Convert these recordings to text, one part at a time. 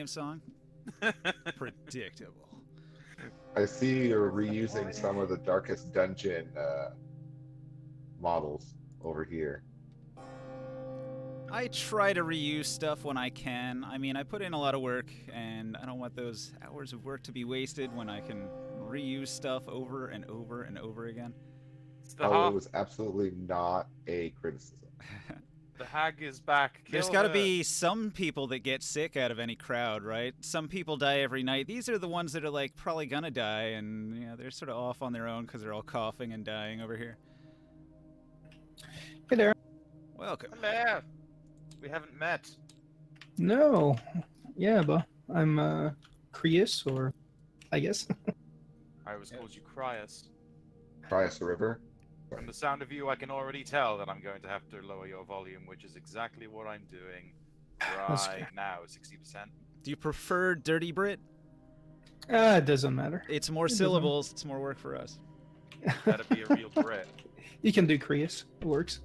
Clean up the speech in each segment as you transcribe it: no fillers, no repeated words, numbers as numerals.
same song. Predictable. I see you're reusing some of the Darkest Dungeon models over here. I try to reuse stuff when I can. I mean, I put in a lot of work, and I don't want those hours of work to be wasted when I can reuse stuff over and over and over again. It's the Oh, it ha was absolutely not a criticism. the hag is back. There's Kill got to her. be some people that get sick out of any crowd, right? Some people die every night. These are the ones that are like probably gonna die, and they're sort of off on their own because they're all coughing and dying over here. Hey there. Welcome. Hello. We haven't met. No. Yeah, but I'm Creus, or I guess. I was called you Cryus. Trias the River. From the sound of you, I can already tell that I'm going to have to lower your volume, which is exactly what I'm doing That's right fair. now, 60%. Do you prefer Dirty Brit? It doesn't matter. It's more It doesn't- syllables. It's more work for us. Gotta be a real Brit. You can do Creus. It works.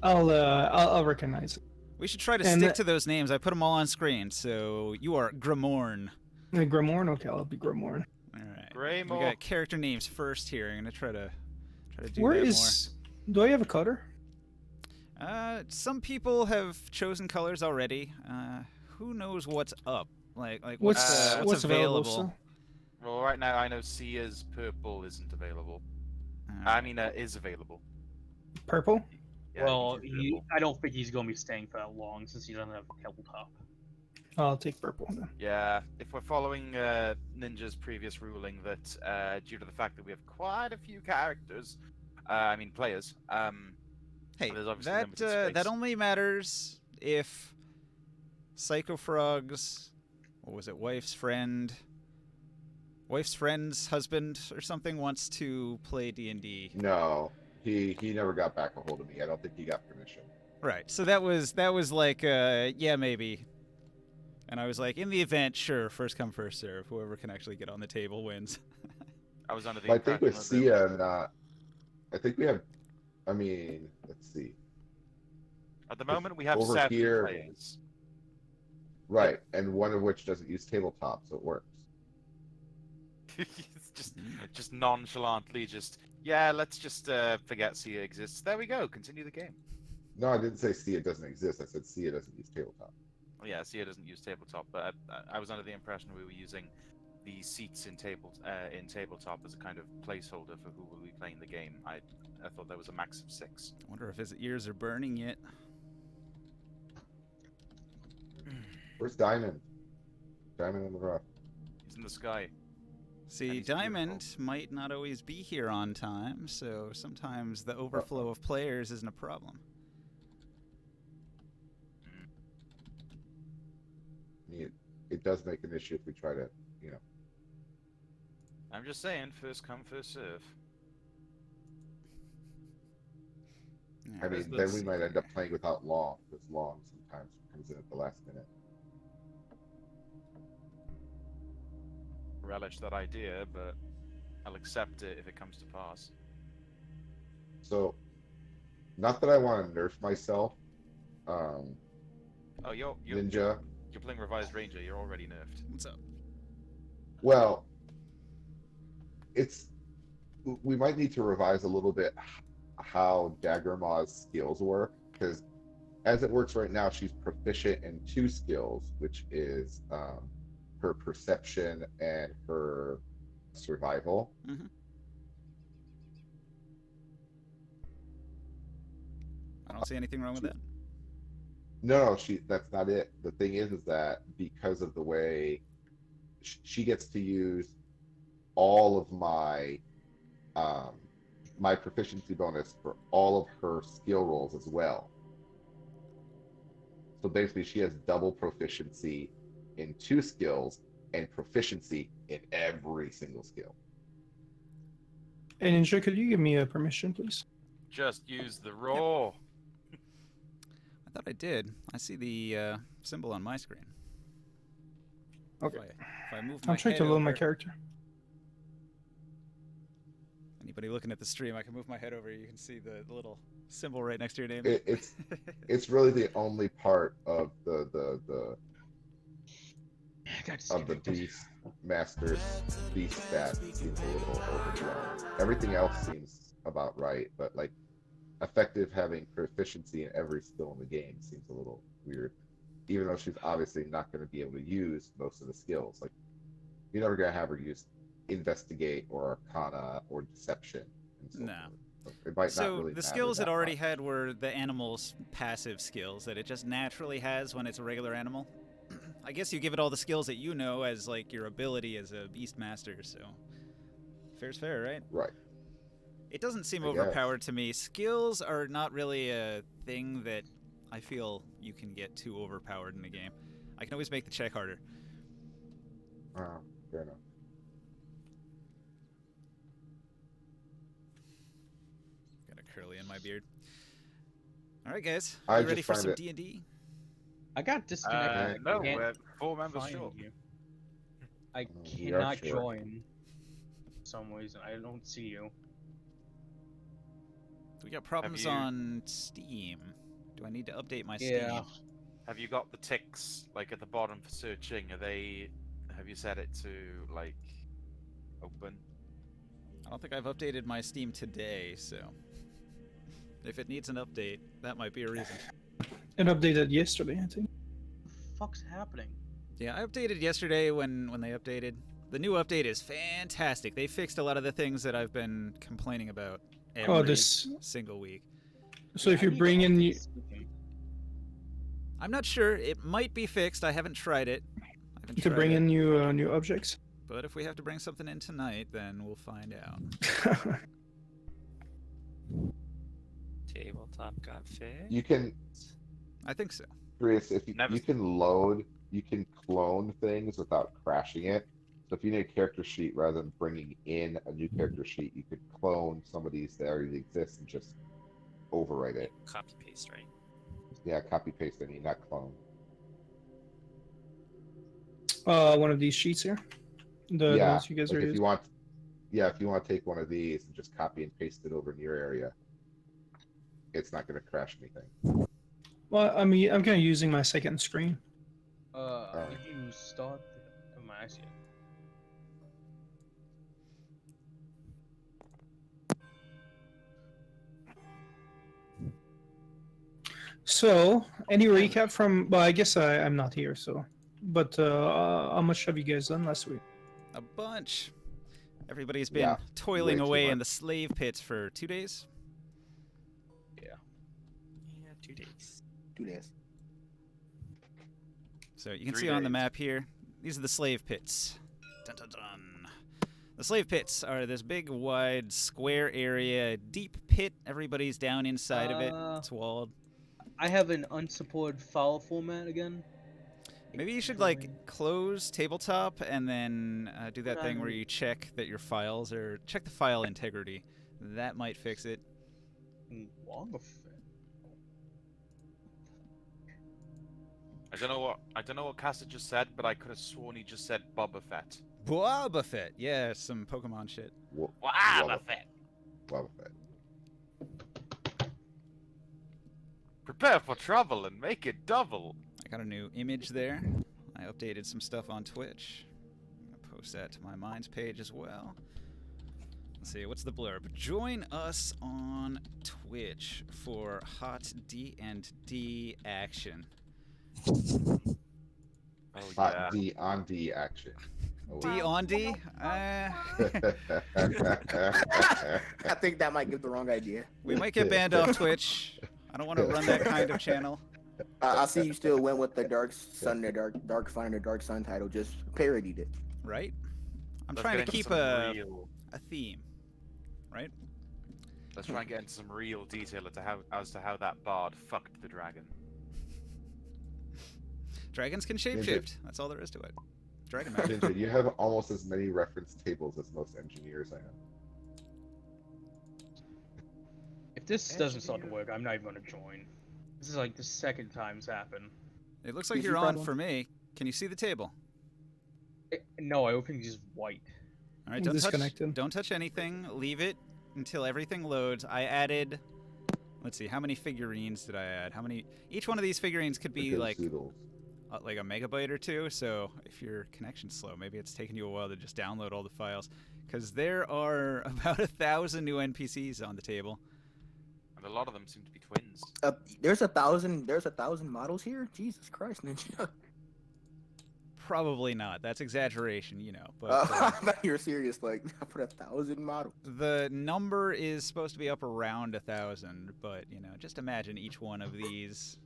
I'll recognize it. We should try to And stick that- to those names. I put them all on screen. So you are Grimorn. Grimoire? Okay, I'll be Grimoire. All right. Greymore. We got character names first here. I'm gonna try to do Where that is? Do I have a cutter? more. Some people have chosen colors already. Who knows what's up? Like what's available? so? Well, right now I know Sia's purple isn't available. I mean, is available. Purple? Yeah, Well, he's purple. I don't think he's going to be staying for that long since he doesn't have a tabletop. I'll take purple then. Yeah, if we're following Ninja's previous ruling that due to the fact that we have quite a few characters, I mean players, Hey, there's obviously that limited space. that only matters if Psycho Frog's what was it? Wife's friend's husband or something wants to play D&D. No, he never got back a hold of me. I don't think he got permission. Right. So that was like yeah, maybe. And I was like, in the event, sure, first come, first serve. Whoever can actually get on the table wins. I was under the But I think with impression that Sia, I think we have. I mean, let's see. at the moment we have over 7 here- players. Right, and one of which doesn't use tabletop, so it works. It's just nonchalantly yeah, let's just forget Sia exists. There we go. Continue the game. No, I didn't say Sia doesn't exist. I said Sia doesn't use tabletop. Well, yeah, Sia doesn't use tabletop, but I was under the impression we were using the seats in tabletop as a kind of placeholder for who will be playing the game. I thought there was a max of 6. I wonder if his ears are burning yet. Where's Diamond? Diamond in the rough. He's in the sky. See, he's Diamond beautiful. might not always be here on time, so sometimes the overflow of players isn't a problem. I mean, it does make an issue if we try to, you know. I'm just saying, first come, first serve. Yeah, I mean, let's then we see might end here. up playing without Long, because Long sometimes comes in at the last minute. Relish that idea, but I'll accept it if it comes to pass. So, not that I want to nerf myself, Oh, you're Ninja. playing Revised Ranger. You're already nerfed. What's up? Well, we might need to revise a little bit how Dagger Maw's skills work, because as it works right now, she's proficient in 2 skills, which is her perception and her survival. Mhm. I don't see anything wrong with that. No, that's not it. The thing is that because of the way she gets to use all of my my proficiency bonus for all of her skill rolls as well. So basically she has double proficiency in 2 skills and proficiency in every single skill. Hey, Ninja, could you give me a permission, please? Just use the raw. I thought I did. I see the symbol on my screen. Okay. If I move my I'm trying head to load my over- character. Anybody looking at the stream, I can move my head over. You can see the little symbol right next to your name. It's really the only part of the That's of the beast master beast stat seems a little overblown. Everything else seems about right, but like effective having proficiency in every skill in the game seems a little weird. Even though she's obviously not going to be able to use most of the skills. Like you're never going to have her use investigate or arcana or deception and so No. forth. So it might not So really the matter skills that it already much. had were the animal's passive skills that it just naturally has when it's a regular animal. I guess you give it all the skills that you know as like your ability as a beast master, so fair's fair, right? Right. It doesn't seem I guess. overpowered to me. Skills are not really a thing that I feel you can get too overpowered in the game. I can always make the check harder. Fair enough. Got a curly in my beard. All right, guys. I You just ready for find some it- D&D? I got disconnected. No, I can't we're 4 members find short. you. I we are cannot short. join. For some reason, I don't see you. We got problems you- on Steam. Do I need to update my Yeah. Steam? Have you got the ticks like at the bottom for searching? Are they? Have you set it to like open? I don't think I've updated my Steam today, so if it needs an update, that might be a reason. It updated yesterday, I think. What the fuck's happening? Yeah, I updated yesterday when they updated. The new update is fantastic. They fixed a lot of the things that I've been complaining about every Oh, this. single week. So if I you need to bring in, update you, Steam. I'm not sure. It might be fixed. I haven't tried it. I haven't to tried bring it. in new objects. But if we have to bring something in tonight, then we'll find out. Tabletop got fixed. You can, I think so. Chris, if you, Never- you can clone things without crashing it. So if you need a character sheet rather than bringing in a new character sheet, you could clone some of these that already exist and just overwrite it. Copy paste, right? Yeah, copy paste any, not clone. One of these sheets here. The yeah, ones you guys like are if using. you want, yeah, if you want to take one of these and just copy and paste it over in your area, it's not going to crash anything. Well, I mean, I'm kind of using my second screen. Did you start? Oh, I see it. So, any recap from? Well, I guess I'm not here, so. But how much have you guys done last week? A bunch. Everybody's been Yeah, toiling way too away in much. the slave pits for 2 days. Yeah, 2 days. 2 days. So you can 3 see on the days. map here, these are the slave pits. Dun, dun, dun. The slave pits are this big, wide, square area, deep pit. Everybody's down inside of it. It's walled. I have an unsupported file format again. Maybe you should like close tabletop and then do that thing where you check that your files are check the file integrity. That might fix it. Wobbuffet. I don't know what Cassie just said, but I could have sworn he just said Boba Fett. Boba Fett. Yeah, some Pokemon shit. Boba Fett. Boba Fett. Prepare for trouble and make it double. I got a new image there. I updated some stuff on Twitch. I'm gonna post that to my Minds page as well. Let's see, what's the blurb? Join us on Twitch for hot D&D action. Oh Hot D on D action. Oh, D on D? I think that might give the wrong idea. We might get banned off Twitch. I don't want to run that kind of channel. I see you still went with the Dark Sun, the Dark Fun, and the Dark Sun title. Just parodied it. Right? I'm Let's trying get to into keep some a real- theme, right? Let's try and get into some real detail as to how that bard fucked the dragon. Dragons can shapeshift. That's all there is to it. Dragon magic. Ninja, you have almost as many reference tables as most engineers I have. If this doesn't start to work, I'm not even gonna join. This is like the second time it's happened. It looks like Is you're your on problem? for me. Can you see the table? No, everything's just white. All right, don't touch, Disconnected. don't touch anything. Leave it until everything loads. I added, let's see, how many figurines did I add? How many? Each one of these figurines could be Because like Zoodles. like a megabyte or two. So if your connection's slow, maybe it's taking you a while to just download all the files. Because there are about 1,000 new NPCs on the table. And a lot of them seem to be twins. There's 1,000. There's 1,000 models here. Jesus Christ, Ninja. Probably not. That's exaggeration, you know. But I thought you were serious. Like, for 1,000 models. the number is supposed to be up around 1,000, but you know, just imagine each one of these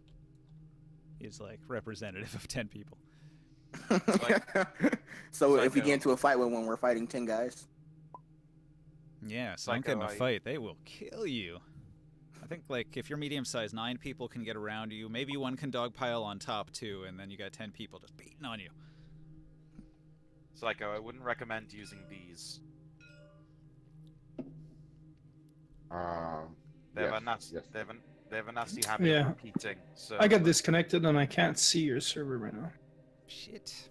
is like representative of 10 people. So if we Psycho. get into a fight with one, we're fighting 10 guys. Yeah, sunk in a Psycho, fight, they will kill you. I think like if you're medium sized, 9 people can get around you. Maybe one can dogpile on top too, and then you got 10 people just beating on you. Psycho, I wouldn't recommend using these. They have a nasty. yes. They have a nasty habit Yeah. of repeating. So I got disconnected and I can't see your server right now. Shit.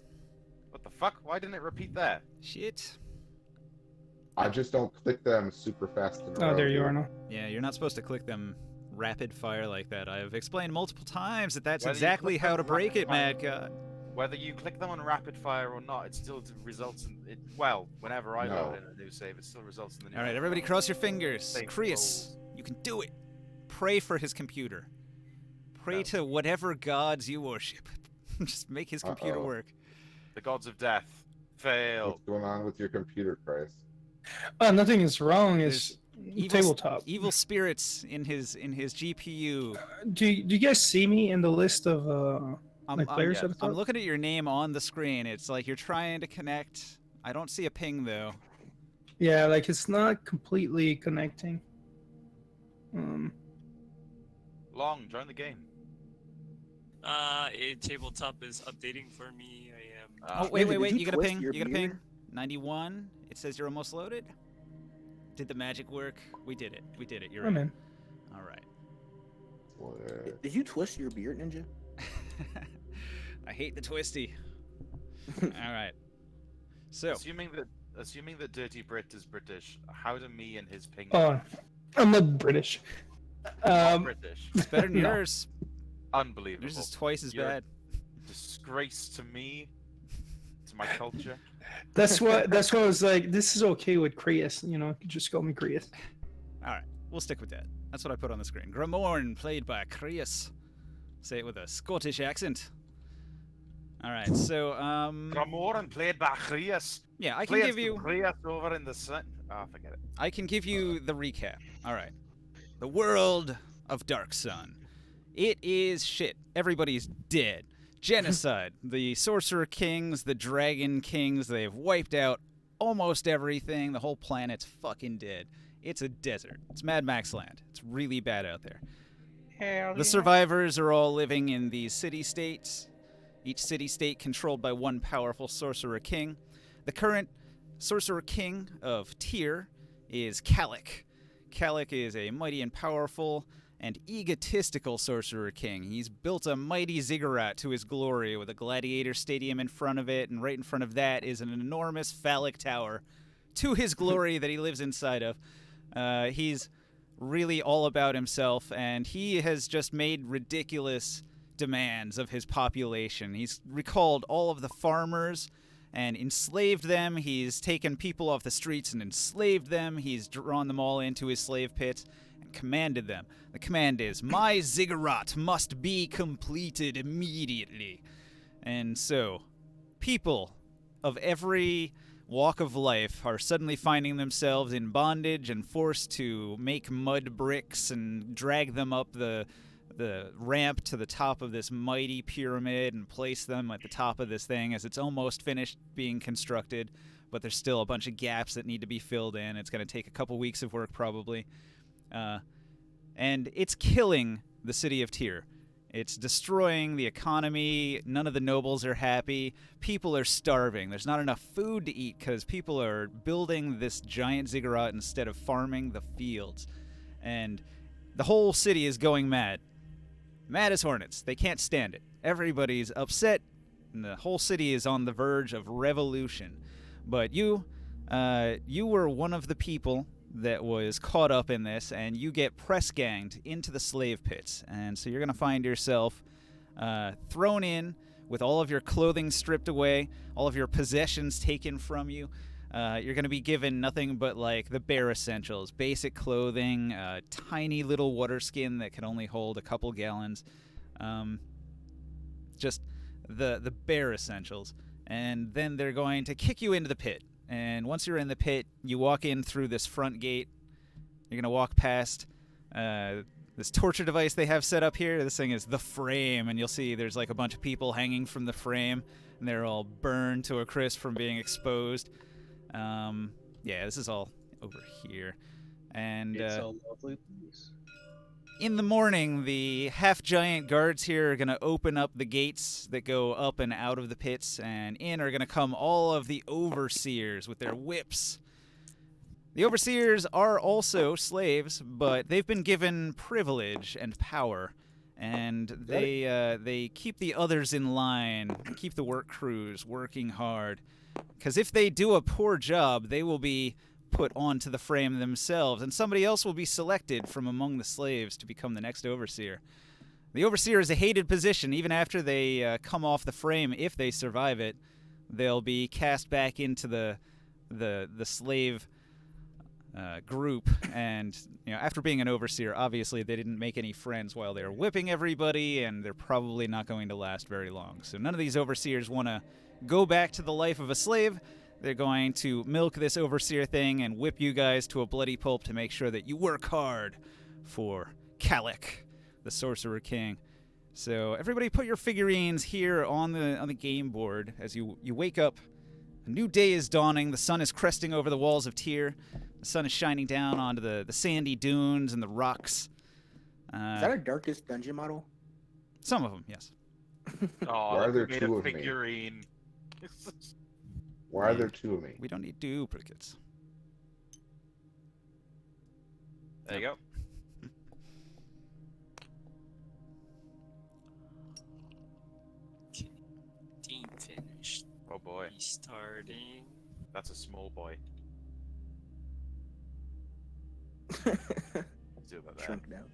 What the fuck? Why didn't it repeat there? Shit. I just don't click them super fast. In a Oh, row, there you dude. are now. Yeah, you're not supposed to click them rapid fire like that. I've explained multiple times that that's Whether you exactly click how them to break rapid it, fire- Mad God. Whether you click them on rapid fire or not, it still results in it. Well, whenever I No. load in a new save, it still results in the new. All right, save. everybody cross your fingers. Save Chris, rolls. you can do it. Pray for his computer. Pray No. to whatever gods you worship. Just make his computer Uh-oh. work. The gods of death fail. What's going on with your computer, Christ? Nothing is wrong. It's Evil, tabletop. evil spirits in his GPU. Do you guys see me in the list of I'm, like players yes. at the top? I'm looking at your name on the screen. It's like you're trying to connect. I don't see a ping though. Yeah, like it's not completely connecting. Long, join the game. Tabletop is updating for me. I am. Oh Ninja, wait, did you you got a twist ping. your You got a ping. beard? 91. It says you're almost loaded. Did the magic work? We did it. We did it. You're I'm in. in. All right. What? Did you twist your beard, Ninja? I hate the twisty. All right. So Assuming that Dirty Brit is British, how do me and his ping? Oh, I'm not British. Not British. it's better than No. yours. Unbelievable. Yours is twice as You're- bad. Disgrace to me, to my culture. That's why I was like, this is okay with Krias, you know, just call me Krias. All right, we'll stick with that. That's what I put on the screen. Gramorn, played by Crius. Say it with a Scottish accent. All right, so Gramoran played by Chrias. yeah, I can give you Chrias over in the sun. Oh, forget it. I can give you the recap. All right, the world of Dark Sun. It is shit. Everybody's dead. Genocide. The Sorcerer Kings, the Dragon Kings, they've wiped out almost everything. The whole planet's fucking dead. It's a desert. It's Mad Max land. It's really bad out there. The survivors are all living in these city-states. Each city-state controlled by one powerful Sorcerer King. The current Sorcerer King of Tyr is Kalik. Kalik is a mighty and powerful and egotistical Sorcerer King. He's built a mighty ziggurat to his glory with a gladiator stadium in front of it, and right in front of that is an enormous phallic tower to his glory that he lives inside of. He's really all about himself, and he has just made ridiculous demands of his population. He's recalled all of the farmers and enslaved them. He's taken people off the streets and enslaved them. He's drawn them all into his slave pits and commanded them. The command is, my ziggurat must be completed immediately. And so, people of every walk of life are suddenly finding themselves in bondage and forced to make mud bricks and drag them up the ramp to the top of this mighty pyramid and place them at the top of this thing as it's almost finished being constructed, but there's still a bunch of gaps that need to be filled in. It's going to take a couple weeks of work probably. And it's killing the city of Tyr. It's destroying the economy. None of the nobles are happy. People are starving. There's not enough food to eat because people are building this giant ziggurat instead of farming the fields. And the whole city is going mad. Mad as hornets. They can't stand it. Everybody's upset, and the whole city is on the verge of revolution. But you were one of the people that was caught up in this, and you get press ganged into the slave pits. And so you're going to find yourself thrown in with all of your clothing stripped away, all of your possessions taken from you. You're going to be given nothing but like the bare essentials, basic clothing, tiny little water skin that can only hold a couple gallons, just the bare essentials. And then they're going to kick you into the pit. And once you're in the pit, you walk in through this front gate. You're going to walk past this torture device they have set up here. This thing is the frame, and you'll see there's like a bunch of people hanging from the frame, and they're all burned to a crisp from being exposed. Yeah, this is all over here. And It's a lovely place. in the morning, the half-giant guards here are going to open up the gates that go up and out of the pits, and in are going to come all of the overseers with their whips. The overseers are also slaves, but they've been given privilege and power, and they keep the others in line, keep the work crews working hard, because if they do a poor job, they will be put onto the frame themselves, and somebody else will be selected from among the slaves to become the next overseer. The overseer is a hated position. Even after they come off the frame, if they survive it, they'll be cast back into the slave group. And after being an overseer, obviously they didn't make any friends while they were whipping everybody, and they're probably not going to last very long. So none of these overseers want to go back to the life of a slave. They're going to milk this overseer thing and whip you guys to a bloody pulp to make sure that you work hard for Kalik, the Sorcerer King. So everybody put your figurines here on the game board as you wake up. A new day is dawning. The sun is cresting over the walls of Tyr. The sun is shining down onto the sandy dunes and the rocks. Is that a Darkest Dungeon model? Some of them, yes. Oh, Why are look, there we made two a of me? figurine. Why are there two of me? We don't need duplicates. There you go. Team finished. Oh boy, Restarting. that's a small boy. Let's do about that. Shrunk down.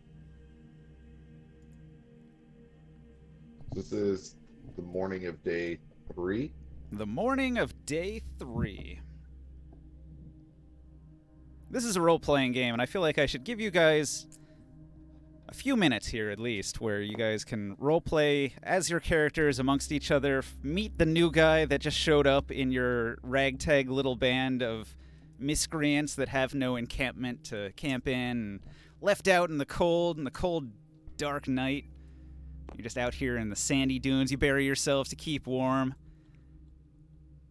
This is the morning of day 3. The morning of day 3. This is a role-playing game, and I feel like I should give you guys a few minutes here at least, where you guys can role-play as your characters amongst each other, meet the new guy that just showed up in your ragtag little band of miscreants that have no encampment to camp in, and left out in the cold dark night. You're just out here in the sandy dunes. You bury yourselves to keep warm.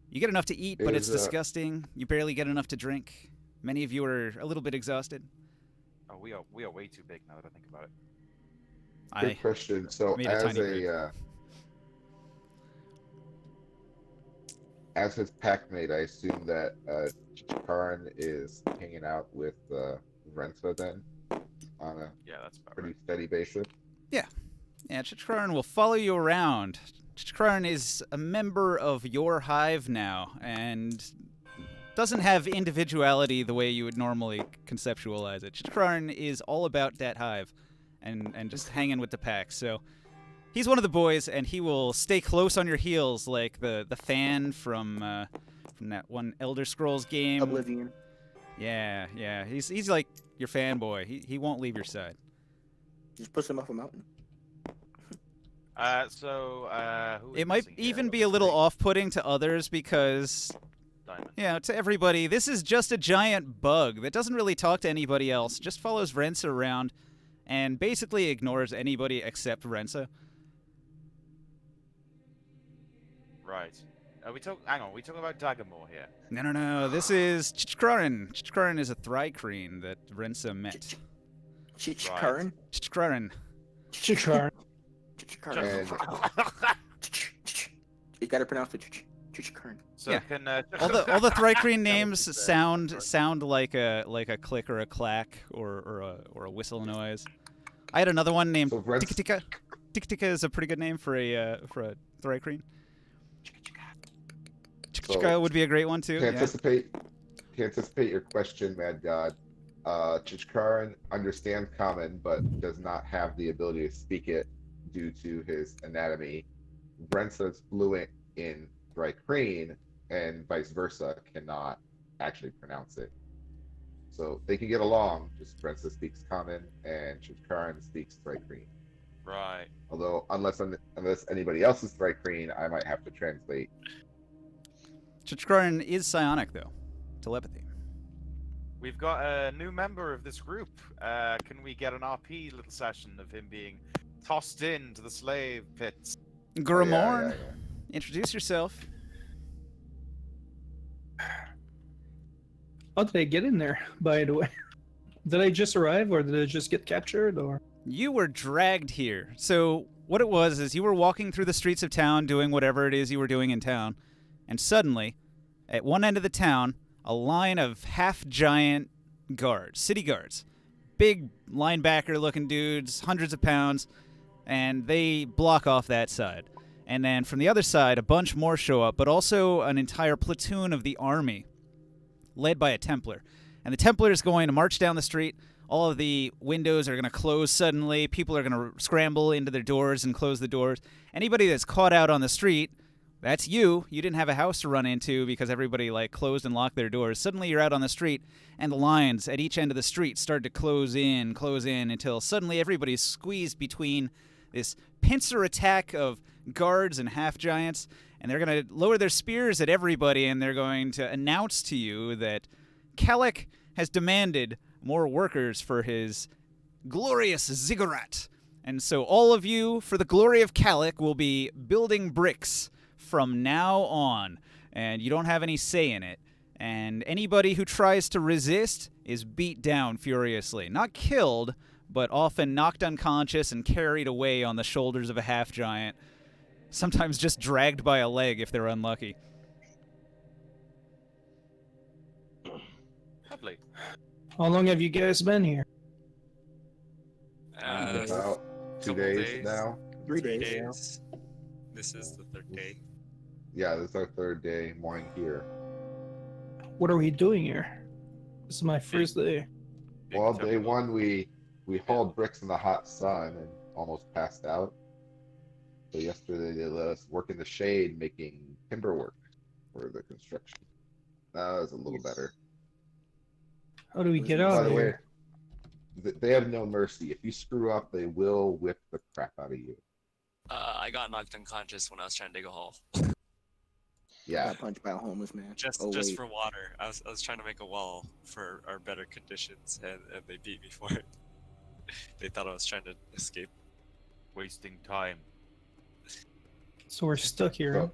You get enough to eat, but it's disgusting. You barely get enough to drink. Many of you are a little bit exhausted. Oh, we are way too big now that I think about it. Good question. So made a tiny group. As his packmate, I assume that Karin is hanging out with Rensa then on a Yeah, that's about pretty right. steady basis. Yeah, Chichkaran will follow you around. Chichkaran is a member of your hive now, and doesn't have individuality the way you would normally conceptualize it. Chichkaran is all about that hive, and just hanging with the pack. So he's one of the boys, and he will stay close on your heels like the fan from that one Elder Scrolls game. Oblivion. Yeah. He's like your fanboy. He won't leave your side. Just push him off a mountain. Who is It might missing here? even be a little off-putting to others because, Diamond. to everybody, this is just a giant bug that doesn't really talk to anybody else, just follows Rensa around, and basically ignores anybody except Rensa. Right. Hang on, we talking about Dagamore here. No, this is Chichkaran. Chichkaran is a Thrycreen that Rensa met. Chichkaran? Chichkaran. Chikar. Chichkaran. You gotta pronounce it Chichkaran. So Yeah. can All the Thrycreen That names was just, sound like a click or a clack or a whistle noise. I had another one named So Rensa- Tika Tika. Tika Tika is a pretty good name for a Thrycreen. Chika Chika would be a great one too. To Yeah. anticipate your question, Mad God, Chichkaran understands Common, but does not have the ability to speak it due to his anatomy. Brensa's fluent in Thrycreen and vice versa cannot actually pronounce it. So they can get along, just Brensa speaks Common and Chitkaran speaks Thrycreen. Right. Although, unless anybody else is Thrycreen, I might have to translate. Chitkaran is psionic, though. Telepathy. We've got a new member of this group. Can we get an RP little session of him being tossed into the slave pits? Grimorn, yeah. introduce yourself. How did I get in there, by the way? Did I just arrive, or did I just get captured, or? You were dragged here. So what it was is you were walking through the streets of town doing whatever it is you were doing in town, and suddenly, at one end of the town, a line of half-giant guards, city guards, big linebacker-looking dudes, hundreds of pounds, and they block off that side. And then from the other side, a bunch more show up, but also an entire platoon of the army, led by a Templar. And the Templar is going to march down the street. All of the windows are going to close suddenly. People are going to scramble into their doors and close the doors. Anybody that's caught out on the street, that's you. You didn't have a house to run into because everybody closed and locked their doors. Suddenly you're out on the street, and the lines at each end of the street start to close in, until suddenly everybody's squeezed between this pincer attack of guards and half-giants, and they're going to lower their spears at everybody, and they're going to announce to you that Kalik has demanded more workers for his glorious ziggurat. And so all of you, for the glory of Kalik, will be building bricks from now on, and you don't have any say in it. And anybody who tries to resist is beat down furiously. Not killed, but often knocked unconscious and carried away on the shoulders of a half-giant. Sometimes just dragged by a leg if they're unlucky. Lovely. How long have you guys been here? About 2 couple days days. now. 3 3 days. days. This is the third day. Yeah, this is our third day morning here. What are we doing here? This is my first day. Big Well, day temple. one we hauled bricks in the hot sun and almost passed out. So yesterday they let us work in the shade making timber work for the construction. That was a little better. How do we get By out the of way, here? they have no mercy. If you screw up, they will whip the crap out of you. I got knocked unconscious when I was trying to dig a hole. Yeah. Got punched by a homeless man. Just Oh, wait. for water. I was trying to make a wall for our better conditions, and they beat me for it. They thought I was trying to escape. Wasting time. So we're stuck here. huh? So,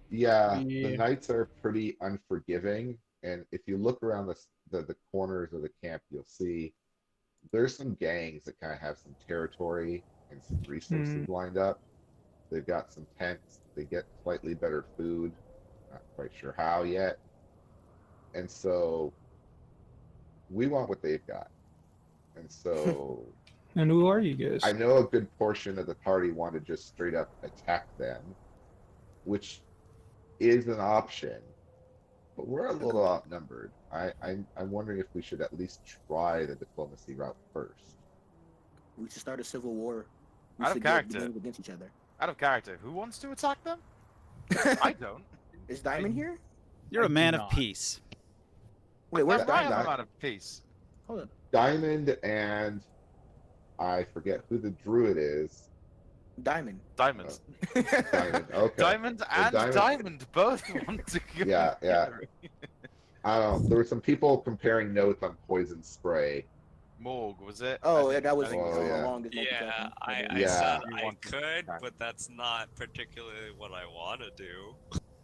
yeah, Yeah. the nights are pretty unforgiving, and if you look around the corners of the camp, you'll see there's some gangs that kind of have some territory and some resources lined up. They've got some tents. They get slightly better food. Not quite sure how yet. And so we want what they've got. And so And who are you guys? I know a good portion of the party want to just straight up attack them, which is an option, but we're a little outnumbered. I'm wondering if we should at least try the diplomacy route first. We should start a civil war. We Out of should get character. gangs against each other. Out of character, who wants to attack them? I don't. Is Diamond here? You're I a man do of not. peace. Wait, where's I am Diamond? a man of peace. Hold on. Diamond and I forget who the druid is. Diamond. Diamond. Diamond. Okay. Diamond and Diamond both want to go. Yeah, yeah. together. I don't know. There were some people comparing notes on poison spray. Morg, was it? Oh, I yeah, think- that was I think Oh, so. yeah. longest night Yeah, discussion. I Yeah. said You I want to could, attack. but that's not particularly what I want to do.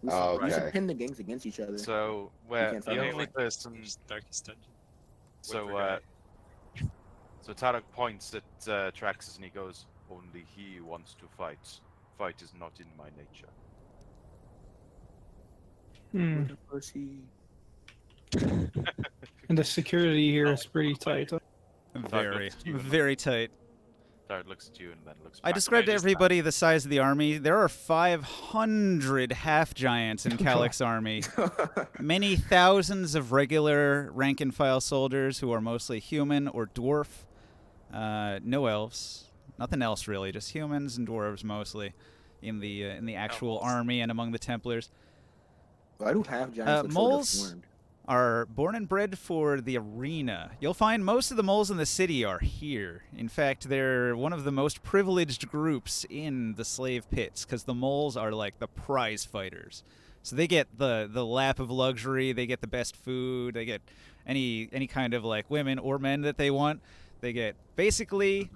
We should, Oh, we should okay. pin the gangs against each other. So, where can't the find only person. Darkest Dungeon. So, Whatever so Tarek points at Traxxas and he goes, "Only he wants to fight. Fight is not in my nature." Hmm. Pussy. And the security here is pretty tight. huh? Very, looks to you and very tight. Tarek looks at you and then looks. I back. described to just- everybody the size of the army. There are 500 half-giants in Kalik's army. Many thousands of regular rank-and-file soldiers who are mostly human or dwarf. No elves. Nothing else, really. Just humans and dwarves, mostly. in the actual moles. army and among the Templars. Why do half giants look so Moles deformed? are born and bred for the arena. You'll find most of the moles in the city are here. In fact, they're one of the most privileged groups in the slave pits because the moles are like the prize fighters. So they get the lap of luxury, they get the best food, they get any kind of like women or men that they want. They get basically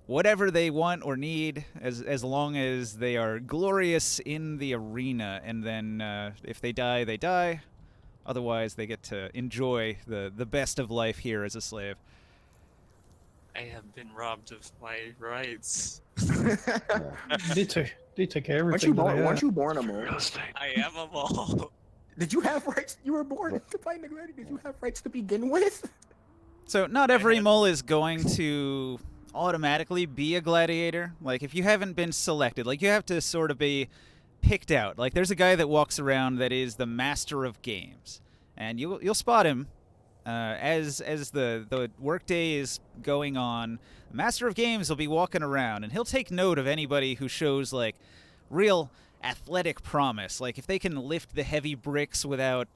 whatever they want or need as long as they are glorious in the arena, and then if they die, they die. Otherwise, they get to enjoy the best of life here as a slave. I have been robbed of my rights. They took Weren't everything. you that I born? had. Weren't you born a mole? I am a mole. Did you have rights? You were born to fight the gladiator. Did you have rights to begin with? So not every had- mole is going to automatically be a gladiator. Like if you haven't been selected, like you have to sort of be picked out. Like there's a guy that walks around that is the master of games, and you'll spot him as the workday is going on. The master of games will be walking around, and he'll take note of anybody who shows like real athletic promise. Like if they can lift the heavy bricks without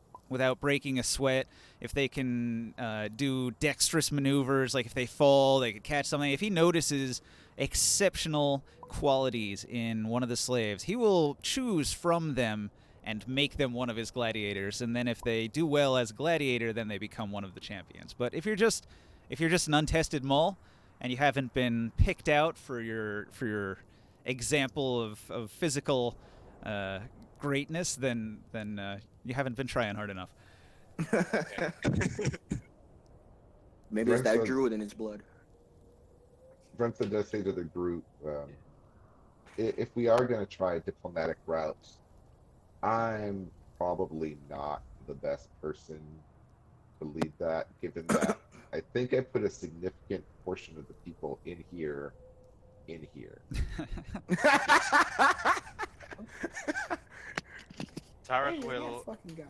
breaking a sweat, if they can do dexterous maneuvers, like if they fall, they could catch something. If he notices exceptional qualities in one of the slaves, he will choose from them and make them one of his gladiators. And then if they do well as a gladiator, then they become one of the champions. But if you're just an untested mole and you haven't been picked out for your example of physical greatness, then you haven't been trying hard enough. Maybe it's that Brentford- druid in his blood. Brentford does say to the group, if we are going to try diplomatic routes, I'm probably not the best person to lead that, given that I think I put a significant portion of the people in here. Tarek Hey, will that fucking guy.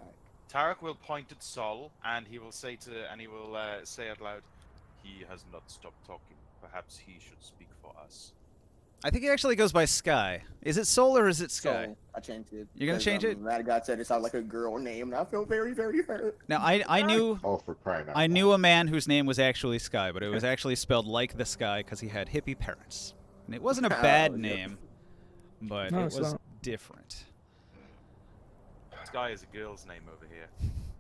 Tarek will point at Sol and he will say say out loud, "He has not stopped talking. Perhaps he should speak for us." I think it actually goes by Sky. Is it Soul or is it Sky? So I changed it. You're gonna because, change it? That guy said it sounded like a girl name, and I feel very, very hurt. Now I knew Oh, for crying out I loud. knew a man whose name was actually Sky, but it was actually spelled like the sky because he had hippie parents. And it wasn't a bad Oh, yep. name, but No, it it's was not. different. Sky is a girl's name over here.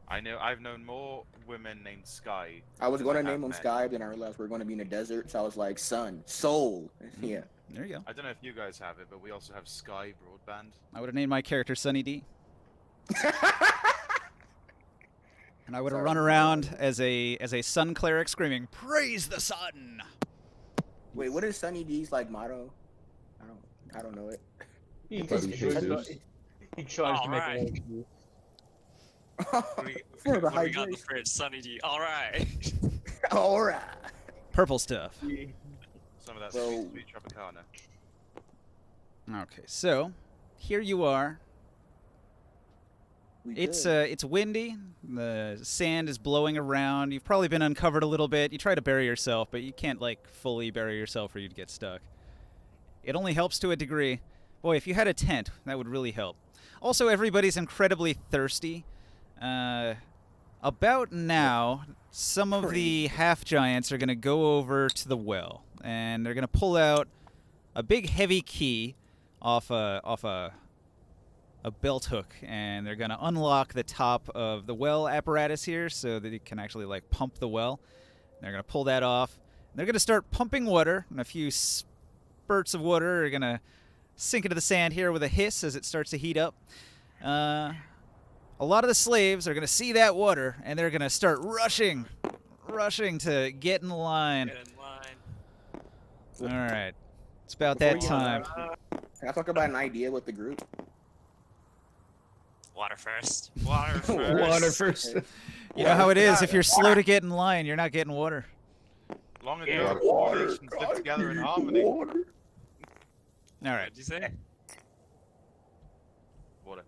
I've known more women named Sky. I was going to than I name him have men. Sky, then I realized we're going to be in a desert, so I was like, Sun, Soul. Yeah. There you go. I don't know if you guys have it, but we also have Sky Broadband. I would have named my character Sunny D, and I would have Sorry. run around as a sun cleric screaming, "Praise the sun!" Wait, what is Sunny D's like motto? I don't know it. He Buddy Jesus. tries to make Alright. it work. What do we, For the what do we got in the hydration. fridge? Sunny D. All right. All right. Purple stuff. Some of that So- sweet Tropicana. Okay, so here you are. We It's good. it's windy. The sand is blowing around. You've probably been uncovered a little bit. You try to bury yourself, but you can't like fully bury yourself or you'd get stuck. It only helps to a degree. Boy, if you had a tent, that would really help. Also, everybody's incredibly thirsty. About now, some of the half giants are going to go over to the well, and they're going to pull out a big heavy key off a belt hook, and they're going to unlock the top of the well apparatus here so that you can actually like pump the well. They're going to pull that off. They're going to start pumping water, and a few spurts of water are going to sink into the sand here with a hiss as it starts to heat up. A lot of the slaves are going to see that water, and they're going to start rushing to get in line. Get in line. All right. It's about Before that you- time. Can I talk about an idea with the group? Water first. Water first. Water first. You know how it is. If you're slow to get in line, you're not getting water. Long Yeah. ago, all nations lived together in harmony. All right. What'd you say? Water.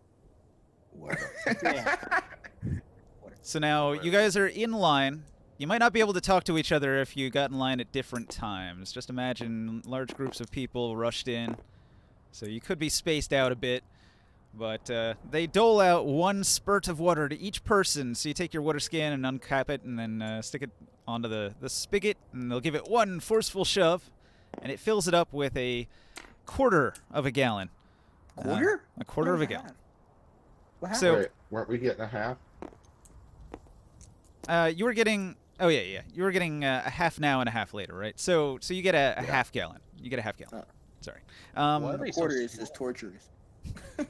So now you guys are in line. You might not be able to talk to each other if you got in line at different times. Just imagine large groups of people rushed in. So you could be spaced out a bit. But they dole out 1 spurt of water to each person. So you take your water skin and uncap it and then stick it onto the spigot. And they'll give it 1 forceful shove. And it fills it up with a quarter of a gallon. Quarter? A quarter of a What gallon. What happened? So Wait, weren't we getting a half? you were getting... Oh, yeah. You were getting a half now and a half later, right? So you get a half gallon. You get a half gallon. Oh. Sorry. What? A quarter is just torturous.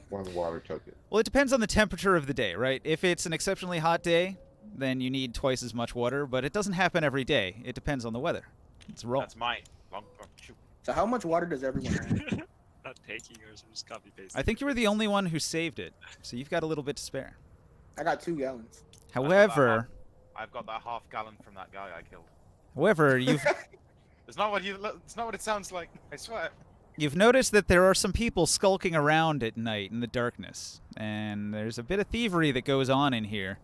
1 water token. Well, it depends on the temperature of the day, right? If it's an exceptionally hot day, then you need twice as much water, but it doesn't happen every day. It depends on the weather. It's roll. That's mine. Long shoot. So how much water does everyone have? Not taking yours, I'm just copy pasting. I think you were the only one who saved it, so you've got a little bit to spare. I got 2 gallons. However, I've got that half gallon from that guy I killed. you've It's not what it's not what it sounds like. I swear. you've noticed that there are some people skulking around at night in the darkness, and there's a bit of thievery that goes on in here.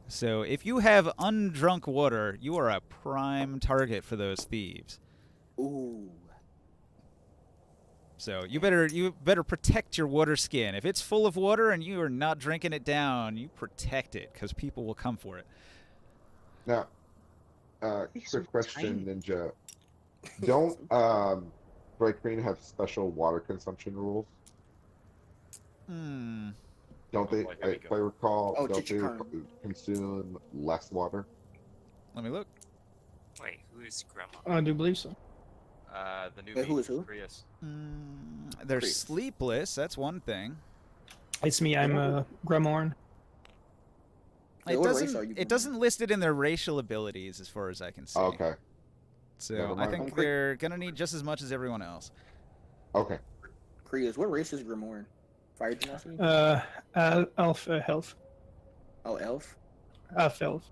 So if you have undrunk water, you are a prime target for those thieves. Ooh. So you better protect your water skin. If it's full of water and you are not drinking it down, you protect it because people will come for it. Now, These are quick question, tiny. Ninja. Don't Bright Green have special water consumption rules? Hmm. Don't they, boy, here we if I recall, Oh, don't they Chichikarn. consume less water? Let me look. Wait, who is Grandma? I do believe so. The new Wait, who is who? Prius. They're Priest. sleepless. That's one thing. It's me. I'm Gremorn. Wait, It what race doesn't. are you, It Grandma? doesn't list it in their racial abilities, as far as I can see. Okay. So Never I mind. think Okay. they're gonna need just as much as everyone else. Okay. Krias, what race is Grimoire? Fire genasi? Elf health. Oh, elf? Elf.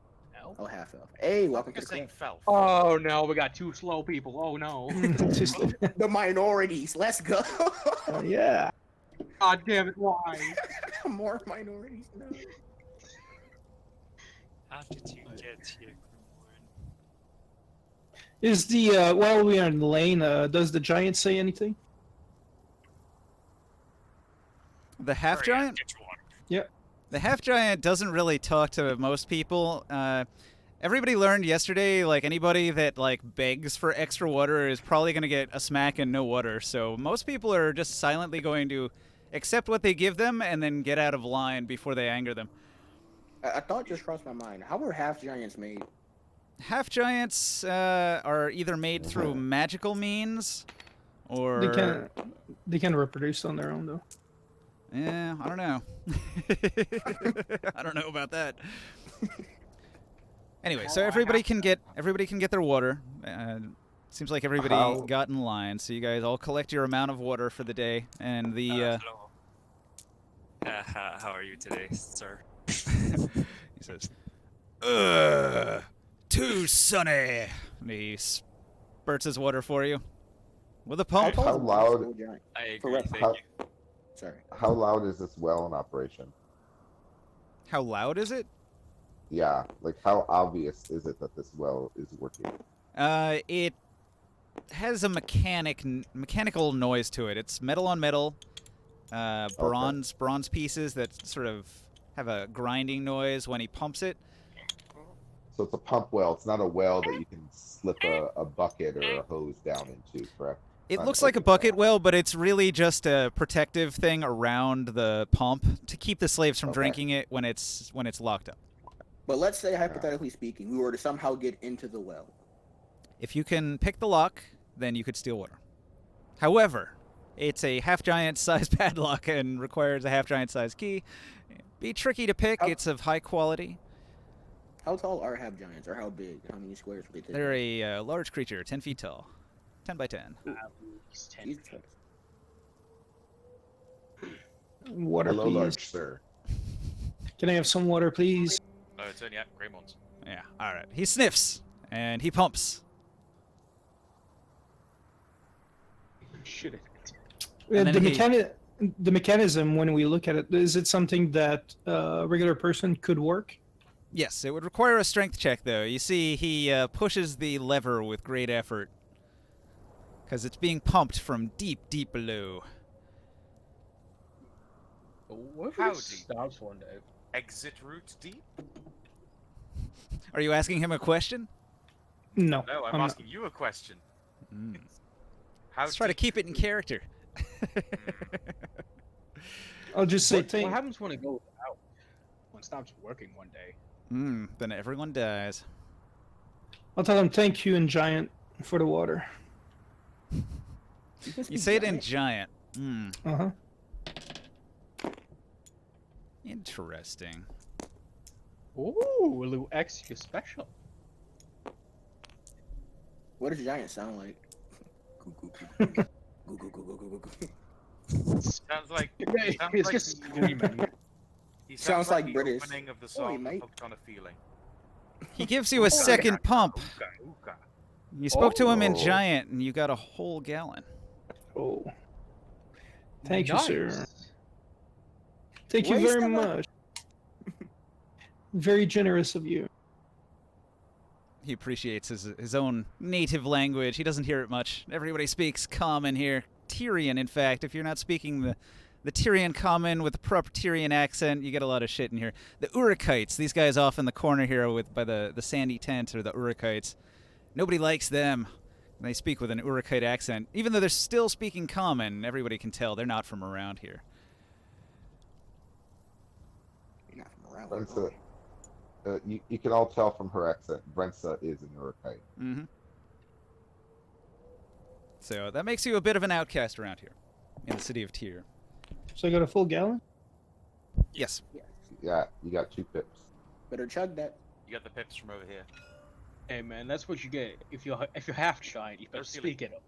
Oh, half elf. Hey, welcome to You're the saying club. fell. Oh no, we got 2 slow people. Oh no. Just, The minorities. Let's go. yeah. God damn it, why? More minorities. No. How did you get here, Grimoire? Is the while we are in the lane, does the giant say anything? The half Hurry up, giant. get your water. The half giant doesn't really talk to most people. Everybody learned yesterday, like anybody that like begs for extra water is probably gonna get a smack and no water. So most people are just silently going to accept what they give them and then get out of line before they anger them. A thought just crossed my mind. How were half giants made? Half giants are either made through magical means, or They can reproduce on their own though. yeah, I don't know. I don't know about that. Anyway, so everybody can get their water. Seems like everybody How- got in line, so you guys all collect your amount of water for the day, and the Hello. How are you today, sir? he says, too sunny. And he spurts his water for you with a pump. tall How is a loud- full giant? I agree, Correct. thank How- you. Sorry. How loud is this well in operation? How loud is it? Yeah, like how obvious is it that this well is working? It has a mechanical noise to it. It's metal on metal, bronze pieces that sort of have a grinding noise when he pumps it. So it's a pump well. It's not a well that you can slip a bucket or a hose down into, correct? It Not looks like a a bucket well, but it's really just a protective thing around the pump to keep the slaves from Okay. drinking it when it's locked up. But let's say, hypothetically speaking, we were to somehow get into the well. If you can pick the lock, then you could steal water. However, it's a half-giant size padlock and requires a half-giant size key. Be tricky to pick. How- It's of high quality. How tall are half giants, or how big? How many squares would they take? They're a large creature, 10 feet tall. 10 by 10. At least 10 Jesus. feet. Water, Hello, please. large sir. Can I have some water, please? No, it's only at Greymon's. Yeah, all right. He sniffs, and he pumps. Should it? And then The mechanism, when we look at it, is it something that a regular person could work? Yes, it would require a strength check, though. You see, he pushes the lever with great effort because it's being pumped from deep, deep below. What if How it stops one day? Exit route deep? Are you asking him a question? No. No, I'm not. asking you a question. Mm. How Let's try to deep- keep it in character. I'll just say What happens when it goes out? When it stops working one day? Then everyone dies. I'll tell him thank you in giant for the water. You say it in giant. Uh-huh. Interesting. Ooh, a little extra special. What does giant sound like? Goo, goo, goo, goo, goo, goo, goo, goo, goo, goo. Sounds like It's just screaming. he Sounds like the British. opening of the Oi, song mate. Hooked on a Feeling. He gives you a second pump. Ooka, ooka. You spoke to him in Oh. giant, and you got a whole gallon. Oh. Thank you, sir. Nice. Thank you Waste very of a- much. Very generous of you. He appreciates his own native language. He doesn't hear it much. Everybody speaks common here. Tyrian, in fact. If you're not speaking the Tyrian common with the proper Tyrian accent, you get a lot of shit in here. The Urakites, these guys off in the corner here by the sandy tent, are the Urakites. Nobody likes them. They speak with an Urakite accent. Even though they're still speaking common, everybody can tell they're not from around here. You're not from around. Brensa, you can all tell from her accent, Brensa is an Urukite. Mm-hmm. So that makes you a bit of an outcast around here, in the city of Tyr. So I got a full gallon? Yes. Yeah, you got 2 pips. Better chug that. You got the pips from over here. Hey man, that's what you get if you're half giant. You better They're feeling- speak it up.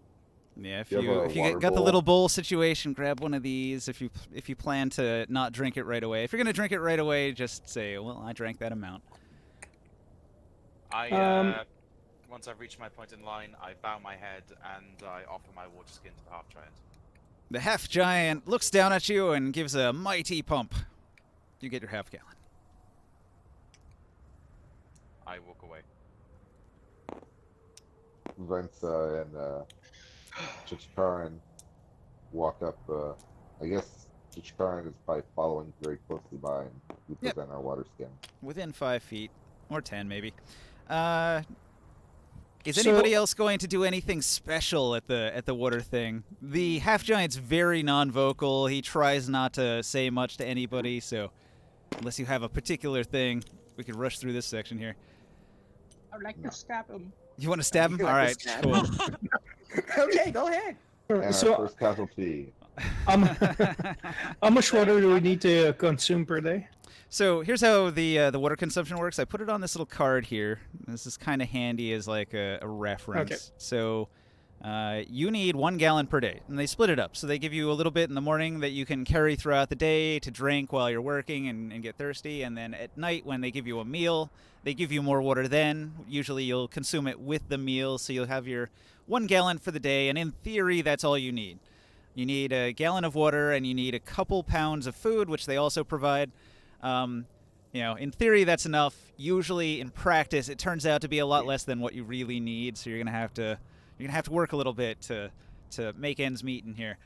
Yeah, if You have you a if you water got the bowl? little bowl situation, grab one of these. If you plan to not drink it right away, if you're gonna drink it right away, just say, "Well, I drank that amount." Once I've reached my point in line, I bow my head and I offer my water skin to the half giant. The half giant looks down at you and gives a mighty pump. You get your half gallon. I walk away. Brensa and Chichkaran walk up. I guess Chichkaran is probably following very closely by, and we Yep. present our water skin. Within 5 feet, or 10 maybe. Is So- anybody else going to do anything special at the water thing? The half giant's very non-vocal. He tries not to say much to anybody. So, unless you have a particular thing, we could rush through this section here. I'd like to stab him. You want to stab him? You like All to right, stab cool. Okay, go ahead. And our So first casualty. how much water do we need to consume per day? So here's how the water consumption works. I put it on this little card here. This is kind of handy as like a reference. Okay. So you need 1 gallon per day, and they split it up. So they give you a little bit in the morning that you can carry throughout the day to drink while you're working and get thirsty, and then at night when they give you a meal, they give you more water then. Usually you'll consume it with the meal, so you'll have your 1 gallon for the day, and in theory that's all you need. You need a gallon of water, and you need a couple pounds of food, which they also provide. In theory, that's enough. Usually, in practice, it turns out to be a lot less than what you really need. So you're gonna have to work a little bit to make ends meet in here.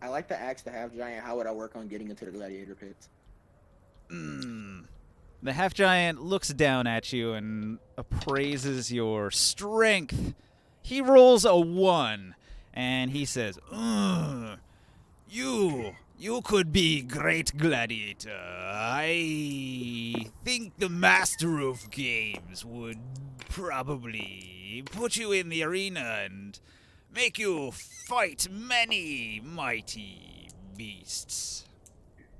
I like to ask the half giant, how would I work on getting into the gladiator pits? The half giant looks down at you and appraises your strength. He rolls a 1, and he says, "Ugh, You could be great gladiator. I think the master of games would probably put you in the arena and make you fight many mighty beasts."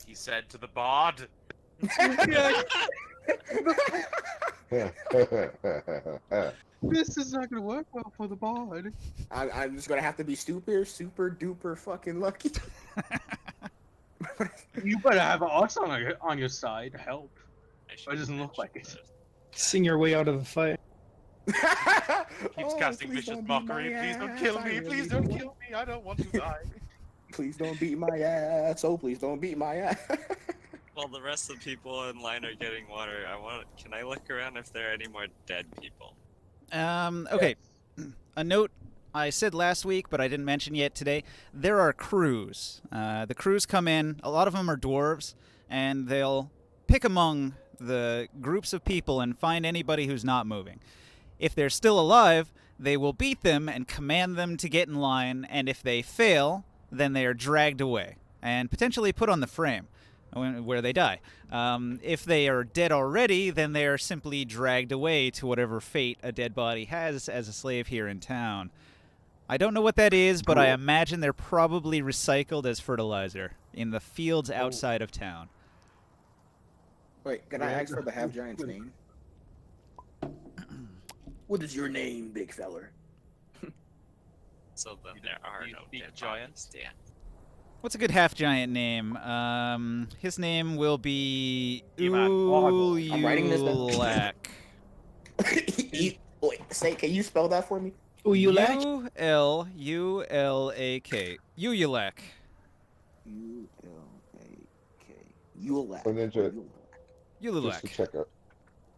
He said to the bard. This is not gonna work well for the bard. I'm just gonna have to be super duper fucking lucky. You better have us on your side to help. I It doesn't look like it. Sing your way out of the fight. Keeps casting please vicious don't beat mockery. my Please don't ass, kill I me. really Please don't want- kill me. I don't want to die. Please don't beat my ass. Oh, please don't beat my ass. While the rest of the people in line are getting water, can I look around if there are any more dead people? Okay. A note I said last week, but I didn't mention yet today, there are crews. The crews come in, a lot of them are dwarves, and they'll pick among the groups of people and find anybody who's not moving. If they're still alive, they will beat them and command them to get in line, and if they fail, then they are dragged away and potentially put on the frame where they die. If they are dead already, then they are simply dragged away to whatever fate a dead body has as a slave here in town. I don't know what that is, but I imagine they're probably recycled as fertilizer in the fields outside of town. Wait, can I ask for the half giant's name? What is your name, big feller? So then there are no speak dead giants? bodies. Yeah. What's a good half-giant name? His name will be I'm writing this down. Ulak. Wait, can you spell that for me? Uyulak? Ululak. Ulak. U-L-A-K. Ulak. So Ninja, just Ululak. to check out,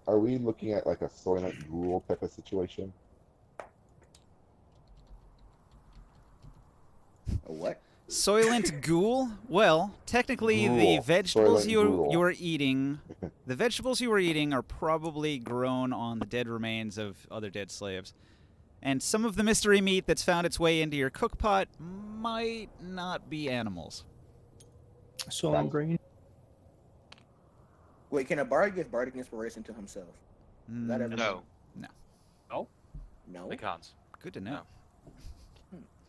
are we looking at like a Soylent Gruel type of situation? A what? Soylent Ghoul? Well, technically the Gruel. vegetables Soylent you Gruel. are eating, the vegetables you are eating are probably grown on the dead remains of other dead slaves. And some of the mystery meat that's found its way into your cookpot might not be animals. So I'm green. Wait, can a bard give bardic inspiration to himself? That ever No, No. they can't. Good to know.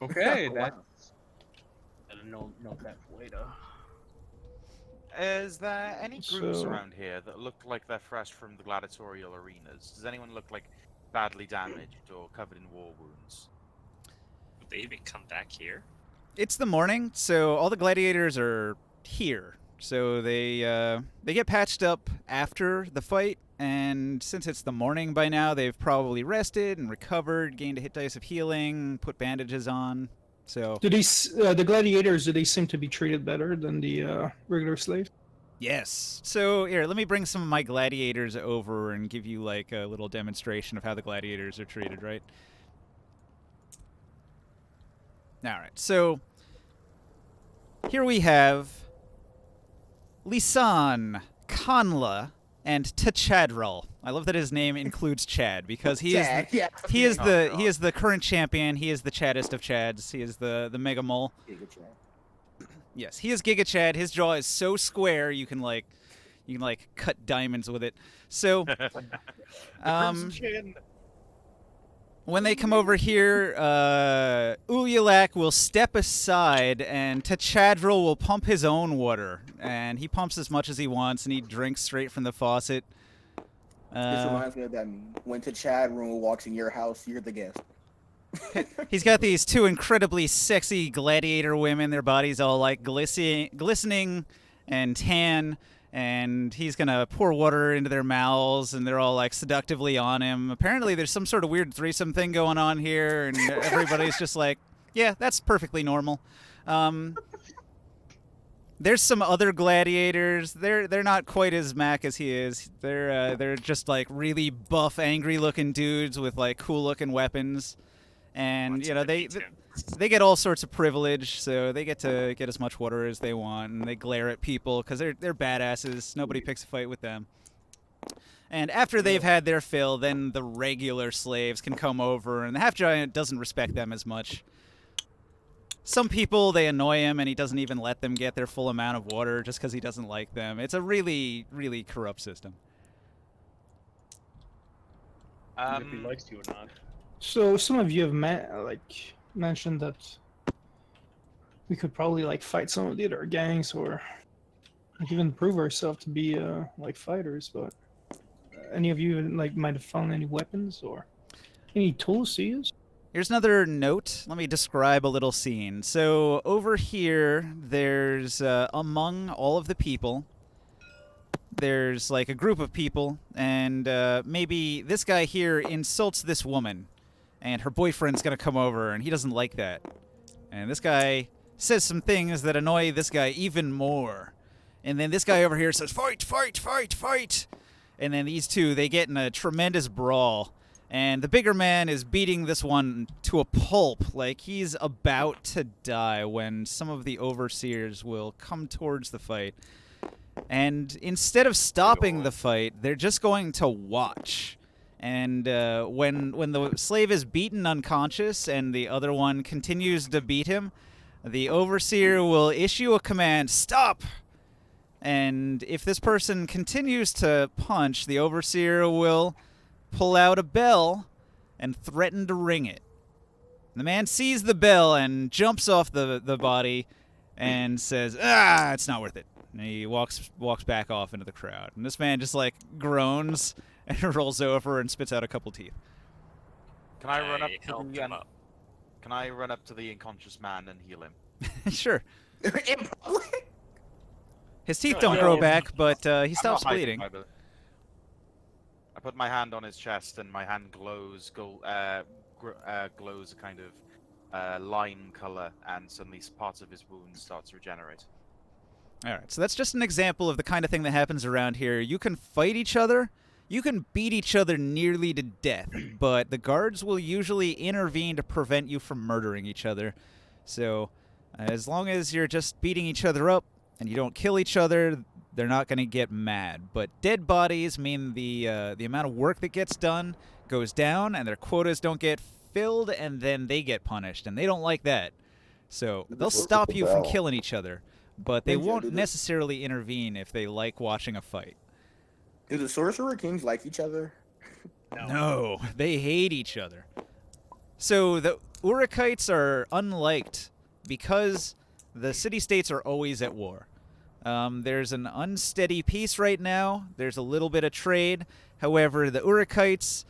Okay, Wow. that's. I don't know that for later. Is there any groups So- around here that look like they're fresh from the gladiatorial arenas? Does anyone look like badly damaged or covered in war wounds? Would they even come back here? It's the morning, so all the gladiators are here. So they get patched up after the fight, and since it's the morning by now, they've probably rested and recovered, gained a hit dice of healing, put bandages on. So Do these the gladiators? Do they seem to be treated better than the regular slaves? yes. So here, let me bring some of my gladiators over and give you like a little demonstration of how the gladiators are treated, right? All right. So here we have Lisan, Kanla, and Tachadral. I love that his name includes Chad because he is Chad, yeah. he is Oh, the God. he is the current champion. He is the chaddest of chads. He is the mega mole. Giga Chad. Yes, he is Giga Chad. His jaw is so square you can cut diamonds with it. So when they come over here, Uyulak will step aside, and Tachadral will pump his own water. And he pumps as much as he wants, and he drinks straight from the faucet. This reminds me of that meme. When to Chad room walks in your house, you're the guest. He's got these two incredibly sexy gladiator women. Their bodies all like glistening and tan. And he's gonna pour water into their mouths, and they're all like seductively on him. Apparently, there's some sort of weird threesome thing going on here, and everybody's just like, "Yeah, that's perfectly normal." There's some other gladiators. They're not quite as Mac as he is. They're just like really buff, angry-looking dudes with like cool-looking weapons, and What's you know in the they. detail? They get all sorts of privilege, so they get to get as much water as they want, and they glare at people because they're badasses. Nobody picks a fight with them. And after they've had their fill, then the regular slaves can come over, and the half giant doesn't respect them as much. Some people, they annoy him, and he doesn't even let them get their full amount of water just because he doesn't like them. It's a really, really corrupt system. If he likes you or not. So some of you have mentioned that we could probably like fight some of the other gangs or like, even prove ourselves to be like fighters. But any of you like might have found any weapons or any tools to use? Here's another note. Let me describe a little scene. So over here, there's among all of the people, there's like a group of people, and maybe this guy here insults this woman, and her boyfriend's gonna come over, and he doesn't like that. And this guy says some things that annoy this guy even more. And then this guy over here says, "Fight, fight, fight, fight!" And then these two, they get in a tremendous brawl. And the bigger man is beating this one to a pulp, like he's about to die when some of the overseers will come towards the fight. And instead of stopping the fight, they're just going to watch. And when the slave is beaten unconscious and the other one continues to beat him, the overseer will issue a command, "Stop!" And if this person continues to punch, the overseer will pull out a bell and threaten to ring it. The man sees the bell and jumps off the body and says, "Ah, it's not worth it." And he walks back off into the crowd. And this man just like groans and rolls over and spits out a couple teeth. Can I run up to helped the him up. Can I run up to the unconscious man and heal him? Sure. In public? His teeth No, don't yeah, grow yeah. back, but he I'm stops not hiding bleeding. my ability. I put my hand on his chest, and my hand glows glows a kind of lime color, and suddenly parts of his wound starts to regenerate. All right, so that's just an example of the kind of thing that happens around here. You can fight each other, you can beat each other nearly to death, but the guards will usually intervene to prevent you from murdering each other. So, as long as you're just beating each other up and you don't kill each other, they're not going to get mad. But dead bodies mean the amount of work that gets done goes down, and their quotas don't get filled, and then they get punished, and they don't like that. So they'll stop you from killing each other, but they won't necessarily intervene if they like watching a fight. Do the Sorcerer Kings like each other? No, they hate each other. So the Urakites are unliked because the city-states are always at war. There's an unsteady peace right now. There's a little bit of trade. However, the Urakites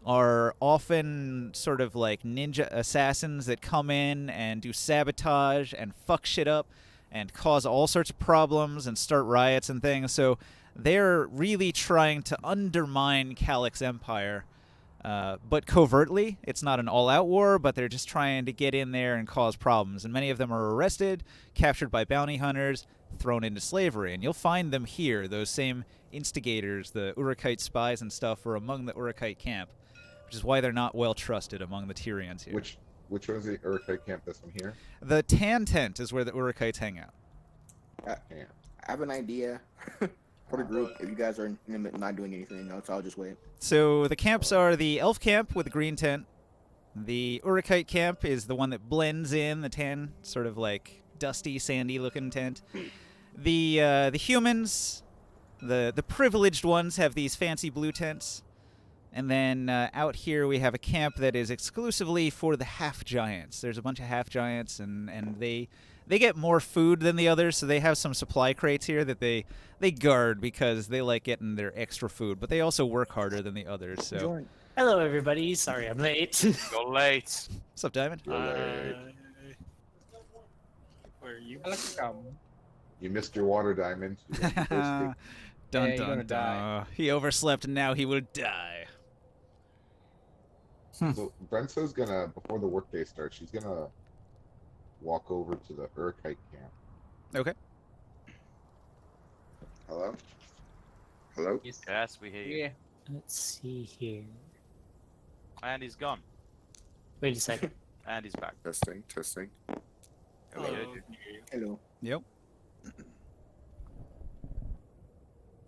are often sort of like ninja assassins that come in and do sabotage and fuck shit up and cause all sorts of problems and start riots and things. So they're really trying to undermine Calyx's empire, but covertly. It's not an all-out war, but they're just trying to get in there and cause problems. And many of them are arrested, captured by bounty hunters, thrown into slavery. And you'll find them here. Those same instigators, the Urakite spies and stuff, are among the Urakite camp, which is why they're not well trusted among the Tyrians here. Which one's the Urukite camp? This one here? The Tan Tent is where the Urakites hang out. Yeah. I have an idea for the group. If you guys are not doing anything else, I'll just wait. So the camps are the Elf Camp with the green tent. The Urakite Camp is the one that blends in, the tan, sort of like dusty, sandy-looking tent. The humans, the privileged ones, have these fancy blue tents. And then out here we have a camp that is exclusively for the half-giants. There's a bunch of half-giants, and they get more food than the others, so they have some supply crates here that they guard because they like getting their extra food, but they also work harder than the others. So, Hello, everybody. Sorry I'm late. You're late. what's up, Diamond? Where are you? You missed your water, Diamond. You went thirsty. Dun you're dun gonna die. dun. He overslept and now he will die. So Brenso's gonna, before the workday starts, she's gonna walk over to the Urukite camp. Okay. Hello? Hello? Yes, we hear you. Yeah. Let's see here. And he's gone. Wait a second. And he's back. Testing. Hello. Hello. Yep.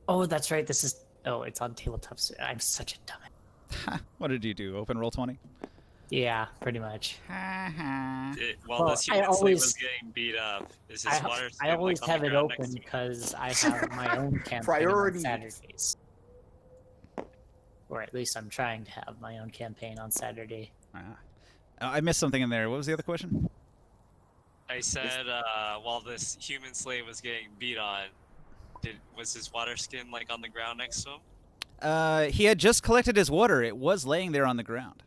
Oh, that's right. This is. Oh, it's on tabletop. I'm such a dumbass. What did you do? Open roll 20? Yeah, pretty much. While Well, this I human slave always- was getting beat up, is his water I skin, always like, on have the it ground next open to me? because I have my own campaign Priorities. on Saturdays. Or at least I'm trying to have my own campaign on Saturday. I missed something in there. What was the other question? I said, while this human slave was getting beat on, was his water skin like on the ground next to him? He had just collected his water. It was laying there on the ground.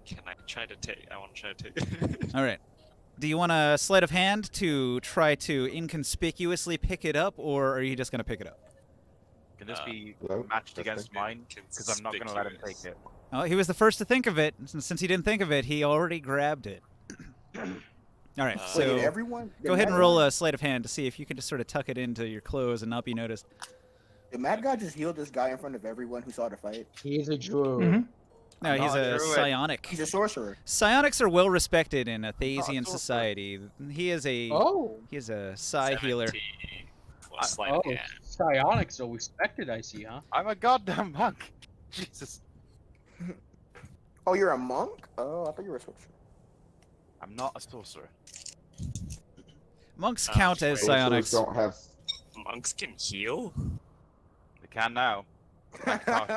Can I try to take? I want to try to take. All right. Do you want a sleight of hand to try to inconspicuously pick it up, or are you just going to pick it up? Can this be Hello? matched Testing. against mine? Because I'm not going to let him take it. Oh, he was the first to think of it. Since he didn't think of it, he already grabbed it. All right, Wait, so Wait, did everyone? go ahead and roll a sleight of hand to see if you can just sort of tuck it into your clothes and not be noticed. Did Mad God just heal this guy in front of everyone who saw the fight? He's a druid. Mhm. No, I'm he's not a a druid. psionic. He's a sorcerer. Psionics are well respected in a Thasian sorcerer. society. He is a Oh. psi healer. 17 plus sleight of Oh, hand. psionics are respected, I see, huh? I'm a goddamn monk. Jesus. Oh, you're a monk? Oh, I thought you were a sorcerer. I'm not a sorcerer. Monks Oh, count as wait. Sorcerers psionics. don't have Monks can heal? They can now.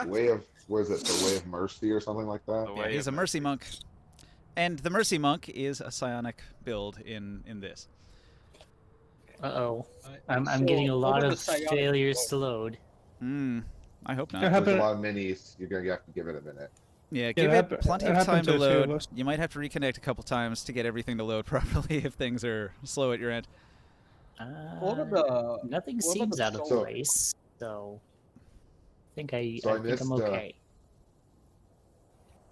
way of was it the way of mercy or something like that? The Yeah, way he's a of mercy monk. And the mercy monk is a psionic build in this. Uh-oh. Uh, I'm getting a so what lot are of the psionic failures builds? to load. I hope That not. There's a happened. lot of minis. You're gonna have to give it a minute. Yeah, give that it plenty that of time happened to to a few of load. us. You might have to reconnect a couple times to get everything to load properly if things are slow at your end. What are the Nothing what are seems the out of So- place, so I think I So I think missed, I'm okay.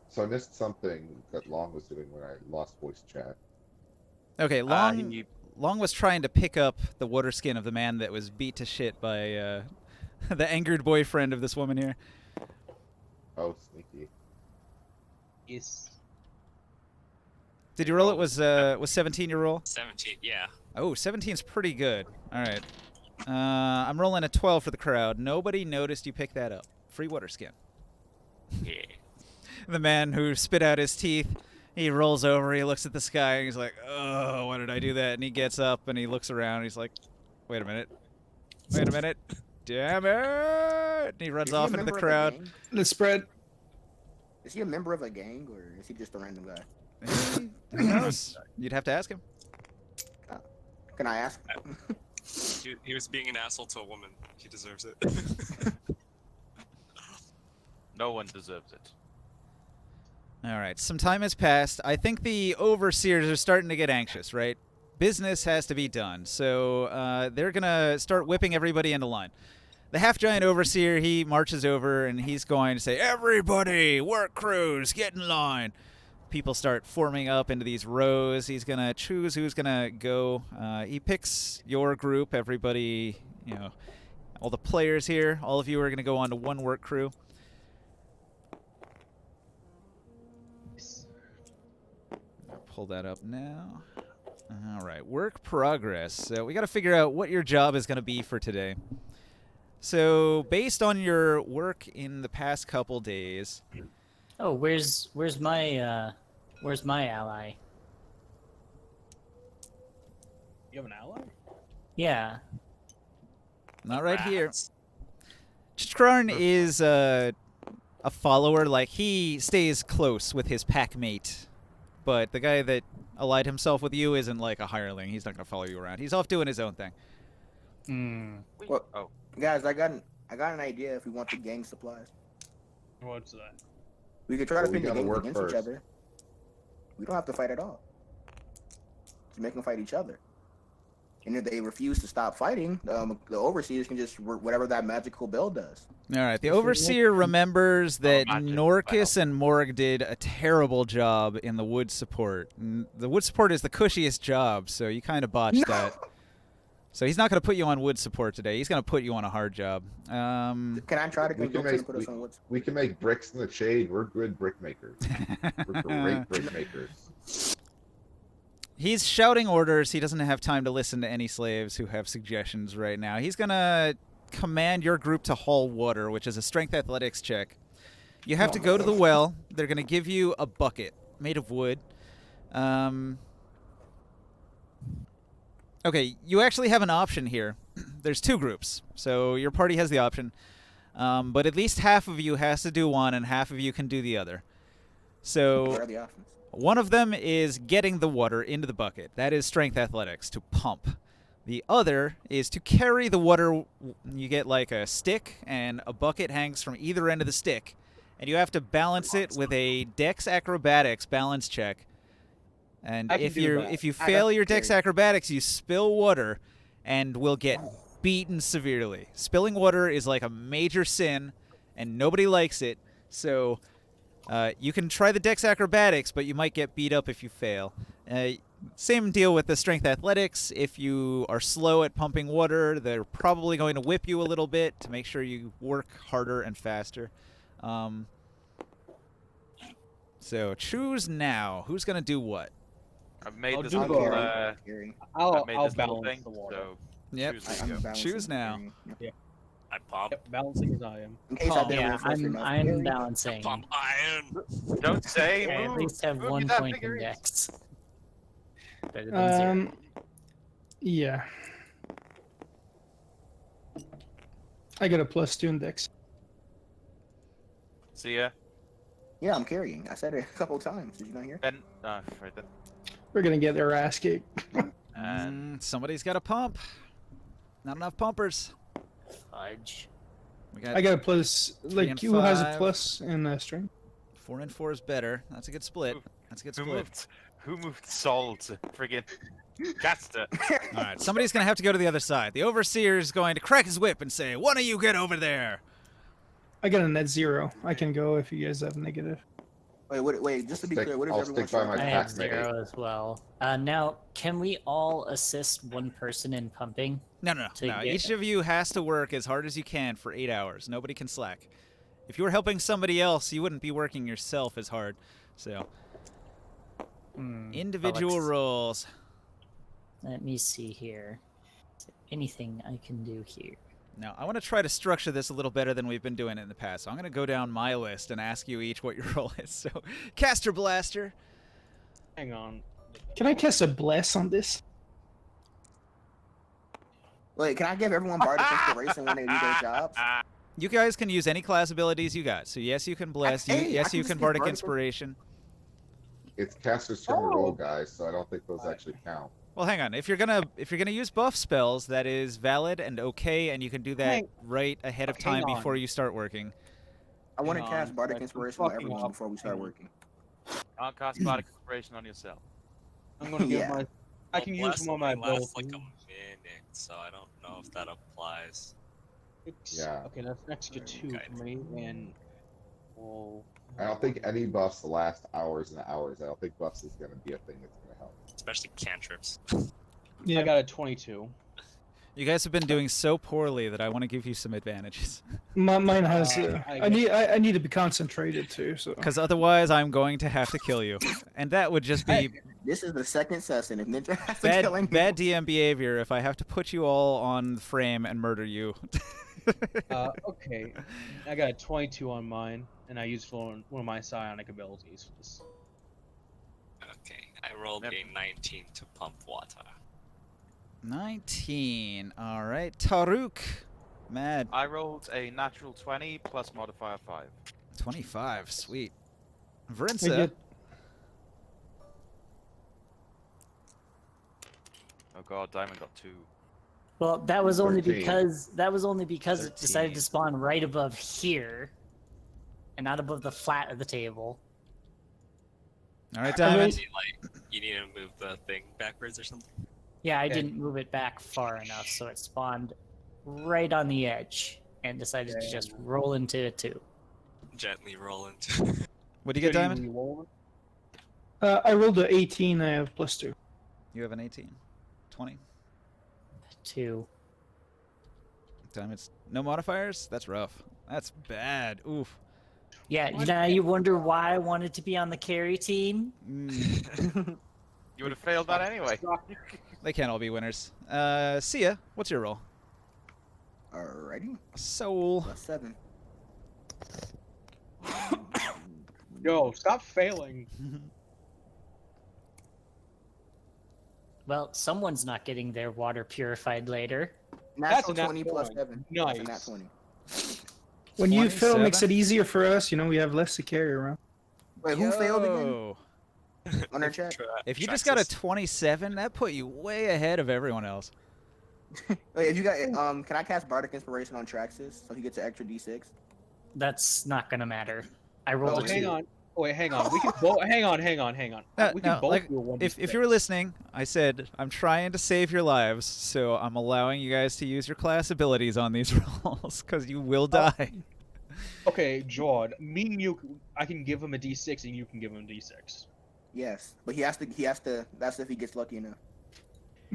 So I missed something that Long was doing when I lost voice chat. Okay, Long he- Long was trying to pick up the water skin of the man that was beat to shit by the angered boyfriend of this woman here. Oh, sneaky. is Did you roll it? Was 17 your roll? 17, yeah. Oh, 17's pretty good. All right. I'm rolling a 12 for the crowd. Nobody noticed you picked that up. Free water skin. Yeah. The man who spit out his teeth, he rolls over, he looks at the sky, and he's like, oh, why did I do that? And he gets up and he looks around, and he's like, wait a minute. Wait a minute. Damn it! And he runs Is he a off into the member of a crowd. gang? Let's spread. Is he a member of a gang or is he just a random guy? Who knows? You'd have to ask him. Can I ask? He was being an asshole to a woman. He deserves it. No one deserves it. All right, some time has passed. I think the overseers are starting to get anxious, right? Business has to be done, so they're going to start whipping everybody into line. The half-giant overseer, he marches over, and he's going to say, everybody, work crews, get in line. People start forming up into these rows. He's going to choose who's going to go. He picks your group, everybody, you know, all the players here. All of you are going to go on to one work crew. I'll pull that up now. All right, work progress. So we got to figure out what your job is going to be for today. So based on your work in the past couple days, Oh, where's my ally? you have an ally? Yeah. not right here. Rats. Chichkarn is a follower. Like, he stays close with his pack mate, but the guy that allied himself with you isn't like a hireling. He's not going to follow you around. He's off doing his own thing. Well, Oh, guys, I got an idea if we want the gang supplies. What's that? We could try to Well, we pin the gotta gangs work against first. each other. We don't have to fight at all. Just make them fight each other. And if they refuse to stop fighting, the overseers can just work whatever that magical bill does. All right, the Overseer remembers that magic. Norcus and Morg did a terrible job in the wood support. The wood support is the cushiest job, so you kind of botched that. So he's not going to put you on wood support today. He's going to put you on a hard job. Can I try to We can convince them to make put us on what's we can make bricks in the shade. We're good brick makers. We're great brick makers. He's shouting orders. He doesn't have time to listen to any slaves who have suggestions right now. He's going to command your group to haul water, which is a strength athletics check. You have to go to the well. They're going to give you a bucket made of wood. Okay, you actually have an option here. There's two groups, so your party has the option. But at least half of you has to do one, and half of you can do the other. So what are the options? one of them is getting the water into the bucket. That is strength athletics, to pump. The other is to carry the water. You get like a stick, and a bucket hangs from either end of the stick. And you have to balance it with a Dex Acrobatics balance check. And I can if do that. you I fail got your Dex scared. Acrobatics, you spill water and will get beaten severely. Spilling water is like a major sin, and nobody likes it. So You can try the Dex Acrobatics, but you might get beat up if you fail. Same deal with the Strength Athletics. If you are slow at pumping water, they're probably going to whip you a little bit to make sure you work harder and faster. So choose now. Who's going to do what? I've made I'll this do little. the- Carrying. I've made I'll this little balance thing. the water. So Yep. choose as you I'm go. balancing, Choose now. carrying. Yep. I pump. Yep, balancing as I am. In case I didn't Yeah, reinforce enough. I'm carry. balancing. Pump iron. Don't say. I at move, least have move, 1 you got point in figurines. dex. Better than 0. Yeah. I got a +2 in dex. See ya. Yeah, I'm carrying. I said it a couple times. Did you not hear? Ben. Right then. We're gonna get their ass kicked. And Somebody's got a pump. Not enough pumpers. Fudge. We got I got a plus. Three Like, and who has a five. plus in strength? 4 and 4 is better. That's a good split. That's a good split. who moved Sol to friggin' Caster? All right, somebody's going to have to go to the other side. The Overseer is going to crack his whip and say, "One of you get over there." I got a net 0. I can go if you guys have negative. Wait. Just to be clear, what is I'll everyone's stick by my I strength? have pack mate. 0 as well. Now, can we all assist one person in pumping? No. To get- Each of you has to work as hard as you can for 8 hours. Nobody can slack. If you were helping somebody else, you wouldn't be working yourself as hard. So, individual Alex. roles. Let me see here. Is there anything I can do here? Now, I want to try to structure this a little better than we've been doing in the past. So I'm going to go down my list and ask you each what your role is. So, Caster Blaster. Hang on. Can I cast a bless on this? Wait, can I give everyone bardic inspiration when they do their jobs? You guys can use any class abilities you got. So, yes, you can bless. Hey, I Yes, can you just can use bardic bardic- inspiration. It's caster's turn to roll, guys, so I don't think those actually count. Well, hang on. If you're gonna use buff spells, that is valid and okay, and you can do that Hang- right ahead of hang time on. before you start working. I want to Hang cast on, bardic like, inspiration on fucking everyone up. before we start working. Can't cast bardic inspiration on yourself. I'm gonna give Yeah. my. I can use one of my lasts like abilities. a minute, so I don't know if that applies. Yeah. Okay, that's an extra 2 Okay. for me, and well, I don't think any buffs last hours and hours. I don't think buffs is going to be a thing that's going to help. Especially cantrips. Yeah. I got a 22. You guys have been doing so poorly that I want to give you some advantages. Mine has. I I need to be concentrated too. So. Because otherwise, I'm going to have to kill you, and that would just be This is the second session. If Ninja has to kill anyone. bad DM behavior. If I have to put you all on the frame and murder you. Okay, I got a 22 on mine, and I used one of my psionic abilities. For this. Okay, I rolled Yep. a 19 to pump water. 19. All right, Taruk. Mad. I rolled a natural 20 plus modifier 5. 25. Sweet. I Vrinsa. get- Oh god, Diamond got 2. Well, that was only 13. because it decided 13. to spawn right above here, and not above the flat of the table. All right, I Diamond. mean- You need to move the thing backwards or something? Yeah, I Okay. didn't move it back far enough, so it spawned right on the edge and decided to just roll into it too. Gently roll into. What do you get, So Diamond? re-roll? I rolled a 18. I have +2. You have an 18. 20. 2. Diamond's no modifiers? That's rough. That's bad. Oof. Yeah, now you wonder why I wanted to be on the carry team? Mm, You would have failed that anyway. they can't all be winners. Sia, what's your role? Alrighty. Soul. +7. Yo, stop failing. Well, someone's not getting their water purified later. That's a Natural nat 20 20. +7. That's a nat Nice. 20. When you fail, it makes 27? it easier for us. You know, we have less to carry around. Wait, who failed again? Yo. On our check? If you just got a Traxxas. 27, that put you way ahead of everyone else. Wait, if you got can I cast bardic inspiration on Traxxas so he gets an extra d6? That's not gonna matter. I rolled Oh, a hang 2. On. Oh, wait, hang on. We can both. Hang on. We can both like, do a 1d6. if you were listening, I said I'm trying to save your lives, so I'm allowing you guys to use your class abilities on these rolls because you will die. Okay, Jord, me and you, I can give him a D6 and you can give him a D6. Yes, but he has to. That's if he gets lucky enough.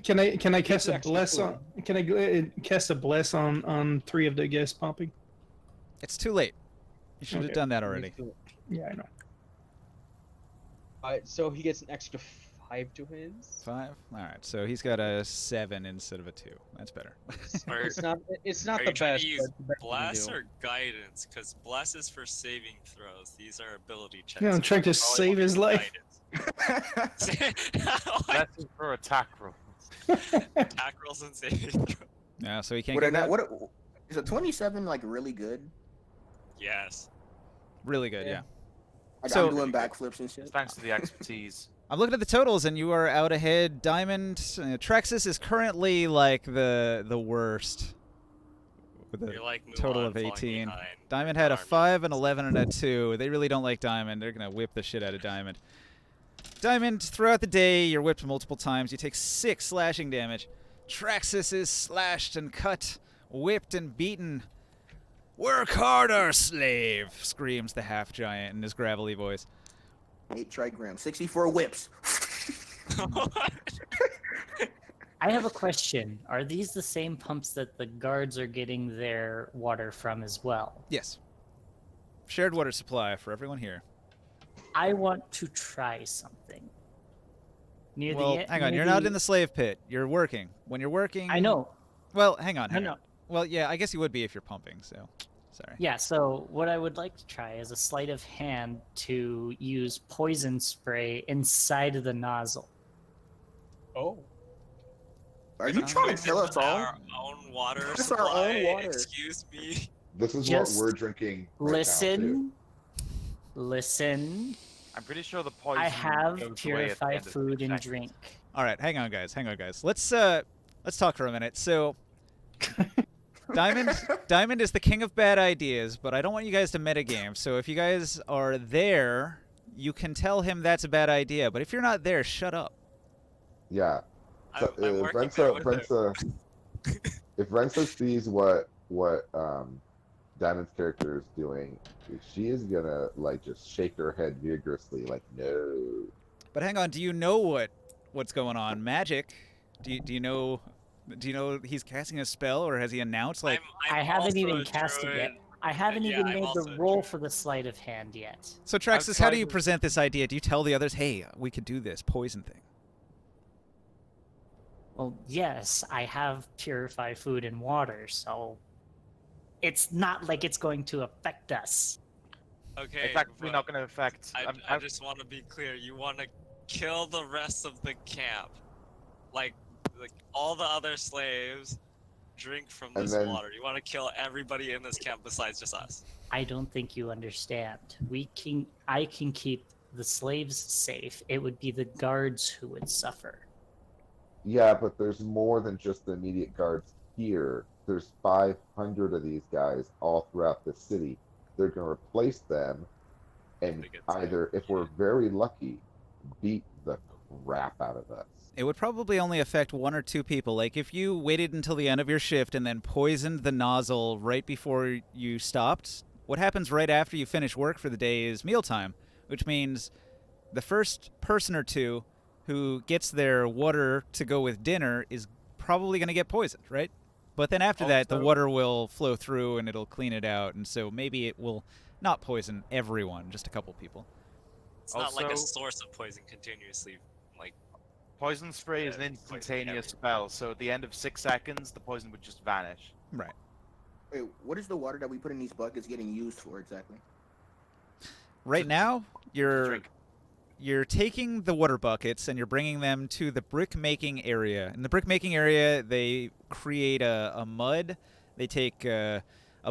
Can I cast It's a actually bless cool. on? Can I cast a bless on 3 of the guests pumping? It's too late. You should have Okay. done that already. Yeah, I know. Alright, so he gets an extra 5 to his. 5. All right, so he's got a 7 instead of a 2. That's better. Or It's not are the you trying best, to use but it's the best we can bless do. or guidance? Because bless is for saving throws. These are ability checks. Yeah, I'm so trying to you probably save wanna his use life. guidance. That's for attack roll. Attack rolls and saving throws. Yeah, so he can't What get are not? that. What is a 27 like really good? Yes. Really good, yeah. Like, So- I'm doing backflips and shit. Thanks to the expertise. I'm looking at the totals, and you are out ahead. Diamond, Trexus is currently like the worst with a You're like Mulan total of falling 18. behind. Diamond had a Army. 5, an 11, and a 2. They really don't like Diamond. They're gonna whip the shit out of Diamond. Diamond, throughout the day, you're whipped multiple times. You take 6 slashing damage. Traxxas is slashed and cut, whipped and beaten. Work harder, slave! Screams the half-giant in his gravelly voice. 8 trigrams, 64 whips. I have a question. Are these the same pumps that the guards are getting their water from as well? Yes. Shared water supply for everyone here. I want to try something. Near Well, the hang on. near You're not in the slave pit. You're working. When you're working... I know. Well, hang on. I Hang know. on. Well, yeah, I guess you would be if you're pumping, so... Sorry. Yeah, so what I would like to try is a sleight of hand to use poison spray inside of the nozzle. Oh. Are you trying to kill us all? Our own water That's our supply. own water. Excuse me. This is Just what we're drinking right now, too. Listen. I'm pretty sure the poison I have goes away at the purified end of food 6 and seconds. drink. All right, hang on, guys. Hang on, guys. Let's talk for a minute. So, Diamond is the king of bad ideas, but I don't want you guys to metagame. So if you guys are there, you can tell him that's a bad idea. But if you're not there, shut up. Yeah. So, I'm working there with him. If Rensa sees what Diamond's character is doing, she is gonna like just shake her head vigorously, like no. But hang on, do you know what's going on? Magic? Do you know he's casting a spell, or has he announced like? I I'm haven't also even a cast it yet. druid. I haven't Yeah, even I'm made also the a roll druid. for the sleight of hand yet. So Traxxas, how do you tried to- present this idea? Do you tell the others, hey, we could do this poison thing? Well, yes, I have purified food and water, so it's not like it's going to affect us. Okay. It's actually but not going to affect. I just want to be clear. You want to kill the rest of the camp, like all the other slaves. Drink from And this then- water. You want to kill everybody in this camp besides just us. I don't think you understand. I can keep the slaves safe. It would be the guards who would suffer. Yeah, but there's more than just the immediate guards here. There's 500 of these guys all throughout the city. They're going to replace them, and They get either, if we're very lucky, beat the crap out of us. It would probably only affect 1 or 2 people. Like if you waited until the end of your shift and then poisoned the nozzle right before you stopped, what happens right after you finish work for the day is mealtime, which means the first person or 2 who gets their water to go with dinner is probably going to get poisoned, right? But then after that, the Also- water will flow through and it'll clean it out, and so maybe it will not poison everyone, just a couple people. It's not like a Also- source of poison continuously. Like Poison spray is Yeah, an poison instantaneous damage. spell, so at the end of 6 seconds, the poison would just vanish. Right. Wait, what is the water that we put in these buckets getting used for exactly? Right now, Drink. you're taking the water buckets and you're bringing them to the brick making area. In the brick making area, they create a mud. They take a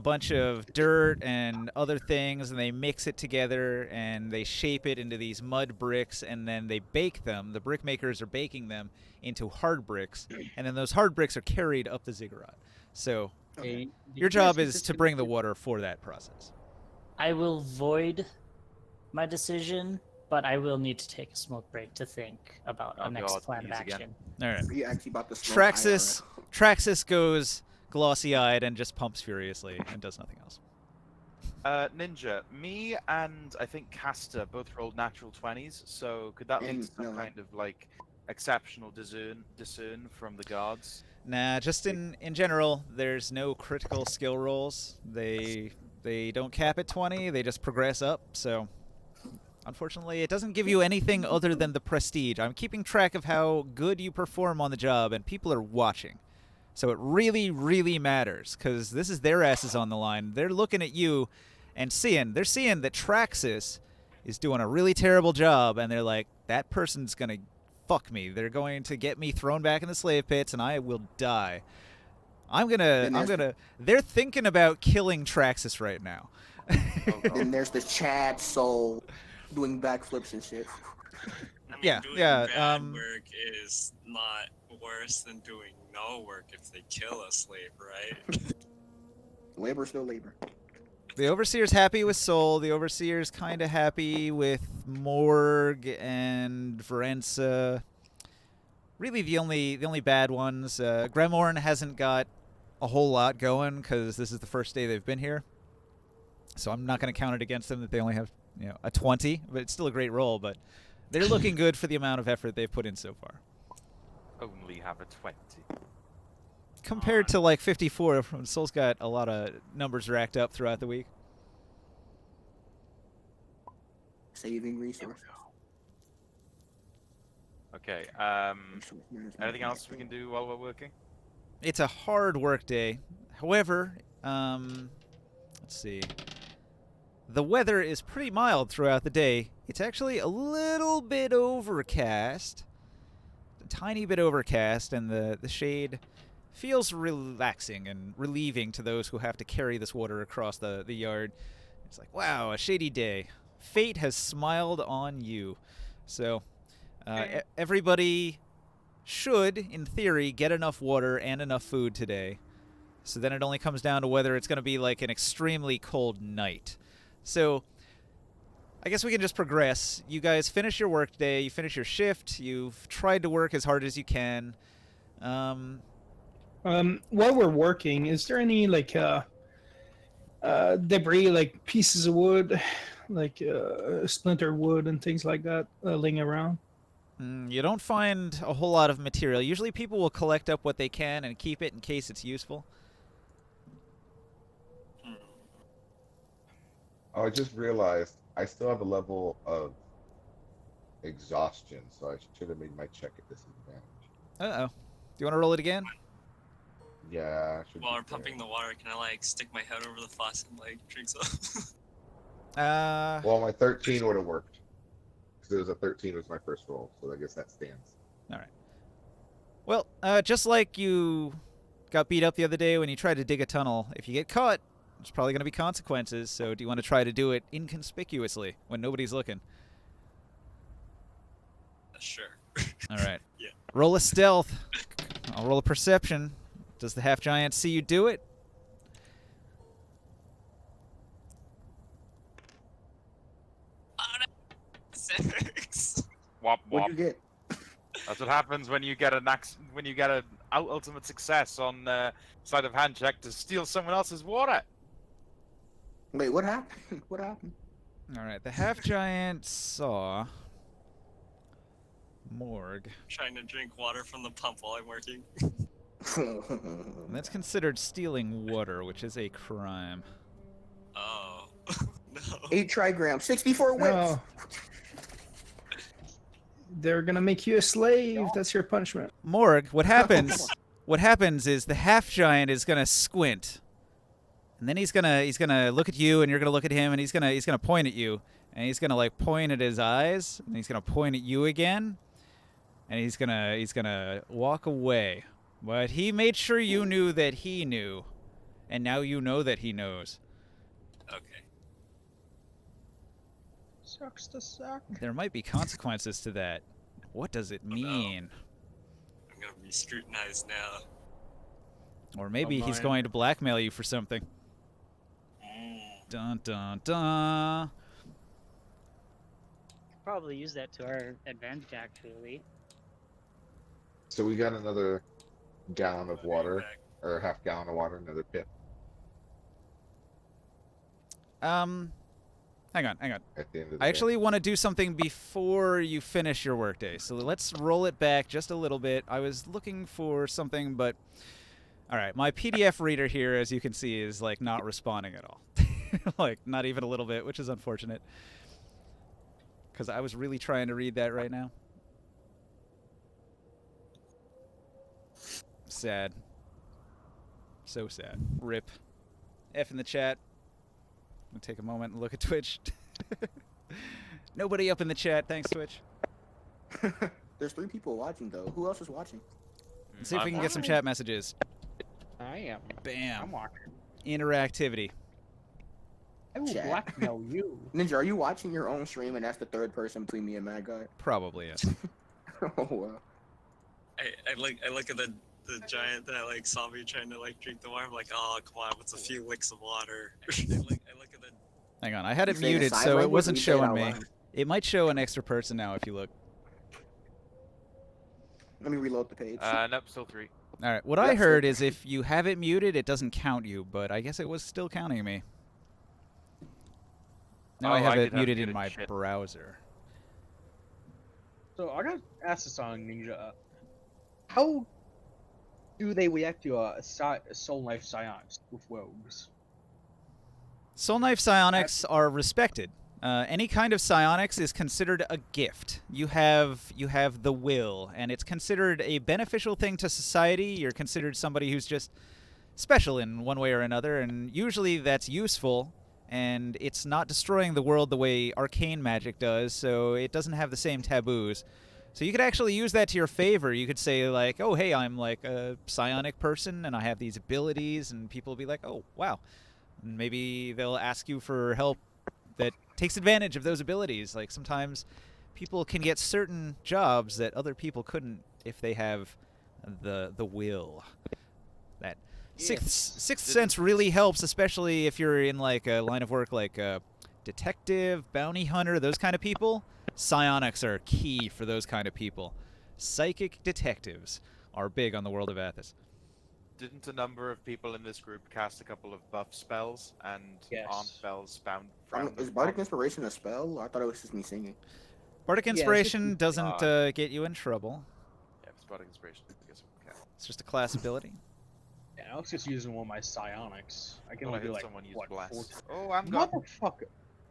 bunch of dirt and other things, and they mix it together and they shape it into these mud bricks, and then they bake them. The brick makers are baking them into hard bricks, and then those hard bricks are carried up the ziggurat. So Okay. your job is to bring the water for that process. I will void my decision, but I will need to take a smoke break to think about Oh a next God, plan of these again. action. All right. Are you actually about to smoke Traxxas goes glossy-eyed and just pumps furiously and does nothing else. Ninja, me and I think Caster both rolled natural 20s, so could that lead And to some no, kind of like exceptional discern from the guards? Nah, just in general, there's no critical skill rolls. They don't cap at 20. They just progress up. So, unfortunately, it doesn't give you anything other than the prestige. I'm keeping track of how good you perform on the job, and people are watching. So it really, really matters because this is their asses on the line. They're looking at you and they're seeing that Traxxas is doing a really terrible job, and they're like, that person's gonna fuck me. They're going to get me thrown back in the slave pits, and I will die. They're thinking about killing Traxxas right now. Then there's the Chad Soul doing backflips and shit. I mean, Yeah, doing yeah, bad work is not worse than doing no work if they kill a slave, right? Labor's still labor. The Overseer's happy with Soul. The Overseer's kind of happy with Morg and Varenza. Really, the only bad ones. Gremorn hasn't got a whole lot going because this is the first day they've been here. So I'm not going to count it against them that they only have a 20, but it's still a great roll. But they're looking good for the amount of effort they've put in so far. Only have a 20. Compared to like 54, Soul's got a lot of numbers racked up throughout the week. Saving resources. Okay. Anything else we can do while we're working? It's a hard work day. However, let's see. The weather is pretty mild throughout the day. It's actually a little bit overcast. A tiny bit overcast, and the shade feels relaxing and relieving to those who have to carry this water across the yard. It's like, wow, a shady day. Fate has smiled on you. So, everybody should, in theory, get enough water and enough food today. So then it only comes down to whether it's going to be like an extremely cold night. So, I guess we can just progress. You guys finish your work day, you finish your shift, you've tried to work as hard as you can. While we're working, is there any like debris, like pieces of wood, like splintered wood and things like that, laying around? You don't find a whole lot of material. Usually people will collect up what they can and keep it in case it's useful. Oh, I just realized I still have a level of exhaustion, so I should have made my check at disadvantage. Uh-oh. Do you want to roll it again? Yeah. I should While be we're pumping the water, can I like stick my head over the faucet and like drink some? Well, my 13 would have worked. Because it was a 13 was my first roll, so I guess that stands. All right. Well, just like you got beat up the other day when you tried to dig a tunnel, if you get caught, there's probably going to be consequences, so do you want to try to do it inconspicuously when nobody's looking? Sure. All right. Yeah. Roll a stealth. I'll roll a perception. Does the half-giant see you do it? Six. Wop What'd wop. you get? That's what happens when you get an ultimate success on sleight of hand check to steal someone else's water. Wait, what happened? What happened? All right. The half-giant saw Morg. Trying to drink water from the pump while I'm working. And that's considered stealing water, which is a crime. Oh. No. 8 trigrams, 64 whips. No. They're gonna make you a slave. That's your punishment. Morg, what happens? What happens is the half giant is gonna squint, and then he's gonna look at you, and you're gonna look at him, and he's gonna point at you, and he's gonna like point at his eyes, and he's gonna point at you again, and he's gonna walk away. But he made sure you knew that he knew, and now you know that he knows. Okay. Sucks to suck. There might be consequences to that. What does it mean? I'm gonna be scrutinized now. Or maybe he's mine. going to blackmail you for something. Dun dun dun. Probably use that to our advantage, actually. So we got another gallon of water, or half gallon of water, another pip. Hang on. at the end of the I day. actually want to do something before you finish your workday. So let's roll it back just a little bit. I was looking for something, but all right, my PDF reader here, as you can see, is like not responding at all. Like not even a little bit, which is unfortunate. Because I was really trying to read that right now. Sad. So sad. Rip. F in the chat. I'm gonna take a moment and look at Twitch. Nobody up in the chat. Thanks, Twitch. There's 3 people watching though. Who else is watching? Let's see if we can get some chat messages. I am. Bam. I'm watching. Interactivity. I will Chat. blackmail you. Ninja, are you watching your own stream and that's the 3rd person between me and Mad Guy? Probably, yes. Oh wow. I look at the giant that like saw me trying to like drink the water. I'm like, oh come on, what's a few licks of water? I look at the. Hang on, I had it You saying muted, sign so it language or wasn't you say it showing out me. loud? It might show an extra person now if you look. Let me reload the page. Nope, still 3. All right, what Yeah, I so- heard is if you have it muted, it doesn't count you, but I guess it was still counting me. Now Oh, I have I it did have muted in muted my shit. browser. So I gotta ask this on Ninja. How do they react to Soul Knife Psionics with rogues? Soul Knife psionics are respected. Any kind of psionics is considered a gift. You have the will, and it's considered a beneficial thing to society. You're considered somebody who's just special in one way or another, and usually that's useful, and it's not destroying the world the way arcane magic does, so it doesn't have the same taboos. So you could actually use that to your favor. You could say like, oh hey, I'm like a psionic person, and I have these abilities, and people will be like, oh wow. And maybe they'll ask you for help that takes advantage of those abilities. Like sometimes people can get certain jobs that other people couldn't if they have the will. That sixth sense really helps, especially if you're in like a line of work like detective, bounty hunter, those kind of people. Psionics are key for those kind of people. Psychic detectives are big on the world of Athos. Didn't a number of people in this group cast a couple of buff spells and Yes. armed spells Is Bardic Inspiration a spell? I thought it was just me singing. Bardic Yeah, it's just Inspiration doesn't get you in trouble. Yeah, it's Bardic Inspiration. I guess okay. It's just a class ability. Yeah, I was just using one of my psionics. I can Oh, I only do heard like someone use what, bless. 14? Oh, I'm gone. Motherfucker!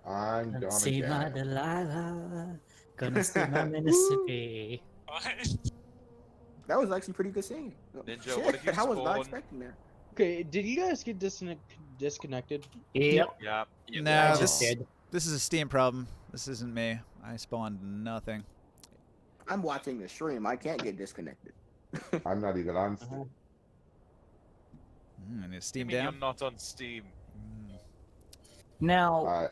I'm gonna See my jam. Delilah, gonna see my Mississippi. What? That was actually pretty good singing. Ninja, Shit, what if you I was not spawn- expecting that. Okay, did you guys get disconnected? Yep, Yeah. Nah, I just this did. this is a Steam problem. This isn't me. I spawned nothing. I'm watching the stream. I can't get disconnected. I'm not even on Steam. And is You Steam mean you're down? not on Steam? Now,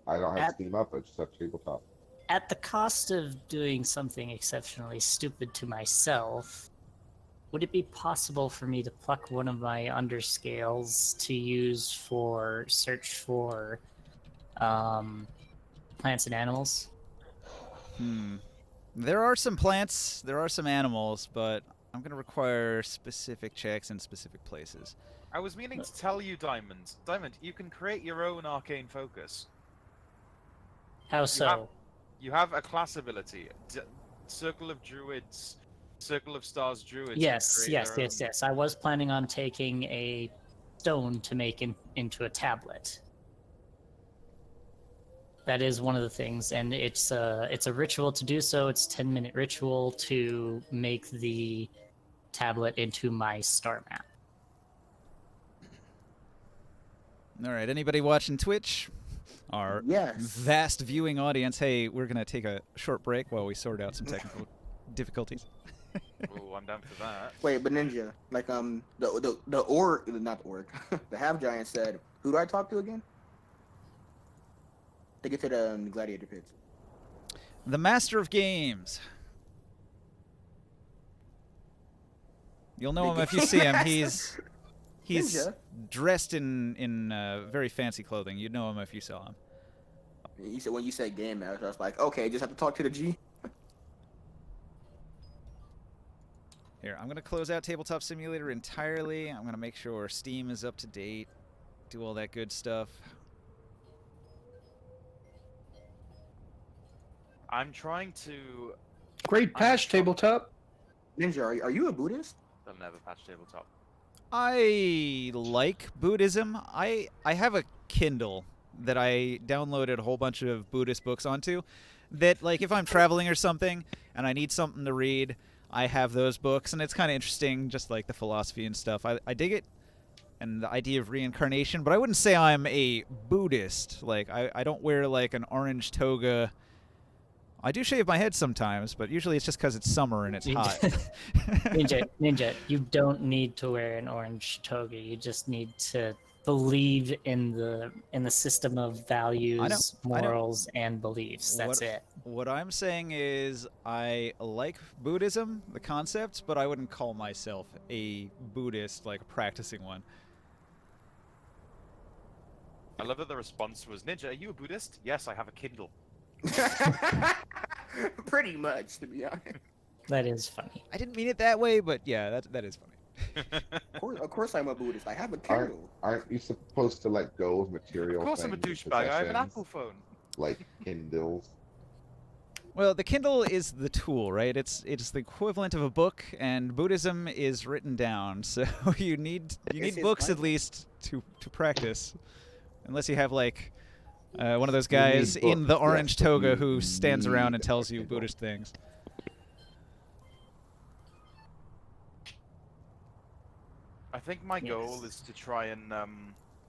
I don't have At- Steam up. I just have tabletop. at the cost of doing something exceptionally stupid to myself, would it be possible for me to pluck one of my underscales to use for search for plants and animals? There are some plants, there are some animals, but I'm gonna require specific checks in specific places. I was meaning to tell you, Diamond. Diamond, you can create your own arcane focus. How so? You have a class ability. Circle of Druids, Circle of Stars Druids. can Yes, create yes, their yes, own. yes. I was planning on taking a stone to make into a tablet. That is one of the things, and it's a ritual to do so. It's a 10-minute ritual to make the tablet into my star map. All right, anybody watching Twitch? Our Yes. vast viewing audience. Hey, we're gonna take a short break while we sort out some technical difficulties. Oh, I'm down for that. Wait, but Ninja, like the orc, not the orc, the half giant said, "Who do I talk to again?" To get to the gladiator pits. The Master of Games. You'll know him if you see him. He's Ninja. dressed in very fancy clothing. You'd know him if you saw him. You said when you said game master, I was like, okay, just have to talk to the G. Here, I'm gonna close out Tabletop Simulator entirely. I'm gonna make sure Steam is up to date. Do all that good stuff. I'm trying to. Great patch, tabletop. Ninja, are you a Buddhist? They'll never patch tabletop. I like Buddhism. I have a Kindle that I downloaded a whole bunch of Buddhist books onto. That, like, if I'm traveling or something and I need something to read, I have those books, and it's kind of interesting, just like the philosophy and stuff. I dig it, and the idea of reincarnation, but I wouldn't say I'm a Buddhist. Like, I don't wear, like, an orange toga. I do shave my head sometimes, but usually it's just because it's summer and it's hot. Ninja, you don't need to wear an orange toga. You just need to believe in the system of values, I know. morals, and beliefs. That's it. What I'm saying is I like Buddhism, the concept, but I wouldn't call myself a Buddhist, like a practicing one. I love that the response was, Ninja, are you a Buddhist? Yes, I have a Kindle. Pretty much, to be honest. That is funny. I didn't mean it that way, but yeah, that is funny. Of course I'm a Buddhist. I have a Kindle. Aren't you supposed to let go of material Of course I'm a things, douchebag. I have an possessions, Apple phone. like Kindles? Well, the Kindle is the tool, right? It's the equivalent of a book, and Buddhism is written down. So you need his books at Bible. least to practice, unless you have like one of those You need guys in books, the yes, orange but toga you who stands around and need tells a you Kindle. Buddhist things. I think my goal is to try and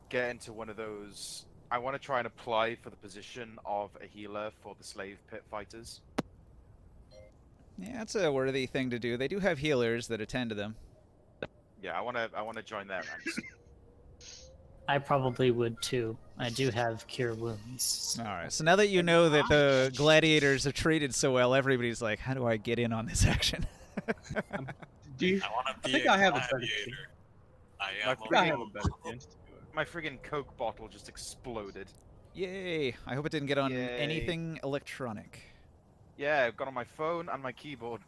get into one of those. I want to try and apply for the position of a healer for the slave pit fighters. Yeah, that's a worthy thing to do. They do have healers that attend to them. Yeah, I want to join their ranks. I probably would too. I do have cure wounds. All right. So now that you know that the gladiators are treated so well, everybody's like, "How do I get in on this action?" Do you? I want to I be think a I have a better gladiator. I My am I think I have a a better chance to do it. My friggin' Coke bottle just exploded. Yay! I hope it didn't get on Yay. anything electronic. Yeah, I've got on my phone and my keyboard,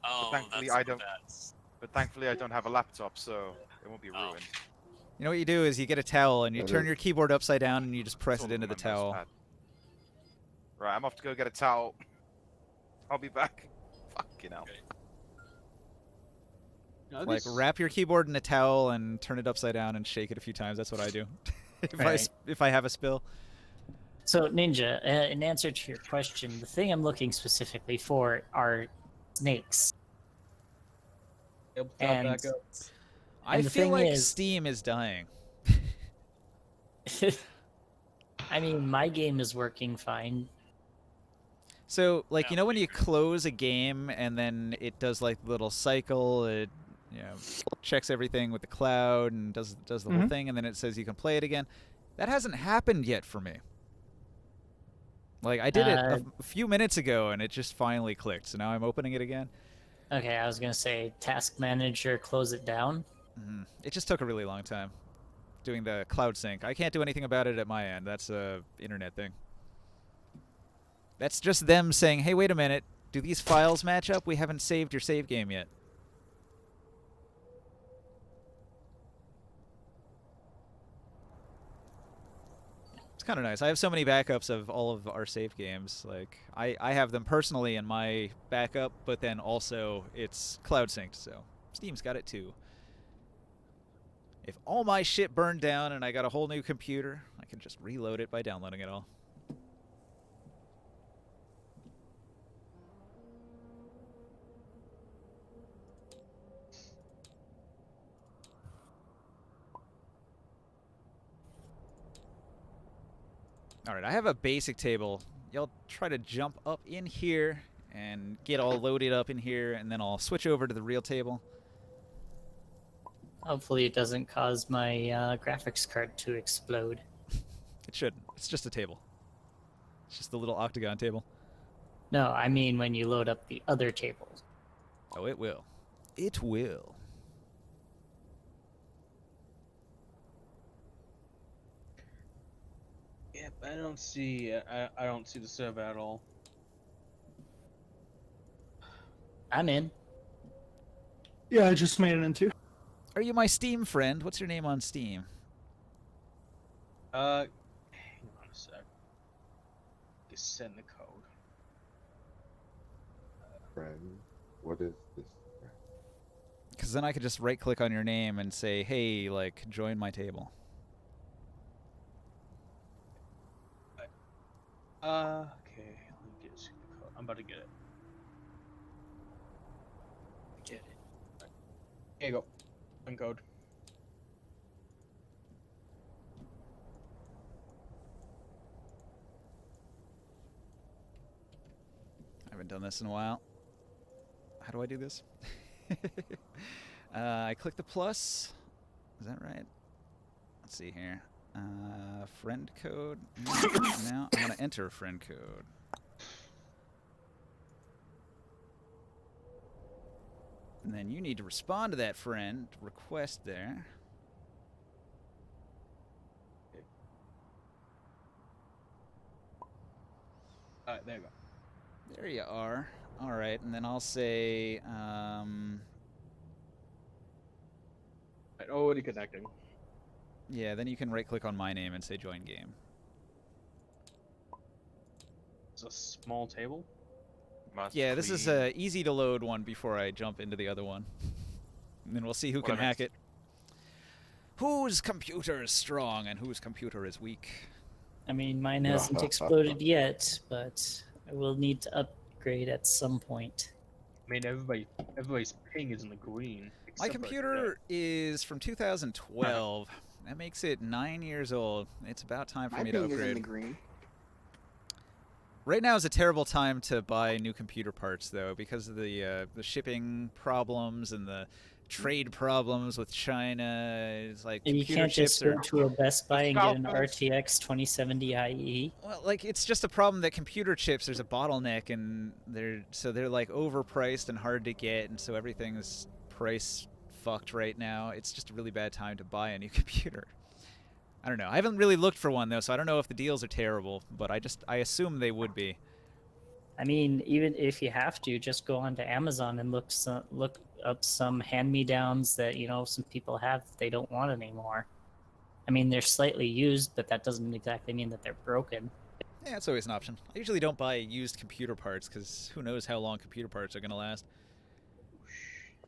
Oh, thankfully that's I the don't- best. but thankfully I don't have a laptop, so it won't be Oh. ruined. You know what you do is you get a towel and you That turn is- your keyboard upside down and you just press It's it all into over the my mouse towel. pad. Right, I'm off to go get a towel. I'll be back. Fucking hell. No, Like this- wrap your keyboard in a towel and turn it upside down and shake it a few times. That's what I do. Right. If I have a spill. So, Ninja, in answer to your question, the thing I'm looking specifically for are snakes. Tabletop And back up. I the feel thing like is- Steam is dying. I mean, my game is working fine. So, like, Yeah, you know when I you agree. close a game and then it does like the little cycle, it checks everything with the cloud and does the whole Mhm. thing, and then it says you can play it again. That hasn't happened yet for me. Like I did it a few minutes ago and it just finally clicked. So now I'm opening it again. Okay, I was gonna say task manager, close it down. It just took a really long time doing the cloud sync. I can't do anything about it at my end. That's a internet thing. That's just them saying, "Hey, wait a minute. Do these files match up? We haven't saved your save game yet." It's kind of nice. I have so many backups of all of our save games. Like I have them personally in my backup, but then also it's cloud synced, so Steam's got it too. If all my shit burned down and I got a whole new computer, I can just reload it by downloading it all. Alright, I have a basic table. Y'all try to jump up in here and get all loaded up in here, and then I'll switch over to the real table. Hopefully, it doesn't cause my graphics card to explode. It shouldn't. It's just a table. It's just the little octagon table. No, I mean when you load up the other tables. Oh, it will. It will. Yep, I don't see. I don't see the server at all. I'm in. Yeah, I just made it into. Are you my Steam friend? What's your name on Steam? Hang on a sec. Just send the code. friend. What is this friend? Because then I could just right-click on your name and say, hey, like, join my table. Okay. Let me get a super code. I'm about to get it. Get it. Here you go. Fun code. I haven't done this in a while. How do I do this? I click the plus. Is that right? Let's see here. Friend code. Now I'm going to enter a friend code. And then you need to respond to that friend request there. There you go. There you are. All right, and then I'll say, Right, already connecting. yeah, then you can right-click on my name and say join game. It's a small table. Must Yeah, this is clean. a easy to load one before I jump into the other one. And then we'll see who What can I hack missed. it. Whose computer is strong and whose computer is weak? I mean, mine hasn't exploded yet, but I will need to upgrade at some point. I mean, everybody's ping is in the green. My except for computer is from 2012. That makes it 9 years old. It's about time for My me to ping is in the upgrade. green. Right now is a terrible time to buy new computer parts, though, because of the shipping problems and the trade problems with China. It's like And you computer can't just chips go are. to a Best Buy and get an Scalpels. RTX 2070 IE. Well, like it's just a problem that computer chips. There's a bottleneck, and they're like overpriced and hard to get, and so everything's price fucked right now. It's just a really bad time to buy a new computer. I don't know. I haven't really looked for one though, so I don't know if the deals are terrible, but I assume they would be. I mean, even if you have to, just go onto Amazon and look up some hand-me-downs that some people have that they don't want anymore. I mean, they're slightly used, but that doesn't exactly mean that they're broken. Yeah, it's always an option. I usually don't buy used computer parts because who knows how long computer parts are gonna last.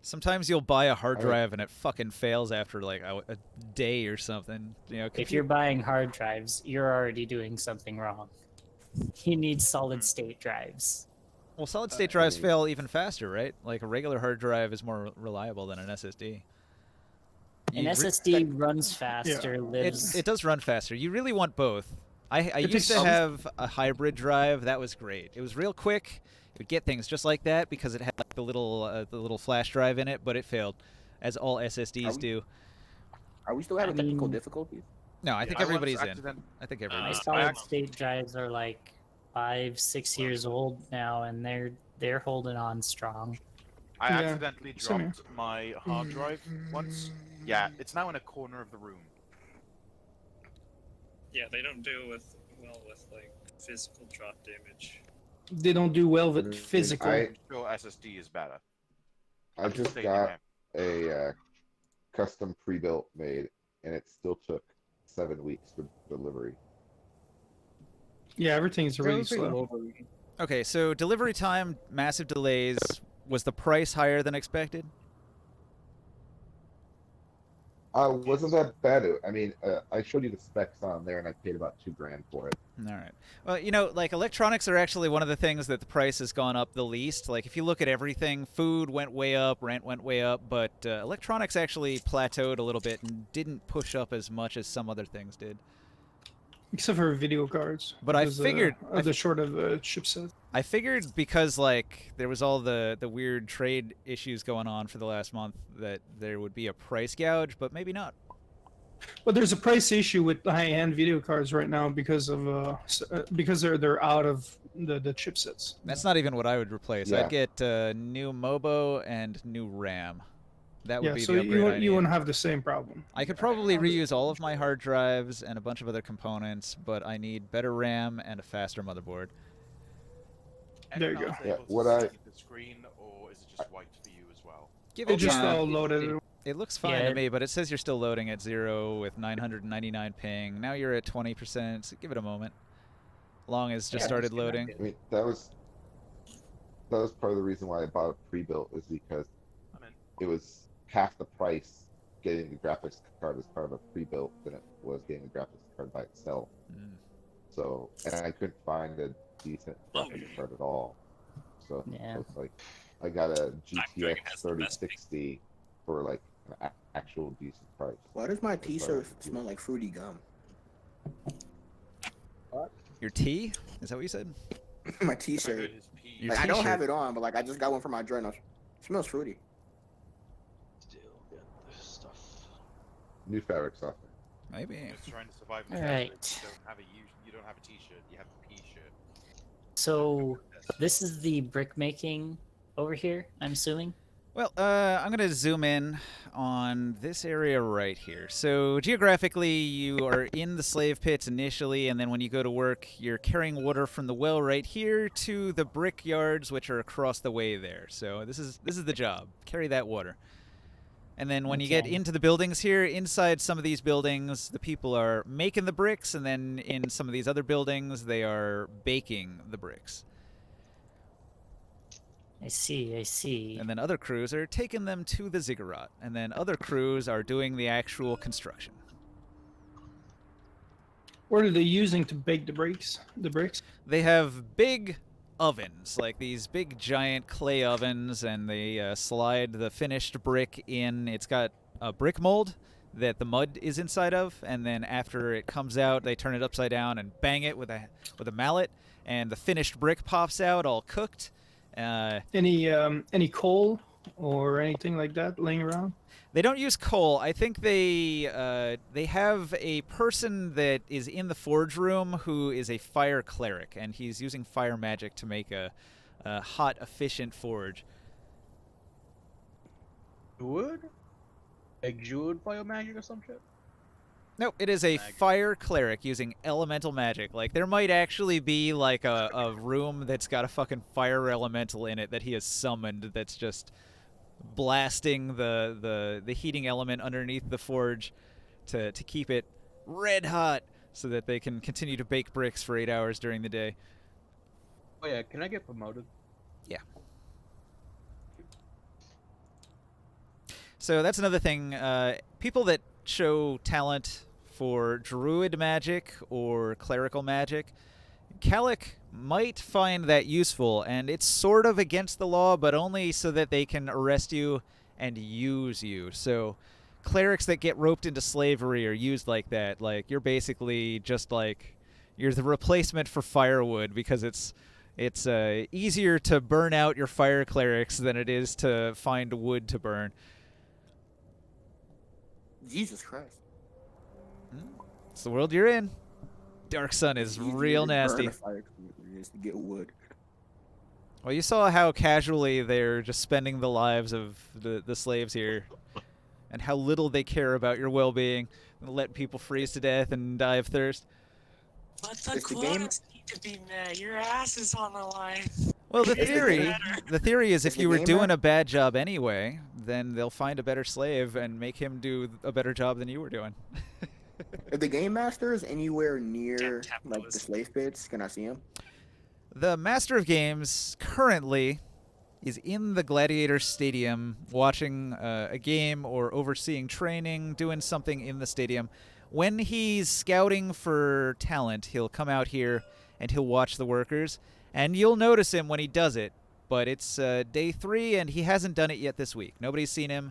Sometimes you'll buy a hard drive and it fucking fails after like a day or something. If you're buying hard drives, you're already doing something wrong. You need solid-state drives. Well, solid-state drives fail even faster, right? Like a regular hard drive is more reliable than an SSD. An You SSD runs faster, It lives. does run faster. You really want both. I It used to takes- have a hybrid drive. That was great. It was real quick. It would get things just like that because it had like the little flash drive in it, but it failed, as all SSDs do. Are we still having I mean- technical difficulties? No, I think I once everybody's in. accident- I think My everybody's. solid-state drives are like 5-6 years old now, and they're holding on strong. I Yeah, accidentally same here. dropped my hard drive once. Yeah, it's now in a corner of the room. Yeah, they don't deal well with like physical drop damage. They don't do well with Mm, physical. I'm sure SSD is better. I I'm just stating got it. a custom pre-built made, and it still took 7 weeks for delivery. Yeah, everything's really slow. Okay, so delivery time, massive delays. Was the price higher than expected? Wasn't that bad? I mean, I showed you the specs on there, and I paid about $2,000 for it. All right. Well, like electronics are actually one of the things that the price has gone up the least. Like if you look at everything, food went way up, rent went way up, but electronics actually plateaued a little bit and didn't push up as much as some other things did. Except for video cards. But I because, figured- of the short of chipset. I figured because like there was all the weird trade issues going on for the last month that there would be a price gouge, but maybe not. But there's a price issue with high-end video cards right now because of because they're out of the chipsets. That's not even what I would replace. Yeah. I'd get new MOBO and new RAM. That would Yeah, be so the upgrade I you need. won't have the same problem. I could probably reuse all of my hard drives and a bunch of other components, but I need better RAM and a faster motherboard. There you Anyone go. else Yeah, able to what see the screen, or is it just white for you as well? Give It it just time. all loaded. It looks fine Yeah, to me, but it says you're still loading at 0 with 999 ping. Now you're at 20%. So give it a moment. Long as just Yeah, started just get back loading. in. I mean, that was that was part of the reason why I bought a pre-built is because I'm in. it was half the price getting the graphics card as part of a pre-built than it was getting the graphics card by itself. Mm. So, and I couldn't find a decent graphics card at all. So, Yeah. so it's like I got a doing GTX it as the best 3060 for like an actual decent price. Why does my That's why I t-shirt went to- smell like fruity gum? Your tea? Is that what you said? My I t-shirt. heard his pee. Your Like, I don't have t-shirt. it on, but like I just got one for my journal. It smells fruity. Still get this stuff. New fabric software. Maybe. Just trying to survive in the Alright. desert. You don't have a t-shirt. You have a p-shirt. So this is the brick making over here, I'm assuming. Well, I'm going to zoom in on this area right here. So geographically, you are in the slave pits initially, and then when you go to work, you're carrying water from the well right here to the brick yards, which are across the way there. So this is the job. Carry that water. And then when you get Okay. into the buildings here, inside some of these buildings, the people are making the bricks, and then in some of these other buildings, they are baking the bricks. I see, I see. And then other crews are taking them to the ziggurat. And then other crews are doing the actual construction. What are they using to bake the bricks? The bricks? They have big ovens, like these big giant clay ovens, and they slide the finished brick in. It's got a brick mold that the mud is inside of, and then after it comes out, they turn it upside down and bang it with a mallet, and the finished brick pops out all cooked. Any coal or anything like that laying around? They don't use coal. I think they have a person that is in the forge room who is a fire cleric, and he's using fire magic to make a hot, efficient forge. Wood? Exude biomagic or some shit? No, it is a Magic. fire cleric using elemental magic. Like, there might actually be, like, a room that's got a fucking fire elemental in it that he has summoned that's just blasting the heating element underneath the forge to keep it red hot so that they can continue to bake bricks for 8 hours during the day. Oh yeah, can I get promoted? So that's another thing. People that show talent for druid magic or clerical magic, Calic might find that useful, and it's sort of against the law, but only so that they can arrest you and use you. So clerics that get roped into slavery are used like that. Like, you're basically just like, you're the replacement for firewood, because it's easier to burn out your fire clerics than it is to find wood to burn. Jesus Christ. It's the world you're in. Dark Sun is Easier real to burn nasty. a fire than it is to get wood. Well, you saw how casually they're just spending the lives of the slaves here, and how little they care about your well-being, and let people freeze to death and die of thirst. But the Is the game- quotas need to be met. Your ass is on the line. Well, the Is the theory, game- the theory is is if the you were game doing map- a bad job anyway, then they'll find a better slave and make him do a better job than you were doing. If the game master is anywhere near Damn like the capitalism. slave pits, can I see him? The Master of Games currently is in the Gladiator Stadium watching a game or overseeing training, doing something in the stadium. When he's scouting for talent, he'll come out here and he'll watch the workers, and you'll notice him when he does it. But it's day 3, and he hasn't done it yet this week. Nobody's seen him,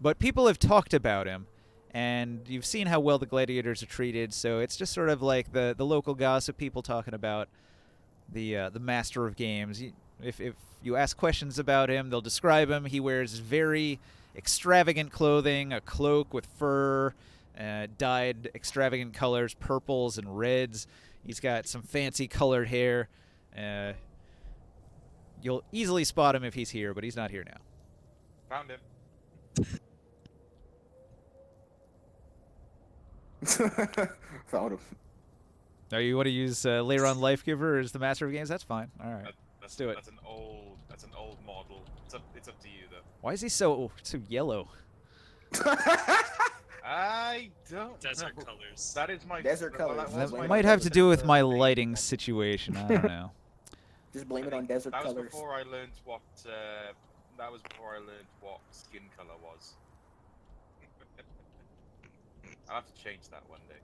but people have talked about him. And you've seen how well the gladiators are treated, so it's just sort of like the local gossip, people talking about the Master of Games. If you ask questions about him, they'll describe him. He wears very extravagant clothing, a cloak with fur, dyed extravagant colors, purples and reds. He's got some fancy colored hair. You'll easily spot him if he's here, but he's not here now. Found him. Found him. Are you want to use Leiron Lifegiver as the Master of Games? That's fine. All right. Let's do it. That's an old model. It's up to you though. Why is he so yellow? I don't Desert know. colors. That is my Desert well, colors. that was That my might have to desert do with my thing. lighting situation. I don't know. Just blame I it on think desert that was colors. before I learned what. That was before I learned what skin color was. I'll have to change that one day.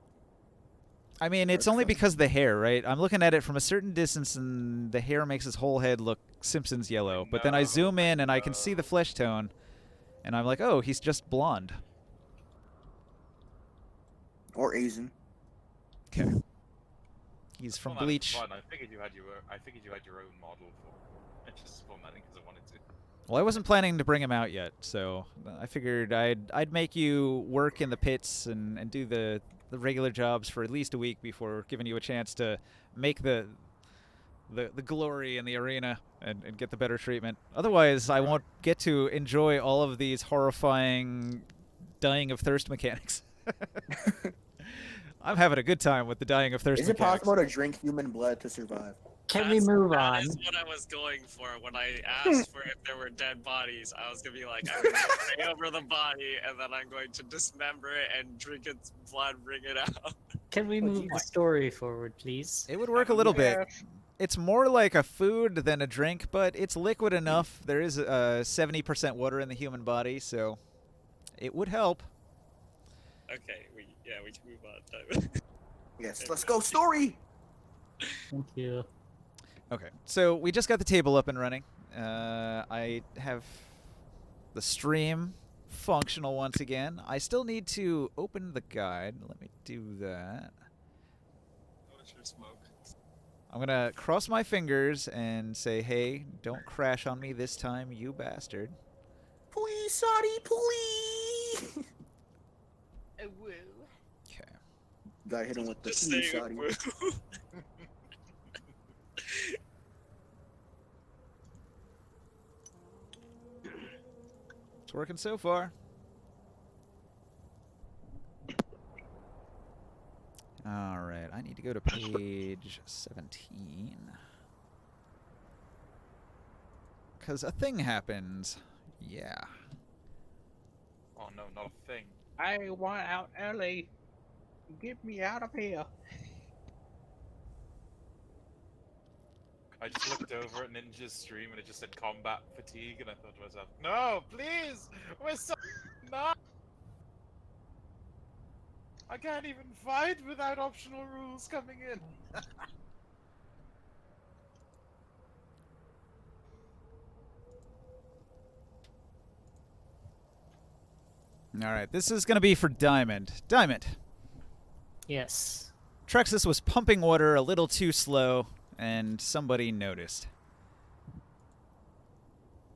I mean, it's only because of the hair, right? I'm looking at it from a certain distance, and the hair makes his whole head look Simpsons yellow. But then I zoom in, and I can see the flesh tone, and I'm like, oh, he's just blonde. Or Asian. Okay. He's from Bleach. Fun. I figured you had your own model for. I just spawned that in because I wanted to. Well, I wasn't planning to bring him out yet, so I figured I'd make you work in the pits and do the regular jobs for at least a week before giving you a chance to make the glory in the arena and get the better treatment. Otherwise, I won't get to enjoy all of these horrifying dying of thirst mechanics. I'm having a good time with the dying of thirst Is it mechanics. possible to drink human blood to survive? Can we move That on? is what I was going for when I asked for if there were dead bodies. I was gonna be like, I'm gonna stay over the body, and then I'm going to dismember it and drink its blood, bring it out. Can we move the story forward, please? It would work a little bit. It's more like a food than a drink, but it's liquid enough. There is 70% water in the human body, so it would help. Okay, we can move on. Yes, let's go story. Thank you. Okay, so we just got the table up and running. I have the stream functional once again. I still need to open the guide. Let me do that. How much your smoke? I'm gonna cross my fingers and say, hey, don't crash on me this time, you bastard. Please, Saudi, please. Okay. Gotta hit him with the Just please, saying Saudi. woo. It's working so far. All right, I need to go to page 17. Because a thing happens. Yeah. Oh no, not a thing. I want out early. Get me out of here. I just looked over at Ninja's stream and it just said combat fatigue, and I thought to myself, no, please, we're so no. I can't even fight without optional rules coming in. All right, this is going to be for Diamond. Diamond. Yes. Trexus was pumping water a little too slow, and somebody noticed.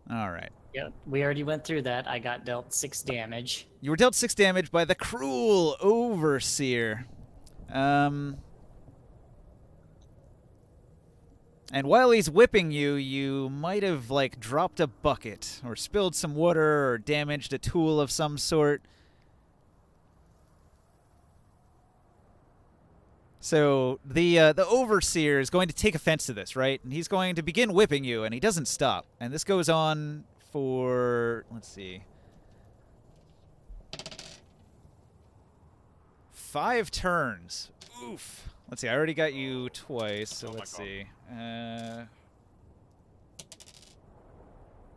All right. Yep. We already went through that. I got dealt 6 damage. You were dealt 6 damage by the cruel Overseer. And while he's whipping you, you might have, like, dropped a bucket, or spilled some water, or damaged a tool of some sort. So the Overseer is going to take offense to this, right? And he's going to begin whipping you, and he doesn't stop. And this goes on for, let's see, 5 turns. Oof. Let's see, I already got you twice, so let's see. You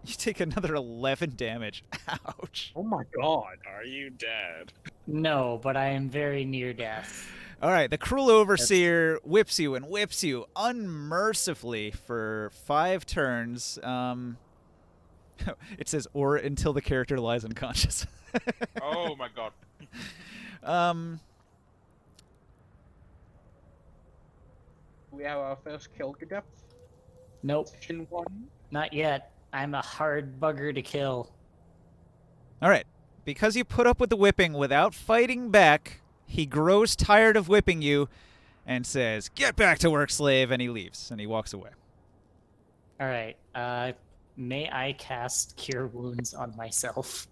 take another 11 damage. Ouch. Oh my god. Are you dead? No, but I am very near death. All right, the cruel Overseer whips you and whips you unmercifully for 5 turns. It says, or until the character lies unconscious. Oh my god. We have our first kill to death. Nope, Section 1. not yet. I'm a hard bugger to kill. All right, because you put up with the whipping without fighting back, he grows tired of whipping you and says, "Get back to work, slave," and he leaves, and he walks away. All right. May I cast Cure Wounds on myself?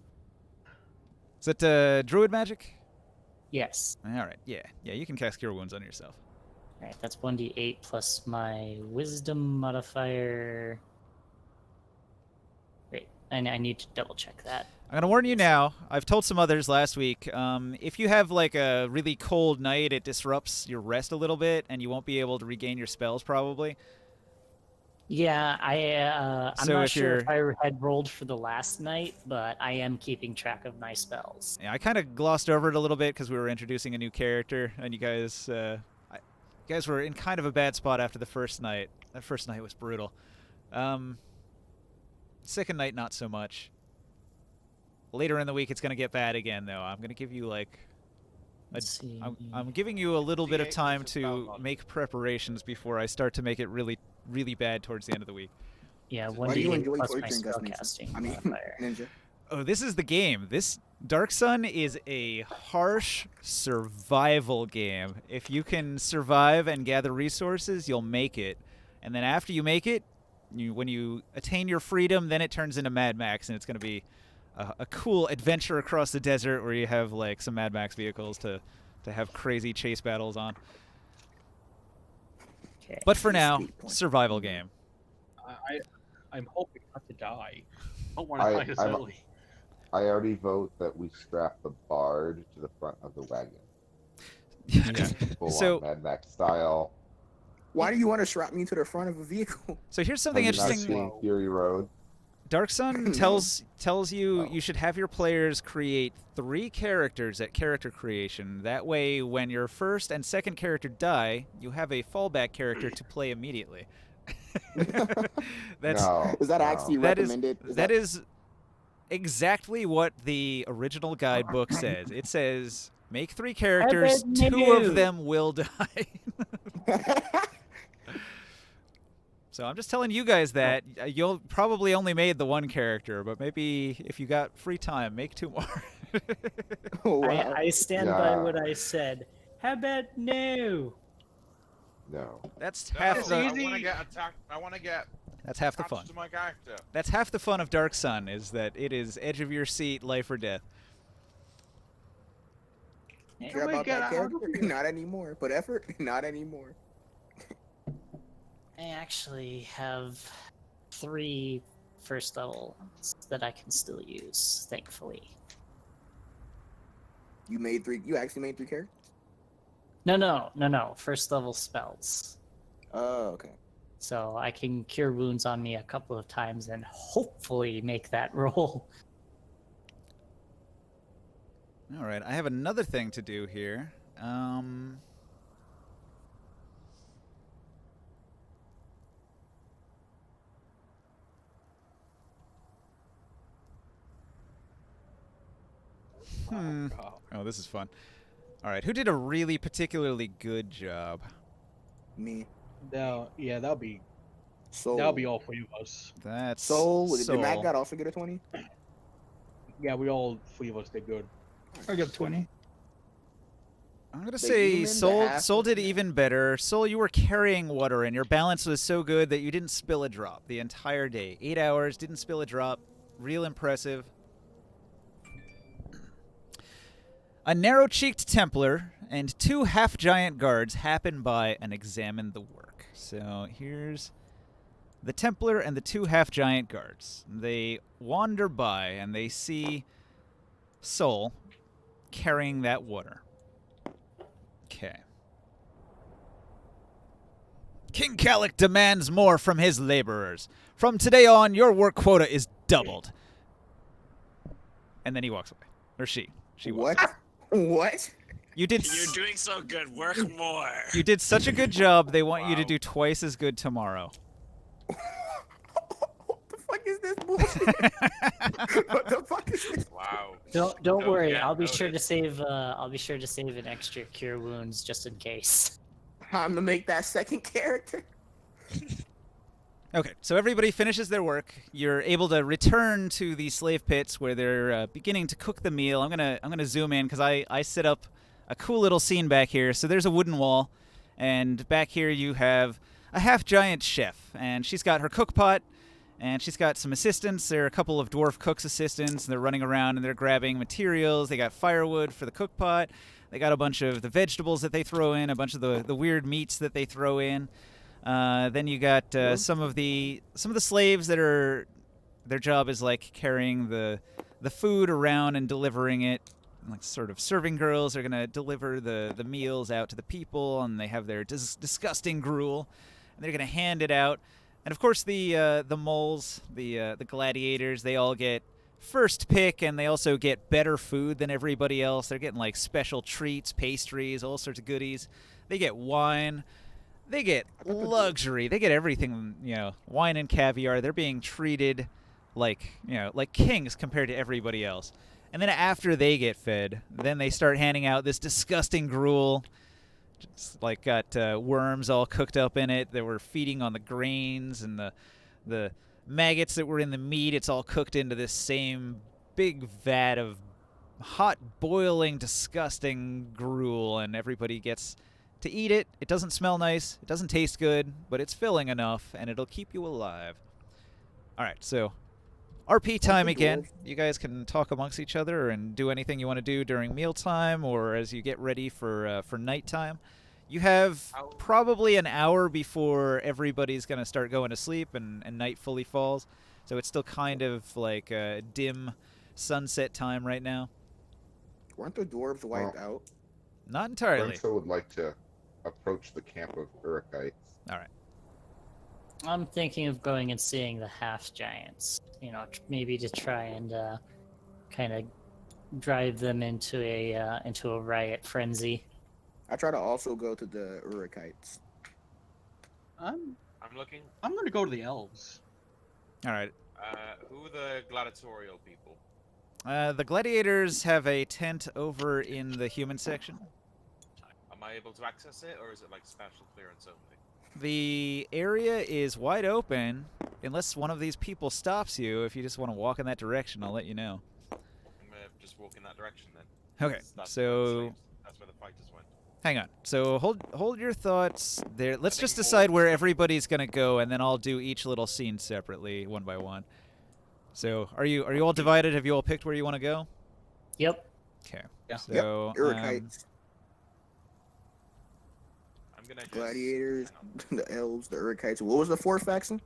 Is that druid magic? Yes. All right, yeah, you can cast Cure Wounds on yourself. All right, that's 1d8 plus my Wisdom modifier. Wait, I need to double check that. I'm going to warn you now. I've told some others last week. If you have like a really cold night, it disrupts your rest a little bit, and you won't be able to regain your spells probably. Yeah, I'm So not if sure if you're- I had rolled for the last night, but I am keeping track of my spells. Yeah, I kind of glossed over it a little bit because we were introducing a new character, and you guys were in kind of a bad spot after the first night. That first night was brutal. Second night, not so much. Later in the week, it's going to get bad again, though. I'm going to give you, like... Let's see. I'm giving you a little bit of D8 time makes it spell to mod. make preparations before I start to make it really, really bad towards the end of the week. Yeah, Why one do you d8 enjoy plus my torturing us, Ninja? spellcasting I mean, modifier. Ninja. Oh, this is the game. This Dark Sun is a harsh survival game. If you can survive and gather resources, you'll make it. And then after you make it, when you attain your freedom, then it turns into Mad Max, and it's going to be a cool adventure across the desert where you have like some Mad Max vehicles to have crazy chase battles on. Okay. But for now, Sweet point. survival game. I'm hoping not to die. Don't want to I- die this I'm- early. I already vote that we strap the bard to the front of the wagon. Full So- on Mad Max style. Why do you want to strap me to the front of a vehicle? So here's something Have you not interesting. seen Fury Road? Dark Sun No. tells you Oh. you should have your players create 3 characters at character creation. That way, when your first and second character die, you have a fallback character to play immediately. That's No, Is that no. actually that is recommended? that is exactly what the original guidebook says. It says make 3 characters, 2 of them will die. So I'm just telling you guys that you'll probably only made the 1 character, but maybe if you got free time, make 2 more. Oh, wow. I stand by Yeah. what I said. How about no? No. That's No, half It's the I easy. want to get attacked. I want to get that's half the attached fun. to my character. That's half the fun of Dark Sun is that it is edge of your seat, life or death. Care Oh my about God, that I character? don't know. Not anymore. Put effort? Not anymore. I actually have 3 first levels that I can still use, thankfully. You made 3. You actually made 3 characters? No. First level spells. Oh, okay. So I can cure wounds on me a couple of times and hopefully make that roll. All right, I have another thing to do here. Oh, this is fun. All right, who did a really particularly good job? Me. No, yeah, that'll be Soul. all 3 of us. That's Soul. Did Matt Soul. God also get a 20? Yeah, we all 3 of us did good. I got 20. I'm gonna They say evened the Soul. half Soul of did it. even better. Soul, you were carrying water, and your balance was so good that you didn't spill a drop the entire day. 8 hours, didn't spill a drop. Real impressive. A narrow-cheeked Templar and 2 half-giant guards happen by and examine the work. So here's the Templar and the 2 half-giant guards. They wander by and they see Soul carrying that water. Okay. King Calic demands more from his laborers. From today on, your work quota is doubled. And then he walks away. Or she. She walks What? What? You did You're doing so good. Work more. you did such a good job, they want you to Wow. do twice as good tomorrow. What the fuck is this bullshit? What the fuck is this? Wow. Don't Don't worry. get I'll be sure to noticed. save. I'll be sure to save an extra cure wounds just in case. Time to make that second character. Okay, so everybody finishes their work. You're able to return to the slave pits where they're beginning to cook the meal. I'm gonna zoom in because I set up a cool little scene back here. So there's a wooden wall, and back here you have a half-giant chef, and she's got her cook pot, and she's got some assistants. There are a couple of dwarf cooks' assistants. And they're running around and they're grabbing materials. They got firewood for the cook pot. They got a bunch of the vegetables that they throw in, a bunch of the weird meats that they throw in. Then you got some of the slaves that are their job is like carrying the food around and delivering it, like sort of serving girls are gonna deliver the meals out to the people, and they have their disgusting gruel, and they're gonna hand it out. And of course, the moles, the gladiators, they all get first pick, and they also get better food than everybody else. They're getting like special treats, pastries, all sorts of goodies. They get wine. They get luxury. They get everything, wine and caviar. They're being treated like, like kings compared to everybody else. And then after they get fed, then they start handing out this disgusting gruel. Just like got worms all cooked up in it. They were feeding on the grains and the maggots that were in the meat. It's all cooked into this same big vat of hot, boiling, disgusting gruel, and everybody gets to eat it. It doesn't smell nice. It doesn't taste good, but it's filling enough, and it'll keep you alive. All right, so RP time again. You guys can talk amongst each other and do anything you want to do during mealtime or as you get ready for nighttime. You have probably an hour before everybody's going to start going to sleep and night fully falls. So it's still kind of like a dim sunset time right now. Weren't the dwarves wiped out? Not entirely. Lorenzo would like to approach the camp of Urakites. All right. I'm thinking of going and seeing the half giants. Maybe to try and kind of drive them into a riot frenzy. I try to also go to the Urakites. I'm looking. I'm gonna go to the elves. All right. Who are the gladiatorial people? The gladiators have a tent over in the human section. Am I able to access it, or is it like special clearance only? The area is wide open, unless one of these people stops you. If you just want to walk in that direction, I'll let you know. I'm gonna just walk in that direction then. Okay, That's so that's where the fighters went. hang on. So hold your thoughts there. Let's just decide where everybody's gonna go, and then I'll do each little scene separately, one by one. So are you all divided? Have you all picked where you want to go? Yep. Okay. Yeah. So Urakites, I'm gonna just, gladiators, the elves, the Urakites. What was the fourth faction?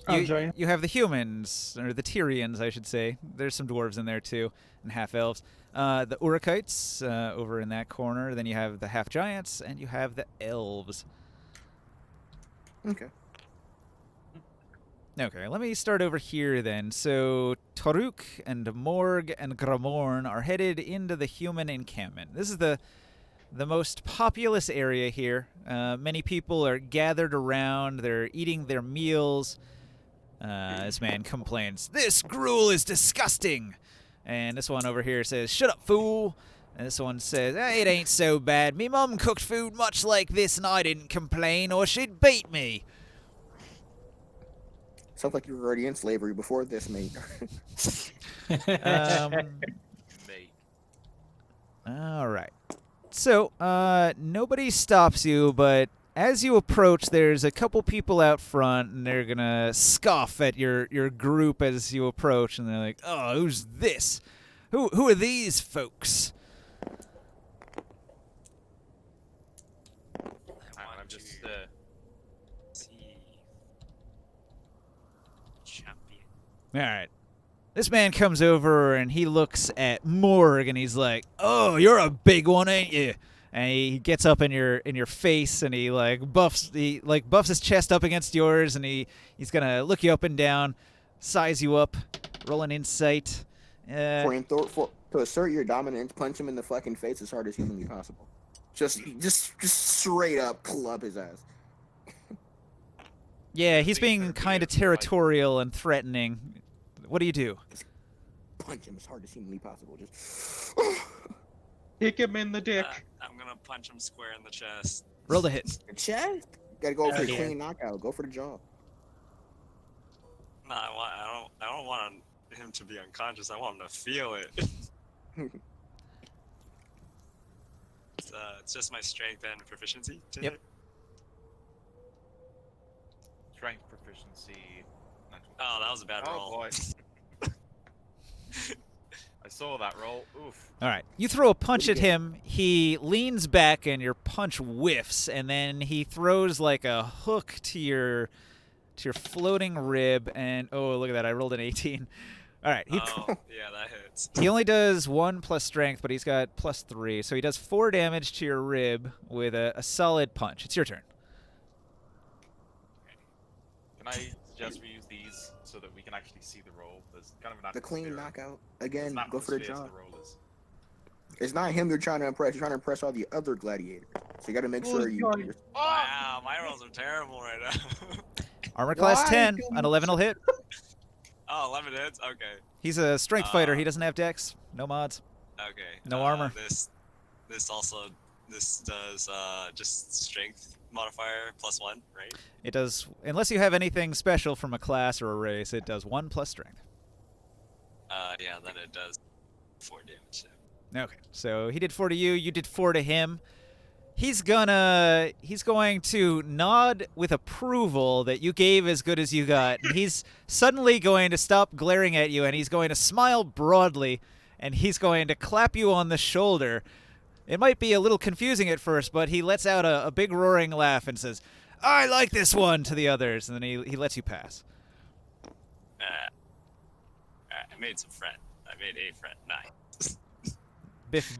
you have the humans, or the Tyrians, I should say. There's some dwarves in there too, and half elves. The Urakites over in that corner. Then you have the half giants, and you have the elves. Okay. Okay, let me start over here then. So Toruk and Morg and Gramorn are headed into the human encampment. This is the most populous area here. Many people are gathered around. They're eating their meals. This man complains, "This gruel is disgusting." And this one over here says, "Shut up, fool." And this one says, "It ain't so bad. Me mum cooked food much like this and I didn't complain or she'd beat me." Sounds like you were already in slavery before this, mate. Mate. All right. So, nobody stops you, but as you approach, there's a couple people out front, and they're gonna scoff at your group as you approach, and they're like, "Oh, who's this? Who are these folks?" I'm just see champion. All right. This man comes over and he looks at Morg and he's like, "Oh, you're a big one, ain't you?" And he gets up in your face and he buffs his chest up against yours, and he's gonna look you up and down, size you up, roll an insight. To assert your dominance, punch him in the fucking face as hard as humanly possible. Just straight up club his ass. Yeah, he's being kind of territorial and threatening. What do you do? Punch him as hard as humanly possible. Just Kick him in the dick. I'm gonna punch him square in the chest. Roll the hit. chest. Gotta go for a Yeah. clean knockout. Go for the jaw. No, I don't want him to be unconscious. I want him to feel it. It's just my strength and proficiency. To Yep. hit. strength proficiency. Oh, that was a bad Oh roll. boy. I saw that roll. Oof. All right. You throw a punch at him. He leans back, and your punch whiffs, and then he throws like a hook to your floating rib. And oh, look at that! I rolled an 18. All right. Oh, yeah, that hits. He only does 1 plus strength, but he's got +3, so he does 4 damage to your rib with a solid punch. It's your turn. Can I suggest we use these so that we can actually see the roll? There's kind of an The clean atmosphere- knockout. there's Again, an go for the atmosphere to jaw. the rollers. It's not him you're trying to impress. You're trying to impress all the other gladiators. So you got to make sure you. Lord. You're, Wow, my rolls are terrible right now. Armor class Why 10. do An you- 11 will hit. Oh, 11 hits? Okay. He's a strength fighter. He doesn't have dex. No mods. Okay. No armor. This also does just strength modifier +1, right? It does, unless you have anything special from a class or a race, it does 1 plus strength. Yeah, then it does 4 damage. Okay, so he did 4 to you, you did 4 to him. He's going to nod with approval that you gave as good as you got. And he's suddenly going to stop glaring at you, and he's going to smile broadly, and he's going to clap you on the shoulder. It might be a little confusing at first, but he lets out a big roaring laugh and says, "I like this one," to the others, and then he lets you pass. I made some friend. I made a friend. Nice.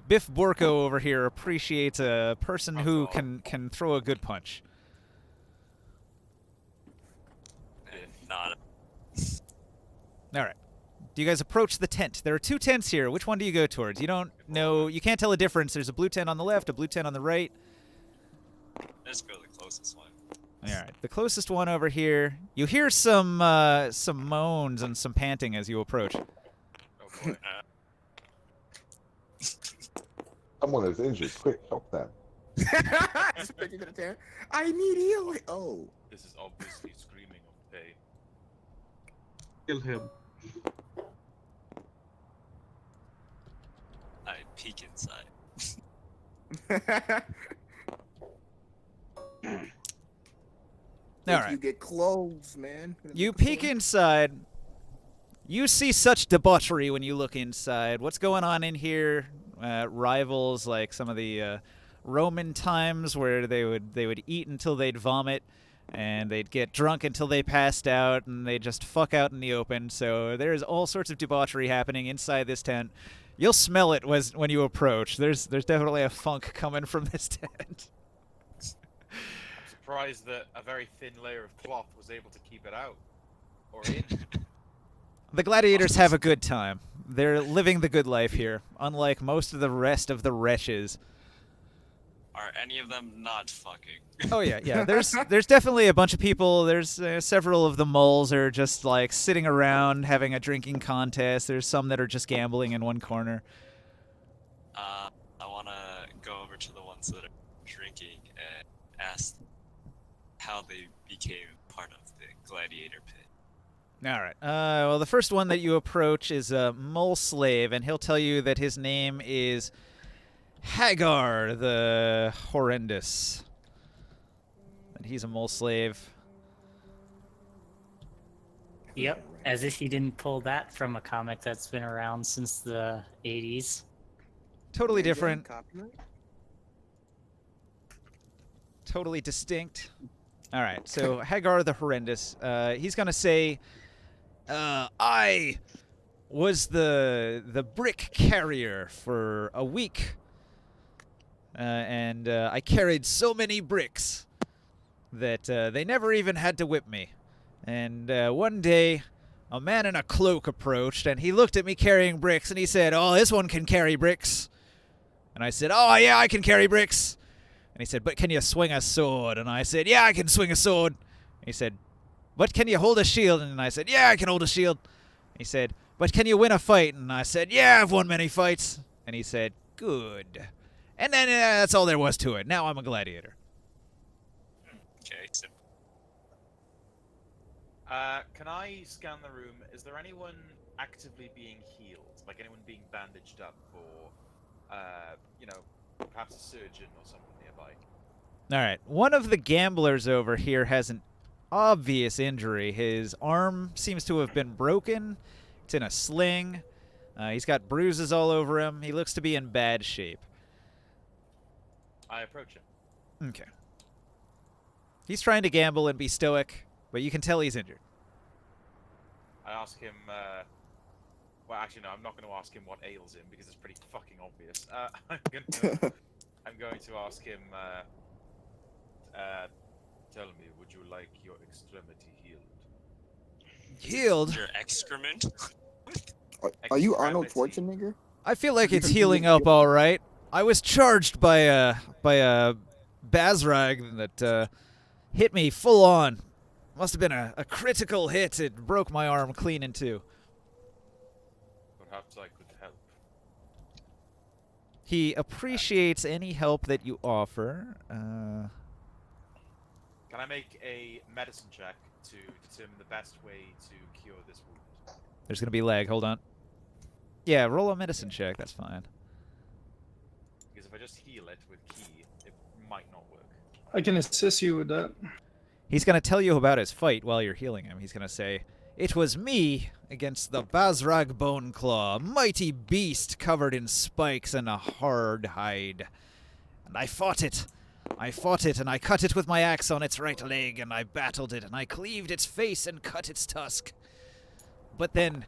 Biff Borko over here appreciates a person who That's all. can throw a good punch. Not. All right. Do you guys approach the tent? There are 2 tents here. Which one do you go towards? You don't know. You can't tell a difference. There's a blue tent on the left, a blue tent on the right. Let's go to the closest one. All right. The closest one over here. You hear some moans and some panting as you approach. Oh boy. Someone is injured. Quick, help them. just picking to the tent. I need healing. Oh. This is obviously screaming of pain. Kill him. I peek inside. All right. You get clothes, man. You peek inside. You see such debauchery when you look inside. What's going on in here? Rivals like some of the Roman times where they would eat until they'd vomit, and they'd get drunk until they passed out, and they'd just fuck out in the open. So there's all sorts of debauchery happening inside this tent. You'll smell it when you approach. There's definitely a funk coming from this tent. I'm surprised that a very thin layer of cloth was able to keep it out. Or in. The gladiators have a good time. They're living the good life here, unlike most of the rest of the wretches. Are any of them not fucking? Oh yeah. There's definitely a bunch of people. There's several of the moles are just like sitting around having a drinking contest. There's some that are just gambling in one corner. I want to go over to the ones that are drinking and ask how they became part of the gladiator pit. All right. Well, the first one that you approach is a mole slave, and he'll tell you that his name is Hagar the Horrendous. And he's a mole slave. Yep, as if you didn't pull that from a comic that's been around since the 80s. Totally Again, different. copyright? Totally distinct. All right, so Hagar the Horrendous, he's going to say, I was the brick carrier for a week, and I carried so many bricks that they never even had to whip me. And one day, a man in a cloak approached, and he looked at me carrying bricks, and he said, "Oh, this one can carry bricks." And I said, "Oh, yeah, I can carry bricks." And he said, "But can you swing a sword?" And I said, "Yeah, I can swing a sword." And he said, "But can you hold a shield?" And I said, "Yeah, I can hold a shield." And he said, "But can you win a fight?" And I said, "Yeah, I've won many fights." And he said, "Good." And then that's all there was to it. Now I'm a gladiator. Okay, so Can I scan the room? Is there anyone actively being healed? Like anyone being bandaged up or, perhaps a surgeon or someone nearby? All right. One of the gamblers over here has an obvious injury. His arm seems to have been broken. It's in a sling. He's got bruises all over him. He looks to be in bad shape. I approach him. Okay. He's trying to gamble and be stoic, but you can tell he's injured. I ask him, well, actually, no, I'm not going to ask him what ails him because it's pretty fucking obvious. I'm going to ask him, tell me, would you like your extremity healed? Healed? Your excrement? Are you Arnold Extremity. Schwarzenegger? I feel like it's healing up all right. I was charged by a Bazrag that hit me full on. Must have been a critical hit. It broke my arm clean in two. Perhaps I could help. He appreciates any help that you offer. Can I make a medicine check to determine the best way to cure this wound? There's gonna be lag. Hold on. Yeah, roll a medicine check. That's fine. Because if I just heal it with key, it might not work. I can assist you with that. He's gonna tell you about his fight while you're healing him. He's gonna say, "It was me against the Bazrag Bone Claw, mighty beast covered in spikes and a hard hide. And I fought it. I fought it, and I cut it with my axe on its right leg, and I battled it, and I cleaved its face and cut its tusk. But then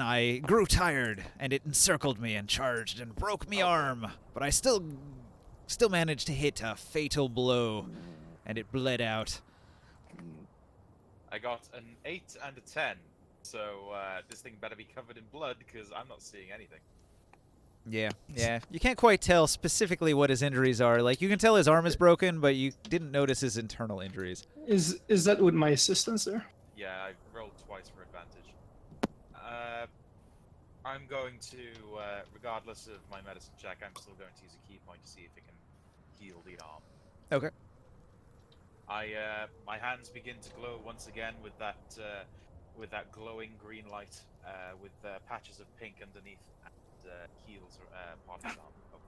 I grew tired, and it encircled me and charged and broke me arm. But I still managed to hit a fatal blow, and it bled out." I got an 8 and a 10, so this thing better be covered in blood because I'm not seeing anything. Yeah. You can't quite tell specifically what his injuries are. Like, you can tell his arm is broken, but you didn't notice his internal injuries. Is that with my assistance there? Yeah, I rolled twice for advantage. I'm going to, regardless of my medicine check, I'm still going to use a key point to see if it can heal the arm. Okay. My hands begin to glow once again with that glowing green light, with patches of pink underneath, and heals part of his arm. Oh.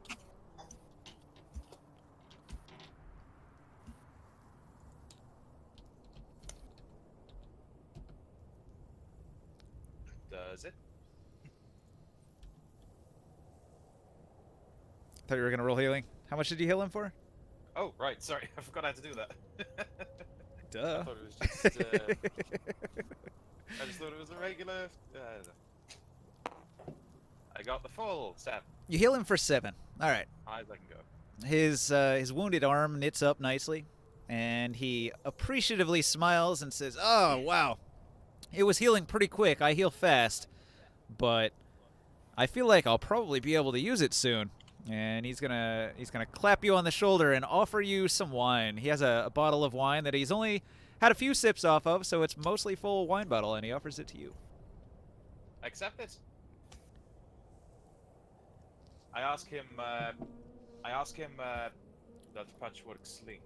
Does it? Thought you were gonna roll healing. How much did you heal him for? Oh, right. Sorry, I forgot how to do that. Duh. I thought it was just. I just thought it was a regular. I got the full 7. You heal him for 7. All right. High as I can go. His wounded arm knits up nicely, and he appreciatively smiles and says, "Oh, wow. It was healing pretty quick. I heal fast, but I feel like I'll probably be able to use it soon." And he's gonna clap you on the shoulder and offer you some wine. He has a bottle of wine that he's only had a few sips off of, so it's mostly full wine bottle, and he offers it to you. Accept it. I ask him, that patchwork sling.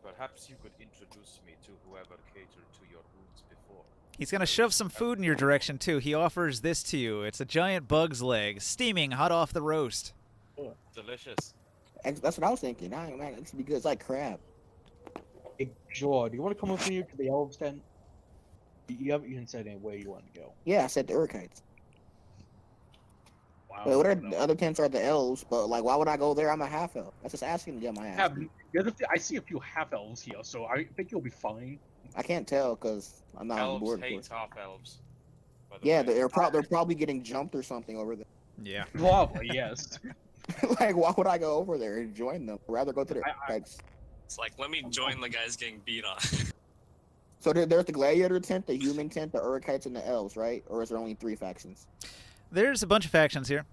Perhaps you could introduce me to whoever catered to your wounds before. He's gonna shove some food in your direction too. He offers this to you. It's a giant bug's leg, steaming hot off the roast. Delicious. That's what I was thinking. Man, this would be good. It's like crab. Hey, Joe, do you want to come with me to the elves tent? You haven't even said any way you want to go. Yeah, I said the Urkites. Wow. But what are the other tents are the elves? But like, why would I go there? I'm a half elf. That's just asking to get my ass. I see a few half elves here, so I think you'll be fine. I can't tell because I'm not on Elves board. hate half elves. Yeah, they're probably getting jumped or something over there. Yeah. Probably, yes. Like, why would I go over there and join them? I'd rather go to the Urkites. It's like, let me join the guys getting beat on. So there's the gladiator tent, the human tent, the Urkites, and the elves, right? Or is there only 3 factions? There's a bunch of factions here.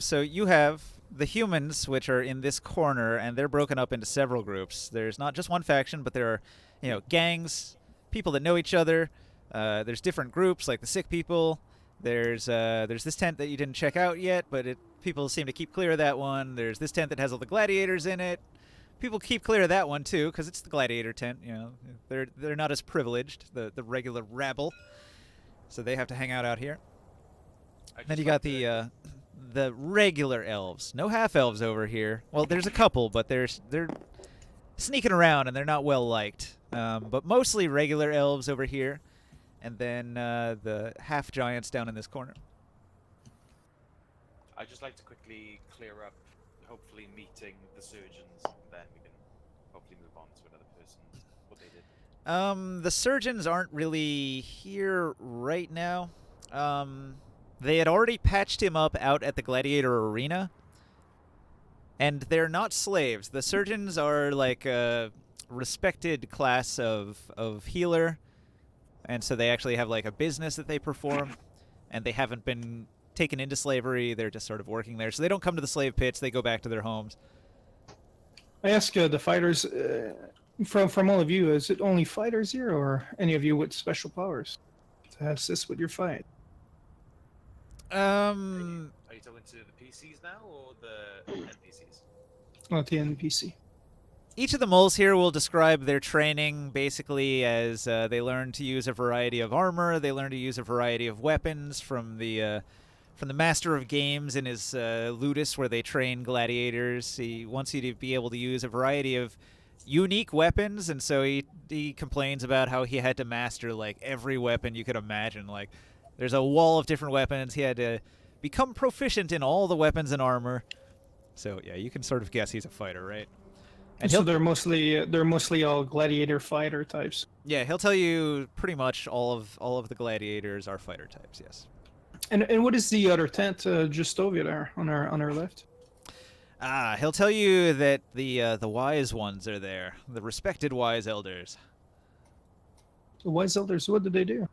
So you have the humans, which are in this corner, and they're broken up into several groups. There's not just one faction, but there are, gangs, people that know each other. There's different groups, like the sick people. There's this tent that you didn't check out yet, but people seem to keep clear of that one. There's this tent that has all the gladiators in it. People keep clear of that one too, because it's the gladiator tent. They're not as privileged, the regular rabble, so they have to hang out here. Then you got the regular elves. No half elves over here. Well, there's a couple, but they're sneaking around and they're not well liked. But mostly regular elves over here, and then the half giants down in this corner. I'd just like to quickly clear up, hopefully meeting the surgeons, and then we can hopefully move on to another person, what they did. The surgeons aren't really here right now. They had already patched him up out at the gladiator arena, and they're not slaves. The surgeons are like respected class of healer, and so they actually have like a business that they perform, and they haven't been taken into slavery. They're just sort of working there, so they don't come to the slave pits. They go back to their homes. I ask the fighters, from all of you, is it only fighters here, or any of you with special powers to assist with your fight? Are you talking to the PCs now or the NPCs? Not the NPC. Each of the moles here will describe their training basically as they learn to use a variety of armor. They learn to use a variety of weapons from the master of games in his ludus, where they train gladiators. He wants you to be able to use a variety of unique weapons, and so he complains about how he had to master like every weapon you could imagine. Like, there's a wall of different weapons. He had to become proficient in all the weapons and armor. So yeah, you can sort of guess he's a fighter, right? And So they're mostly all gladiator fighter types. yeah, he'll tell you pretty much all of the gladiators are fighter types. Yes. And what is the other tent just over there on our left? He'll tell you that the wise ones are there, the respected wise elders. The wise elders, what do they do?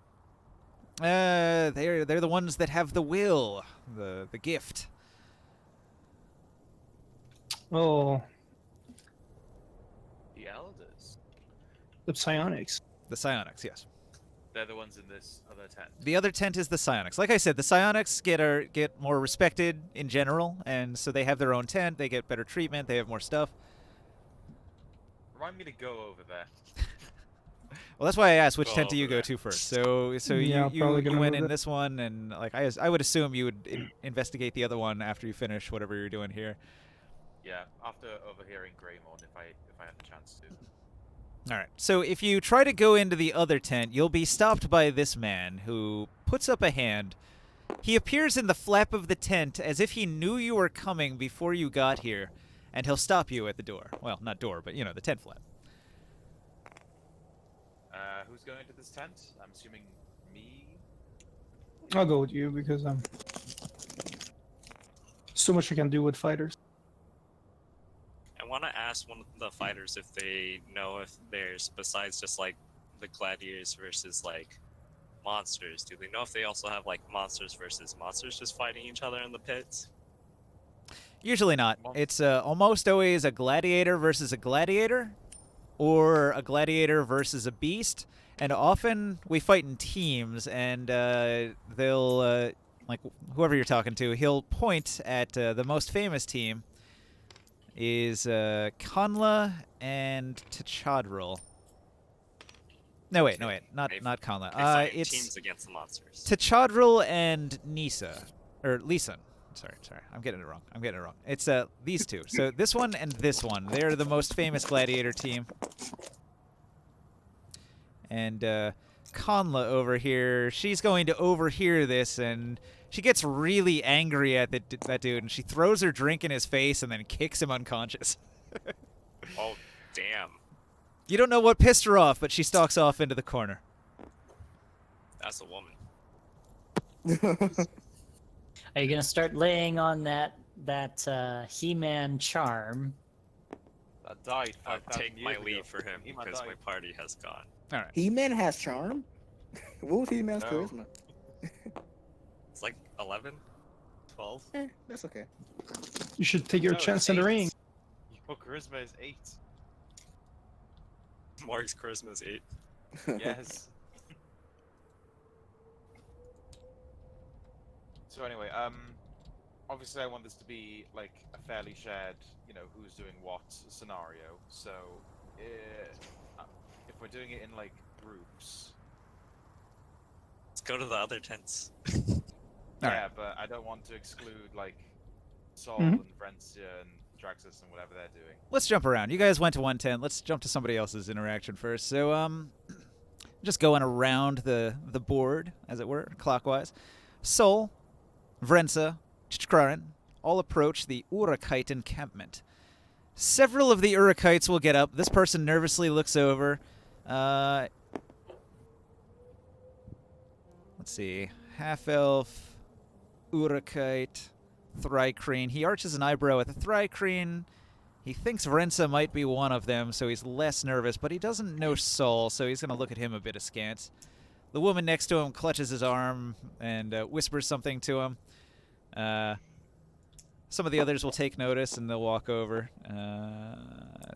They're the ones that have the will, the gift. Oh, The elders. the psionics. The psionics, yes. They're the ones in this other tent. The other tent is the psionics. Like I said, the psionics get more respected in general, and so they have their own tent. They get better treatment. They have more stuff. Remind me to go over there. Well, that's why I asked which Go tent do you over go there. to first. So Yeah, you probably gonna went move in it. this one, and like I would assume you would investigate the other one after you finish whatever you're doing here. Yeah, after overhearing Greymon, if I had the chance to. All right. So if you try to go into the other tent, you'll be stopped by this man who puts up a hand. He appears in the flap of the tent as if he knew you were coming before you got here, and he'll stop you at the door. Well, not door, but the tent flap. Who's going to this tent? I'm assuming me. I'll go with you because so much I can do with fighters. I want to ask one of the fighters if they know if there's, besides just like the gladiators versus like monsters, do they know if they also have like monsters versus monsters just fighting each other in the pits? Usually not. It's almost always a gladiator versus a gladiator, or a gladiator versus a beast. And often we fight in teams, and they'll, like whoever you're talking to, he'll point at the most famous team is Kanla and Tachadril. No wait, not Kanla. They fight It's teams against the monsters. Tachadril and Nisa, or Lisan. Sorry, I'm getting it wrong. It's these two. So this one and this one, they're the most famous gladiator team. And Kanla over here, she's going to overhear this, and she gets really angry at that dude, and she throws her drink in his face and then kicks him unconscious. Oh, damn. You don't know what pissed her off, but she stalks off into the corner. That's a woman. Are you gonna start laying on that He-Man charm? That died I'll 5,000 take years my ago. leave for him He might because die. my party has gone. All right. He-Man has charm? What was He-Man's No. charisma? It's like 11? 12? That's okay. You should take your No, chance in the 8. ring. Your charisma is 8. Mark's charisma is 8. Yes. So anyway, obviously I want this to be like a fairly shared, who's doing what scenario. So, if we're doing it in like groups, Let's go to the other tents. yeah, but I don't want to exclude like Sol Mhm. and Vrencia and Draxus and whatever they're doing. Let's jump around. You guys went to one tent. Let's jump to somebody else's interaction first. So, just going around the board, as it were, clockwise. Sol, Vrensa, Chichkrarin all approach the Urakite encampment. Several of the Urakites will get up. This person nervously looks over. Let's see. Half-elf, Urakite, Thrycreen. He arches an eyebrow at the Thrycreen. He thinks Vrensa might be one of them, so he's less nervous, but he doesn't know Sol, so he's going to look at him a bit askance. The woman next to him clutches his arm and whispers something to him. Some of the others will take notice and they'll walk over.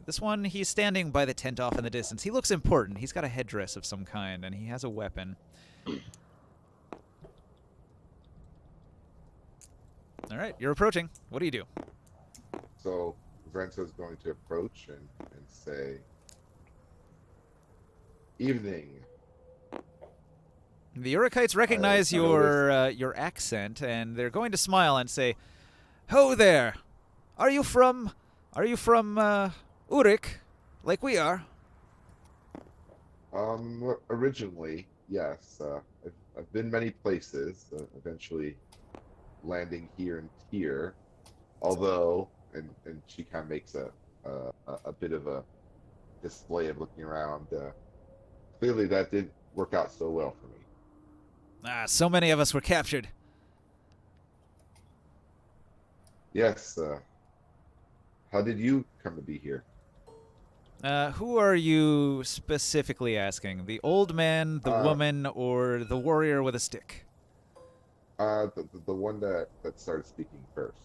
This one, he's standing by the tent off in the distance. He looks important. He's got a headdress of some kind, and he has a weapon. All right, you're approaching. What do you do? So Vrensa's going to approach and say, "Evening." The Urakites recognize I noticed- your accent, and they're going to smile and say, "Ho there! Are you from Urik, like we are?" Originally, yes. I've been many places. Eventually, landing here in Tyr. Although, and she kind of makes a bit of a display of looking around. Clearly, that didn't work out so well for me. So many of us were captured. Yes. How did you come to be here? Who are you specifically asking? The old man, the woman, or the warrior with a stick? The one that started speaking first.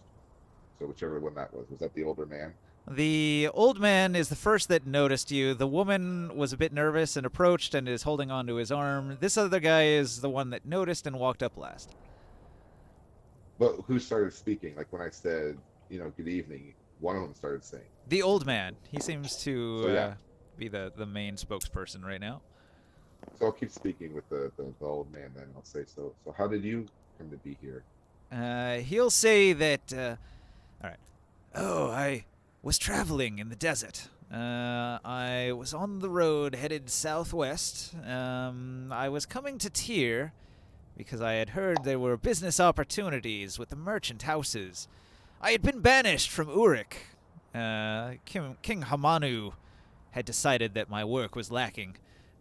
So whichever one that was that the older man? The old man is the first that noticed you. The woman was a bit nervous and approached and is holding onto his arm. This other guy is the one that noticed and walked up last. But who started speaking? Like when I said, good evening, one of them started saying. The old man. He seems to So, yeah. be the main spokesperson right now. So I'll keep speaking with the old man then. I'll say, so how did you come to be here? He'll say that, all right. Oh, I was traveling in the desert. I was on the road headed southwest. I was coming to Tyr because I had heard there were business opportunities with the merchant houses. I had been banished from Urik. King Hamanu had decided that my work was lacking,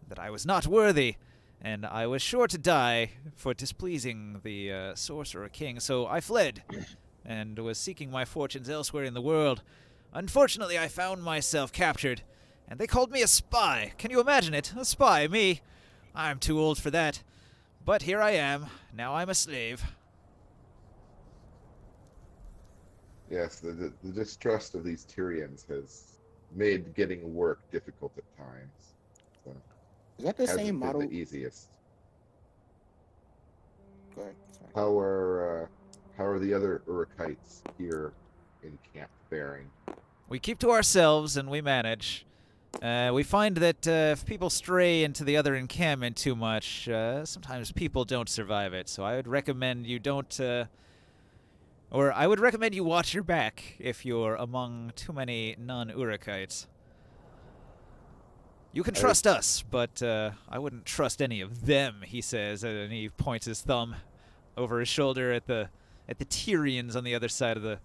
that I was not worthy, and I was sure to die for displeasing the sorcerer king, so I fled and was seeking my fortunes elsewhere in the world. Unfortunately, I found myself captured, and they called me a spy. Can you imagine it? A spy, me? I'm too old for that. But here I am. Now I'm a slave. Yes, the distrust of these Tyrians has made getting work difficult at times. So Is that the hasn't same been model? the easiest. Go ahead. Sorry. How are the other Urakites here in camp faring? We keep to ourselves and we manage. We find that if people stray into the other encampment too much, sometimes people don't survive it. So I would recommend you don't, or I would recommend you watch your back if you're among too many non-Urakites. You can trust us, but I wouldn't trust any of them, he says, and he points his thumb over his shoulder at the Tyrians on the other side of the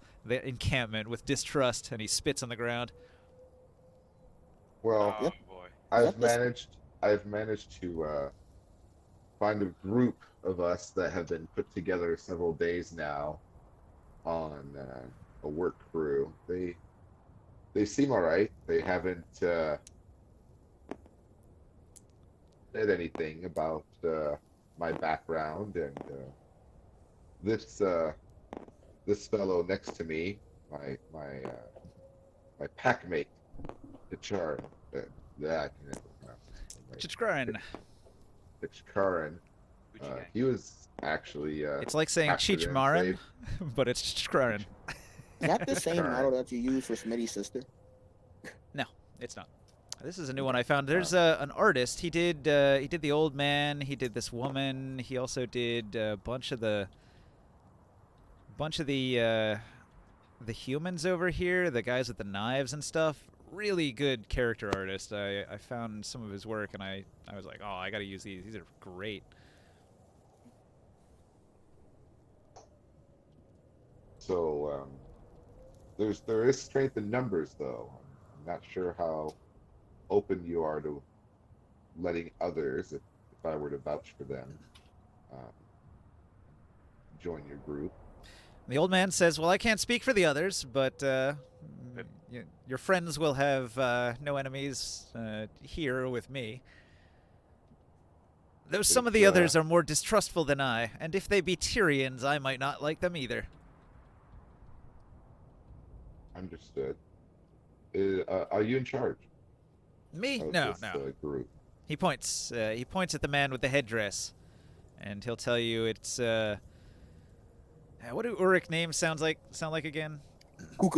encampment with distrust, and he spits on the ground. Well, Oh boy. I've managed to find a group of us that have been put together several days now on a work crew. They seem all right. They haven't said anything about my background, and this fellow next to me, my packmate, Pichar, I can never pronounce his name right. Chichkarin. Pichkarin. He was actually It's like saying captured and Chichmarin, saved. but it's Chichkarin. Is that the same Alright. model that you use for Smitty's sister? No, it's not. This is a new one I found. There's an artist. He did the old man. He did this woman. He also did a bunch of the humans over here, the guys with the knives and stuff. Really good character artist. I found some of his work and I was like, oh, I gotta use these. These are great. So there is strength in numbers, though. I'm not sure how open you are to letting others, if I were to vouch for them, join your group. The old man says, "Well, I can't speak for the others, but your friends will have no enemies here with me. Though some of the others are more distrustful than I, and if they be Tyrians, I might not like them either." Understood. Are you in charge Me? of No, this no. group? He points. He points at the man with the headdress, and he'll tell you it's. What do Uruk names sound like again? No.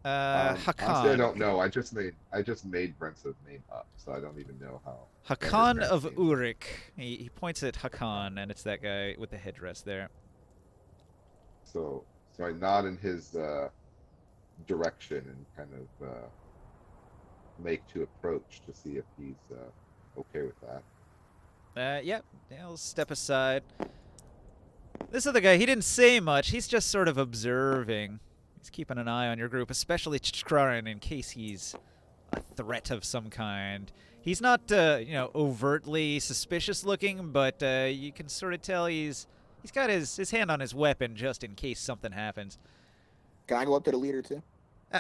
Hakan. Honestly, I don't know. I just made Brent's name up, so I don't even know how. what his Hakan parents' of names are. Uruk. He points at Hakan, and it's that guy with the headdress there. So I nod in his direction and kind of make to approach to see if he's okay with that. Yeah, I'll step aside. This other guy, he didn't say much. He's just sort of observing. He's keeping an eye on your group, especially Chkrarin, in case he's a threat of some kind. He's not, overtly suspicious looking, but you can sort of tell he's got his hand on his weapon just in case something happens. Can I go up to the leader too?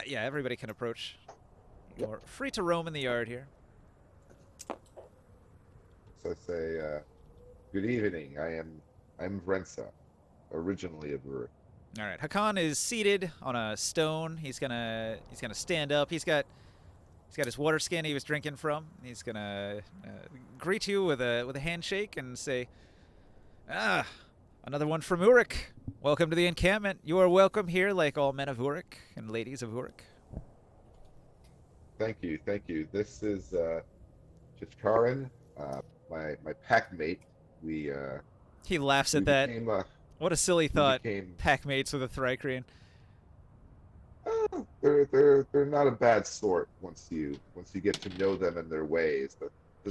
Yeah, everybody can approach. Yep. You're free to roam in the yard here. So I say, "Good evening. I'm Vrensa, originally of Uruk." All right, Hakan is seated on a stone. He's gonna stand up. He's got his water skin he was drinking from. He's gonna greet you with a handshake and say, "Ah, another one from Uruk. Welcome to the encampment. You are welcome here, like all men of Uruk and ladies of Uruk." Thank you. This is Chikarin, my pack mate. We He laughs we at that. became What a silly thought. became Pack mates with a Thrycrean. they're not a bad sort once you get to know them and their ways. But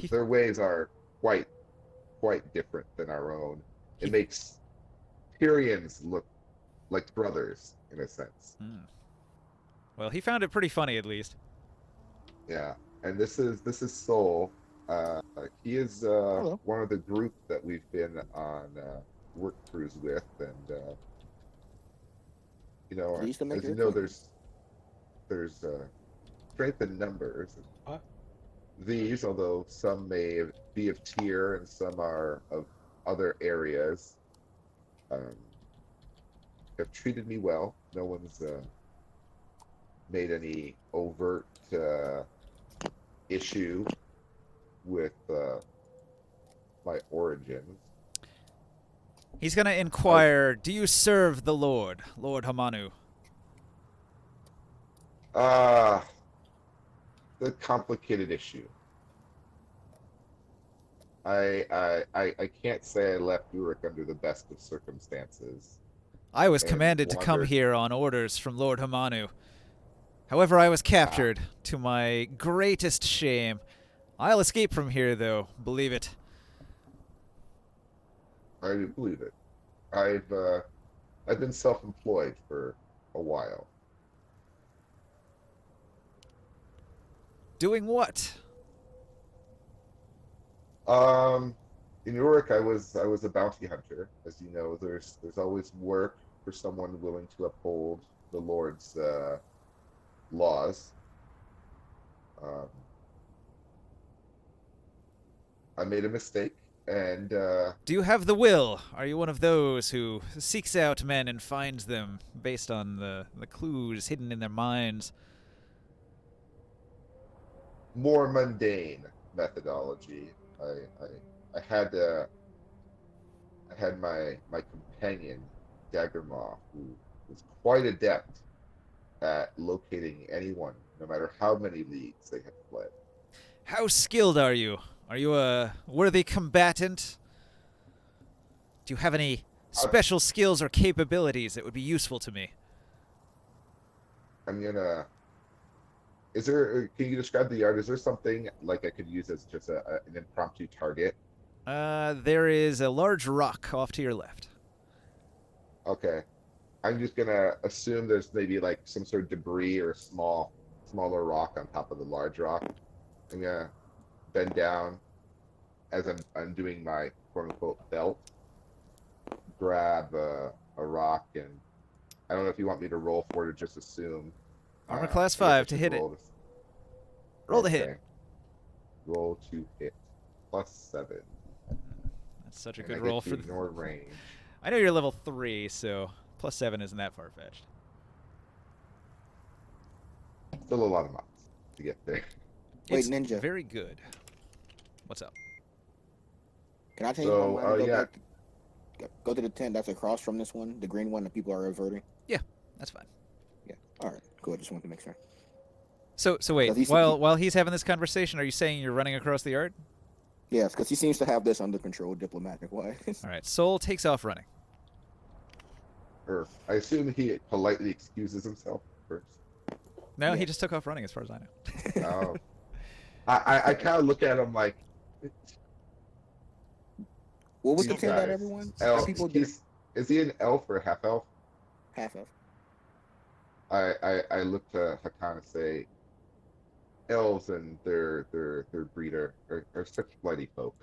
their ways are quite different than our own. It makes Tyrians look like brothers in a sense. Well, he found it pretty funny, at least. Yeah, and this is Soul. He is Hello. one of the group that we've been on work cruise with, and Pleased to make as you your know, acquaintance. there's strength in numbers. What? These, although some may be of Tyr and some are of other areas, have treated me well. No one's made any overt issue with my origins. He's gonna inquire, do you serve the Lord Hamanu? The complicated issue. I can't say I left Uruk under the best of circumstances. I was And commanded to come wandered- here on orders from Lord Hamanu. However, I was captured, to my greatest shame. I'll escape from here, though, believe it. I do believe it. I've been self-employed for a while. Doing what? In Uruk, I was a bounty hunter. As you know, there's always work for someone willing to uphold the Lord's laws. I made a mistake, and Do you have the will? Are you one of those who seeks out men and finds them based on the clues hidden in their minds? more mundane methodology. I had my companion Daggermaw, who was quite adept at locating anyone, no matter how many leagues they had fled. How skilled are you? Are you a worthy combatant? Do you have any special skills or capabilities that would be useful to me? I'm gonna. Is there? Can you describe the yard? Is there something like I could use as just an impromptu target? There is a large rock off to your left. Okay, I'm just gonna assume there's maybe like some sort of debris or smaller rock on top of the large rock. I'm gonna bend down, as I'm doing my quote unquote belt, grab a rock, and I don't know if you want me to roll for it or just assume. Armor class I guess I 5 to should hit it. roll this. Roll the hit. Okay. Roll to hit. +7. That's such a And good I roll get to for the... ignore range. I know you're level 3, so +7 isn't that far-fetched. Still a lot of mods to get there. Wait, It's Ninja. very good. What's up? Can I change So, my mind and go yeah. back? Go to the tent that's across from this one, the green one that people are averting. That's fine. Yeah. All right. Cool. I just wanted to make sure. So wait, Does he- while he's having this conversation, are you saying you're running across the yard? Yes, because he seems to have this under control diplomatic wise. All right, Soul takes off running. Or I assume he politely excuses himself first. No, he Yeah. just took off running, as far as I know. Oh. I kind of look at him like, What was the these tent that guys, everyone? elf, That people did is he an elf or a half elf? half of. I look to Hakan and say, elves and their breeder are such bloody folk.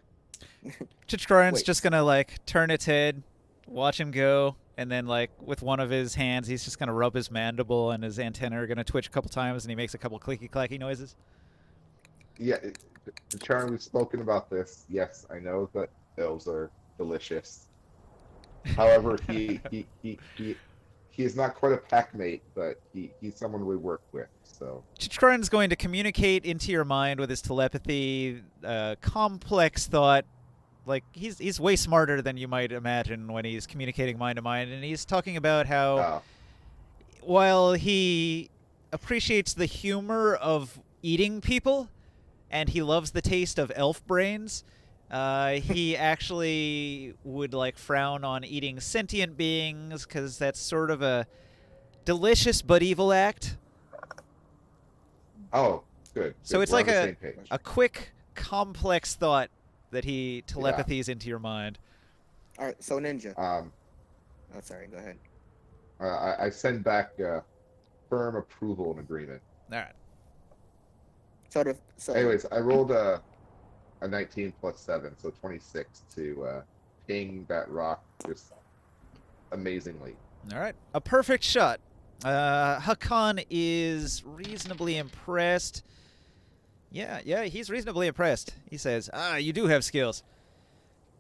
Chichkaran's Wait. just gonna like turn its head, watch him go, and then like with one of his hands, he's just gonna rub his mandible, and his antenna are gonna twitch a couple times, and he makes a couple clicky clacky noises. Yeah, the charm, we've spoken about this. Yes, I know that elves are delicious. However, he is not quite a packmate, but he's someone we work with. So Chichkaran's going to communicate into your mind with his telepathy, complex thought. Like he's way smarter than you might imagine when he's communicating mind to mind, and he's talking about how while he appreciates the humor of eating people, and he loves the taste of elf brains, he actually would like frown on eating sentient beings because that's sort of a delicious but evil act. oh, good. So it's We're like on the same page. a quick, complex thought that he telepathies into your mind. All right. So Ninja. Um, Oh, sorry. Go ahead. I send back firm approval and agreement. All right. So Anyways, I rolled a 19 + 7, so 26 to ping that rock just amazingly. All right. A perfect shot. Hakan is reasonably impressed. Yeah, he's reasonably impressed. He says, you do have skills.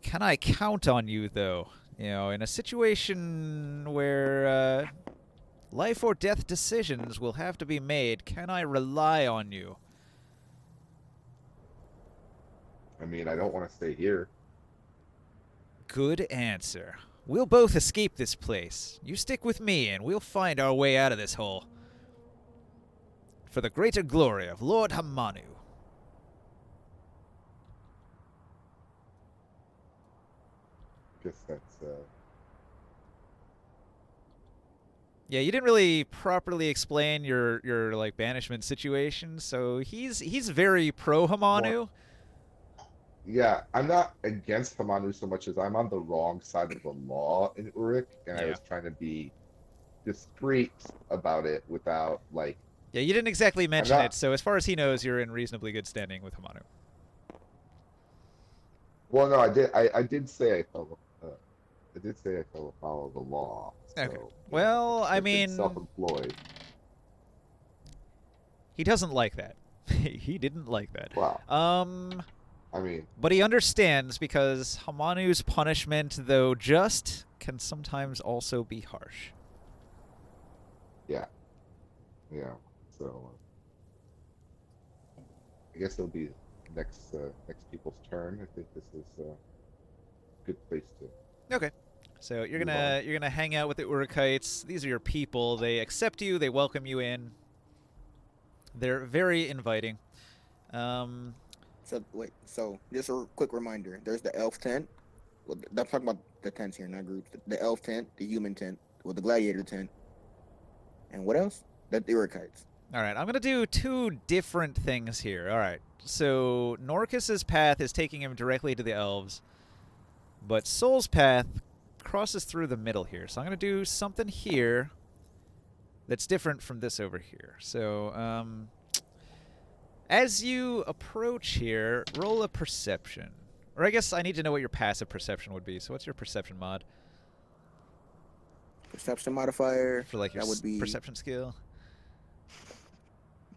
Can I count on you, though? You know, in a situation where life or death decisions will have to be made, can I rely on you? I mean, I don't want to stay here. Good answer. We'll both escape this place. You stick with me, and we'll find our way out of this hole. For the greater glory of Lord Hamanu. Guess that's Yeah, you didn't really properly explain your like banishment situation, so he's very pro Hamanu. yeah. I'm not against Hamanu so much as I'm on the wrong side of the law in Uruk, and I Yeah. was trying to be discreet about it without like. Yeah, you didn't exactly mention not- it, so as far as he knows, you're in reasonably good standing with Hamanu. Well, no, I did. I did say I follow. I did say I follow the law. So, Okay. you know, Well, I I've been mean, self-employed. he doesn't like that. He didn't like that. Wow. I mean, But he understands because Hamanu's punishment, though just, can sometimes also be harsh. yeah. So I guess it'll be next people's turn. I think this is a good place to. Okay. So you're Move gonna hang out with the Urukites. These are your people. They accept you. They welcome you in. They're very inviting. So wait. So just a quick reminder. There's the elf tent. Well, I'm talking about the tents here, not groups. The elf tent, the human tent, the gladiator tent, and what else? The Urukites. All right, I'm going to do two different things here. All right, so Norcus's path is taking him directly to the elves, but Soul's path crosses through the middle here. So I'm going to do something here that's different from this over here. So as you approach here, roll a perception. Or I guess I need to know what your passive perception would be. So what's your perception mod? Perception modifier. For like your that would be perception skill?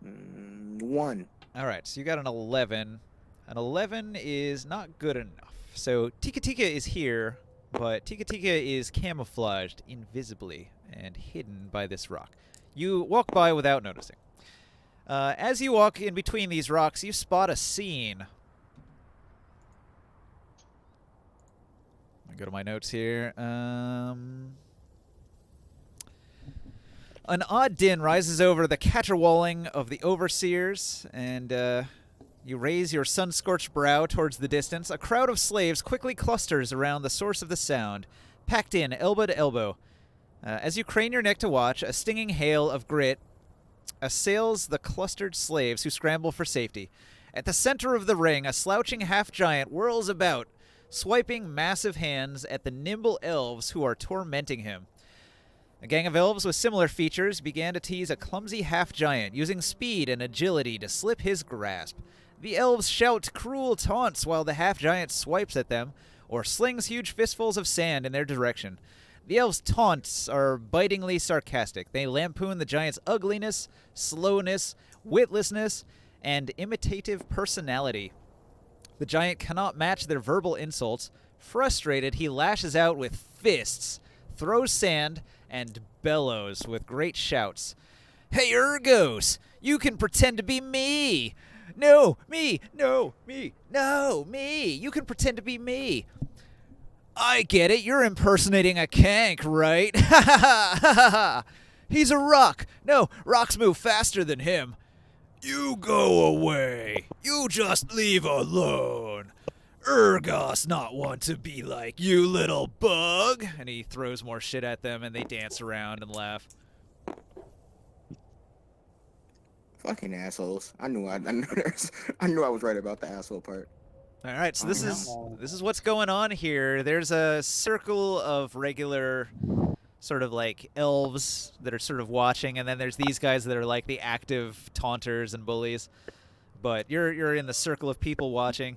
1. Alright, so you got an 11. An 11 is not good enough. So Tika Tika is here, but Tika Tika is camouflaged invisibly and hidden by this rock. You walk by without noticing. As you walk in between these rocks, you spot a scene. Go to my notes here. An odd din rises over the caterwauling of the overseers, and you raise your sun-scorched brow towards the distance. A crowd of slaves quickly clusters around the source of the sound, packed in elbow to elbow. As you crane your neck to watch, a stinging hail of grit assails the clustered slaves who scramble for safety. At the center of the ring, a slouching half-giant whirls about, swiping massive hands at the nimble elves who are tormenting him. A gang of elves with similar features began to tease a clumsy half-giant, using speed and agility to slip his grasp. The elves shout cruel taunts while the half-giant swipes at them, or slings huge fistfuls of sand in their direction. The elves' taunts are bitingly sarcastic. They lampoon the giant's ugliness, slowness, witlessness, and imitative personality. The giant cannot match their verbal insults. Frustrated, he lashes out with fists, throws sand, and bellows with great shouts. Hey, Urgos! You can pretend to be me! No, me! No, me! No, me! You can pretend to be me! I get it, you're impersonating a kank, right? Ha ha ha ha ha! He's a rock! No, rocks move faster than him. You go away. You just leave alone. Urgos not want to be like you, little bug. And he throws more shit at them, and they dance around and laugh. Fucking assholes. I knew I was right about the asshole part. All right, so this is what's going on here. There's a circle of regular sort of like elves that are sort of watching, and then there's these guys that are like the active taunters and bullies. But you're in the circle of people watching.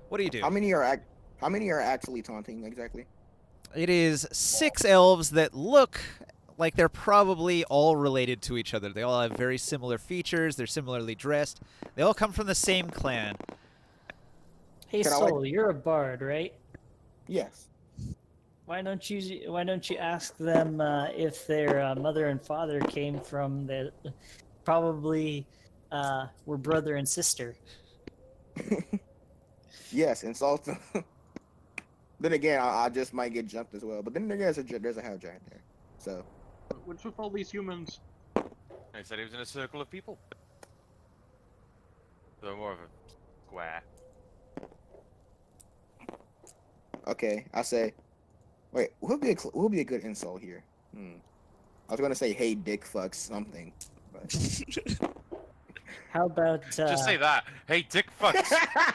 What do you do? How many are actually taunting exactly? It is 6 elves that look like they're probably all related to each other. They all have very similar features. They're similarly dressed. They all come from the same clan. Hey, Soul, you're a bard, right? Yes. Why don't you ask them if their mother and father came from the probably were brother and sister? Yes, insult them. Then again, I just might get jumped as well. But then there's a half giant there, so. What's with all these humans? I said he was in a circle of people. So more of a square. Okay, I say. Wait, who'll be a good insult here? I was gonna say, "Hey, dick, fuck something," but How about Just say that. Hey, dick fucks.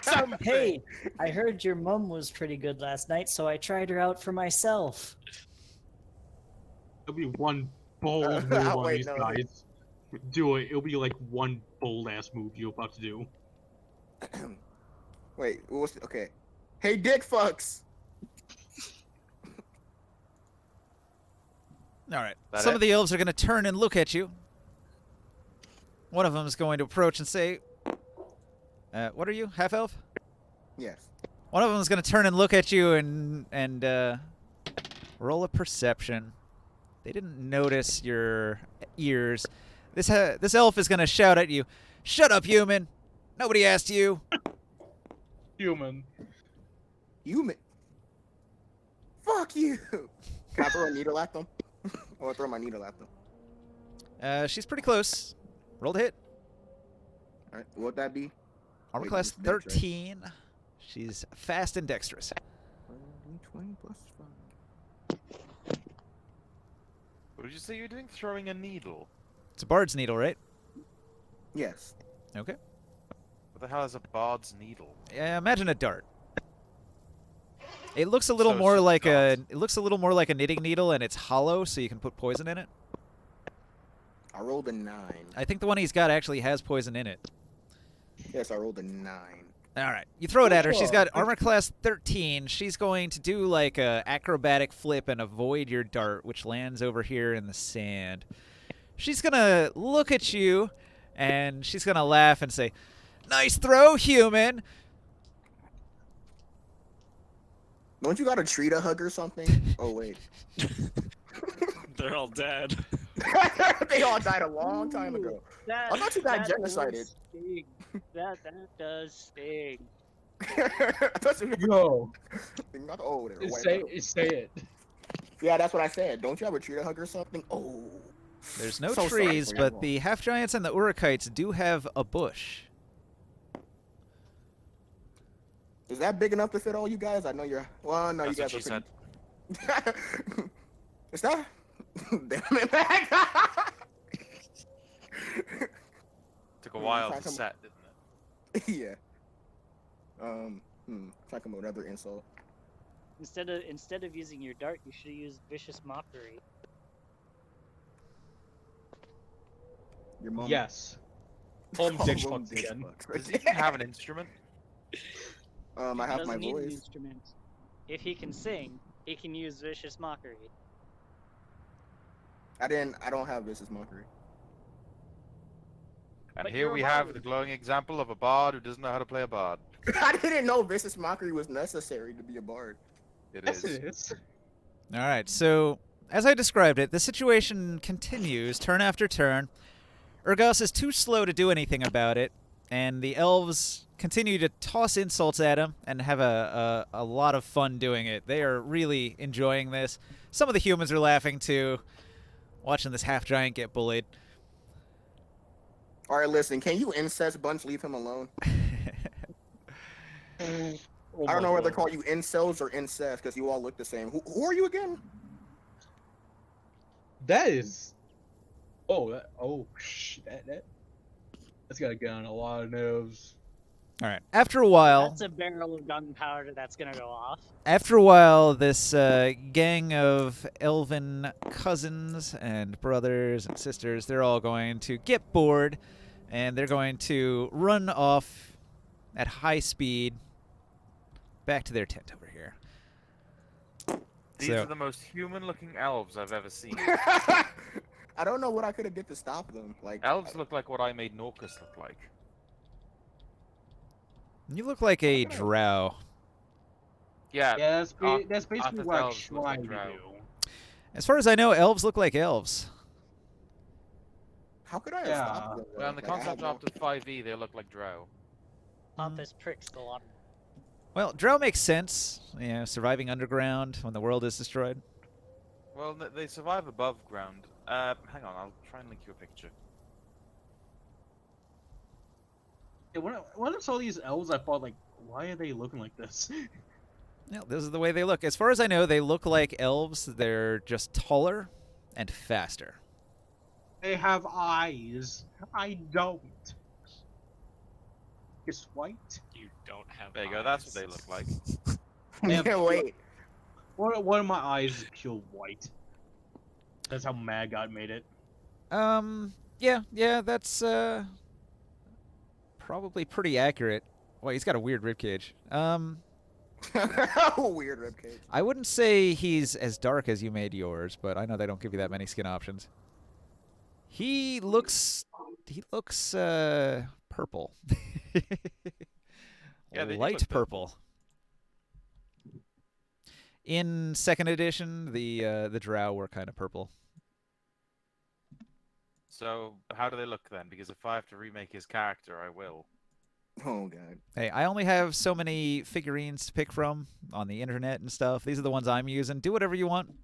Something. Hey, I heard your mum was pretty good last night, so I tried her out for myself. It'll be one bold move on Wait, these no. guys. Do it. It'll be like one bold ass move you're about to do. wait, okay? Hey, dick, fucks. All right. That Some it? of the elves are going to turn and look at you. One of them is going to approach and say, what are you, half-elf? Yes. One of them is going to turn and look at you and roll a perception. They didn't notice your ears. This elf is going to shout at you, "Shut up, human! Nobody asked you." Human. Human. Fuck you. Can I throw a needle at them? Or throw my needle at them? She's pretty close. Roll to hit. All right, what would that be? Armor Wait, class it's dex, right? 13. She's fast and dexterous. 20 plus 5. What did you say you're doing? Throwing a needle? It's a bard's needle, right? Yes. Okay. What the hell is a bard's needle? Imagine a dart. It looks a little So it's more just like darts. it looks a little more like a knitting needle, and it's hollow, so you can put poison in it. I rolled a 9. I think the one he's got actually has poison in it. Yes, I rolled a 9. All right, you throw it at her. She's got Sure. armor class 13. She's going to do like a acrobatic flip and avoid your dart, which lands over here in the sand. She's gonna look at you, and she's gonna laugh and say, "Nice throw, human." Don't you got a tree to hug or something? Oh wait. They're all dead. They all died a long time ago. That, I thought you got that genocided. does sting. That does sting. I thought you Yo, not old. Or white say metal. say it. Yeah, that's what I said. Don't you have a tree to hug or something? Oh. There's no So sorry trees, for but you. the half giants and the Urukites do have a bush. Is that big enough to fit all you guys? I know you're. Well, no, That's you what guys she are said. pretty. Is that? Damn it, Mac. Took a while Try to some- set, didn't it? Yeah. Try to come up with another insult. Instead of using your dart, you should use vicious mockery. Your mom. Yes. Home ditch Home fucks ditch again. fucks. Does he have an instrument? I He have doesn't my need an voice. instrument. If he can sing, he can use vicious mockery. I don't have vicious mockery. And But here you're a we have bard. the glowing example of a bard who doesn't know how to play a bard. I didn't know vicious mockery was necessary to be a bard. It Yes, is. it is. All right, so as I described it, the situation continues turn after turn. Urgos is too slow to do anything about it, and the elves continue to toss insults at him and have a lot of fun doing it. They are really enjoying this. Some of the humans are laughing too, watching this half giant get bullied. All right, listen. Can you incest bunch leave him alone? Oh I don't my know whether to God. call you incels or incest because you all look the same. Who are you again? That is. Oh, that's gotta get on a lot of nerves. All right. After a while, That's a barrel of gunpowder that's gonna go off. this gang of elven cousins and brothers and sisters, they're all going to get bored, and they're going to run off at high speed back to their tent over here. These So- are the most human-looking elves I've ever seen. I don't know what I could have did to stop them. Like Elves look like what I made Norcus look like. You look like a drow. Yeah, Yeah, Arth- that's basically Arthur's what I'm elves look like trying to drow. do. As far as I know, elves look like elves. how could I have Yeah. stopped them? Well, in the Like, I had concept no- after 5e, they look like drow. Pompous pricks the lot. Well, drow makes sense. You know, surviving underground when the world is destroyed. Well, they survive above ground. Hang on, I'll try and link you a picture. Yeah, when I saw these elves, I thought like, why are they looking like this? Yeah, this is the way they look. As far as I know, they look like elves. They're just taller and faster. They have eyes. I don't. It's white. You don't have. There you go, that's what eyes. they look like. Yeah, wait. One of my eyes is pure white. That's how Mad God made it. Yeah, that's probably pretty accurate. Well, he's got a weird ribcage. Weird ribcage. I wouldn't say he's as dark as you made yours, but I know they don't give you that many skin options. He looks purple. Yeah, they do light look purple. In second edition, the drow were kind of purple. So, how do they look then? Because if I have to remake his character, I will. Oh god. Hey, I only have so many figurines to pick from on the internet and stuff. These are the ones I'm using. Do whatever you want.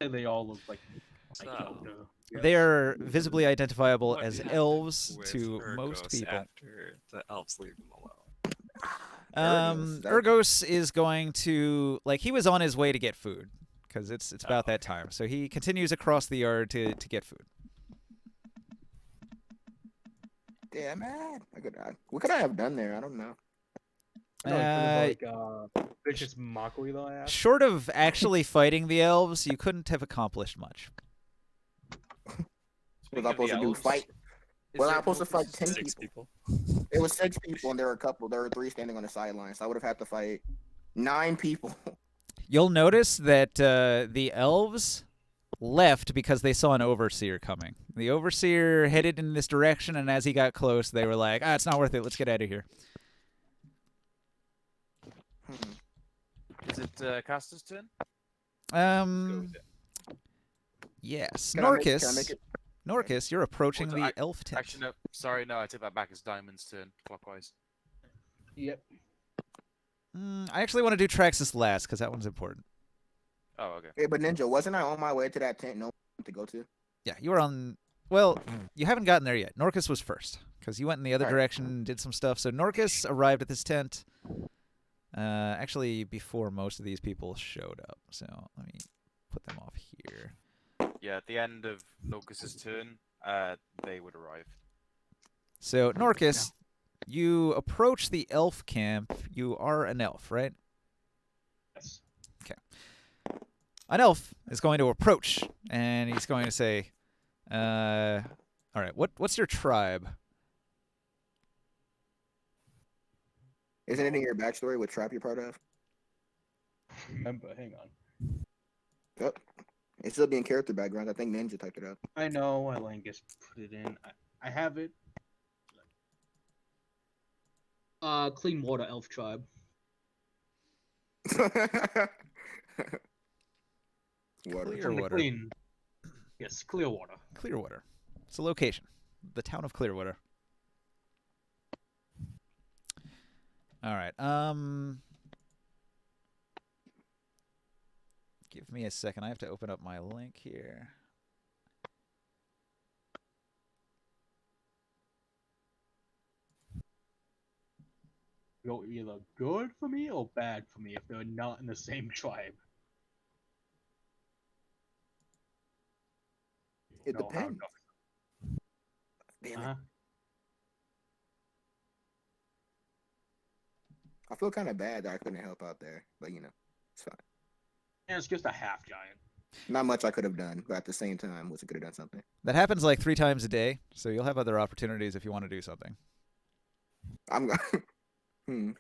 And they all look like. So, Yeah. They are visibly identifiable what as happened elves with to most Urgos people. After the elves leave him alone. Urgos is going to, like, he was on his way to get food because it's about that time. So he continues across the yard to get food. Damn it. What could I have done there? I don't know. I know, it like vicious mockery though. I asked. Short of actually fighting the elves, you couldn't have accomplished much. Was I supposed to do fight? Is Well, there I'm supposed to fight Norcus- 10 6 people. people. It was 6 people, and there were 3 standing on the sidelines. So I would have had to fight 9 people. You'll notice that the elves left because they saw an overseer coming. The overseer headed in this direction, and as he got close, they were like, it's not worth it. Let's get out of here. Is it Caster's turn? Yes. Can I make Norcus. it? Norcus, you're approaching Or the I- elf tent. Actually, no. Sorry, no. I take that back. It's Diamond's turn, clockwise. Yep. I actually want to do Traxxas last because that one's important. Oh, okay. Hey, but Ninja, wasn't I on my way to that tent? No one to go to. Yeah, you were on. Well, you haven't gotten there yet. Norcus was first because you went in the other Alright. direction and did some stuff. So Norcus arrived at this tent actually before most of these people showed up. So let me put them off here. Yeah, at the end of Locus's turn, they would arrive. So Norcus, you approach the elf camp. You are an elf, right? Yes. An elf is going to approach, and he's going to say, all right, what's your tribe? Isn't it in your backstory what tribe you're part of? Remember, hang on. Yep. It's still being character backgrounds. I think Ninja typed it up. I know. I like just put it in. I have it. Clean water elf tribe. Water. Clearwater. Clean. Yes, Clearwater. Clearwater. It's a location. The town of Clearwater. All right. Give me a second. I have to open up my link here. Go either good for me or bad for me if they're not in the same tribe. It Know how depends. it Damn it. Uh-huh. I feel kind of bad that I couldn't help out there, but it's fine. And it's just a half giant. Not much I could have done, but at the same time, wish I could have done something. That happens like 3 times a day, so you'll have other opportunities if you want to do something. I'm gonna.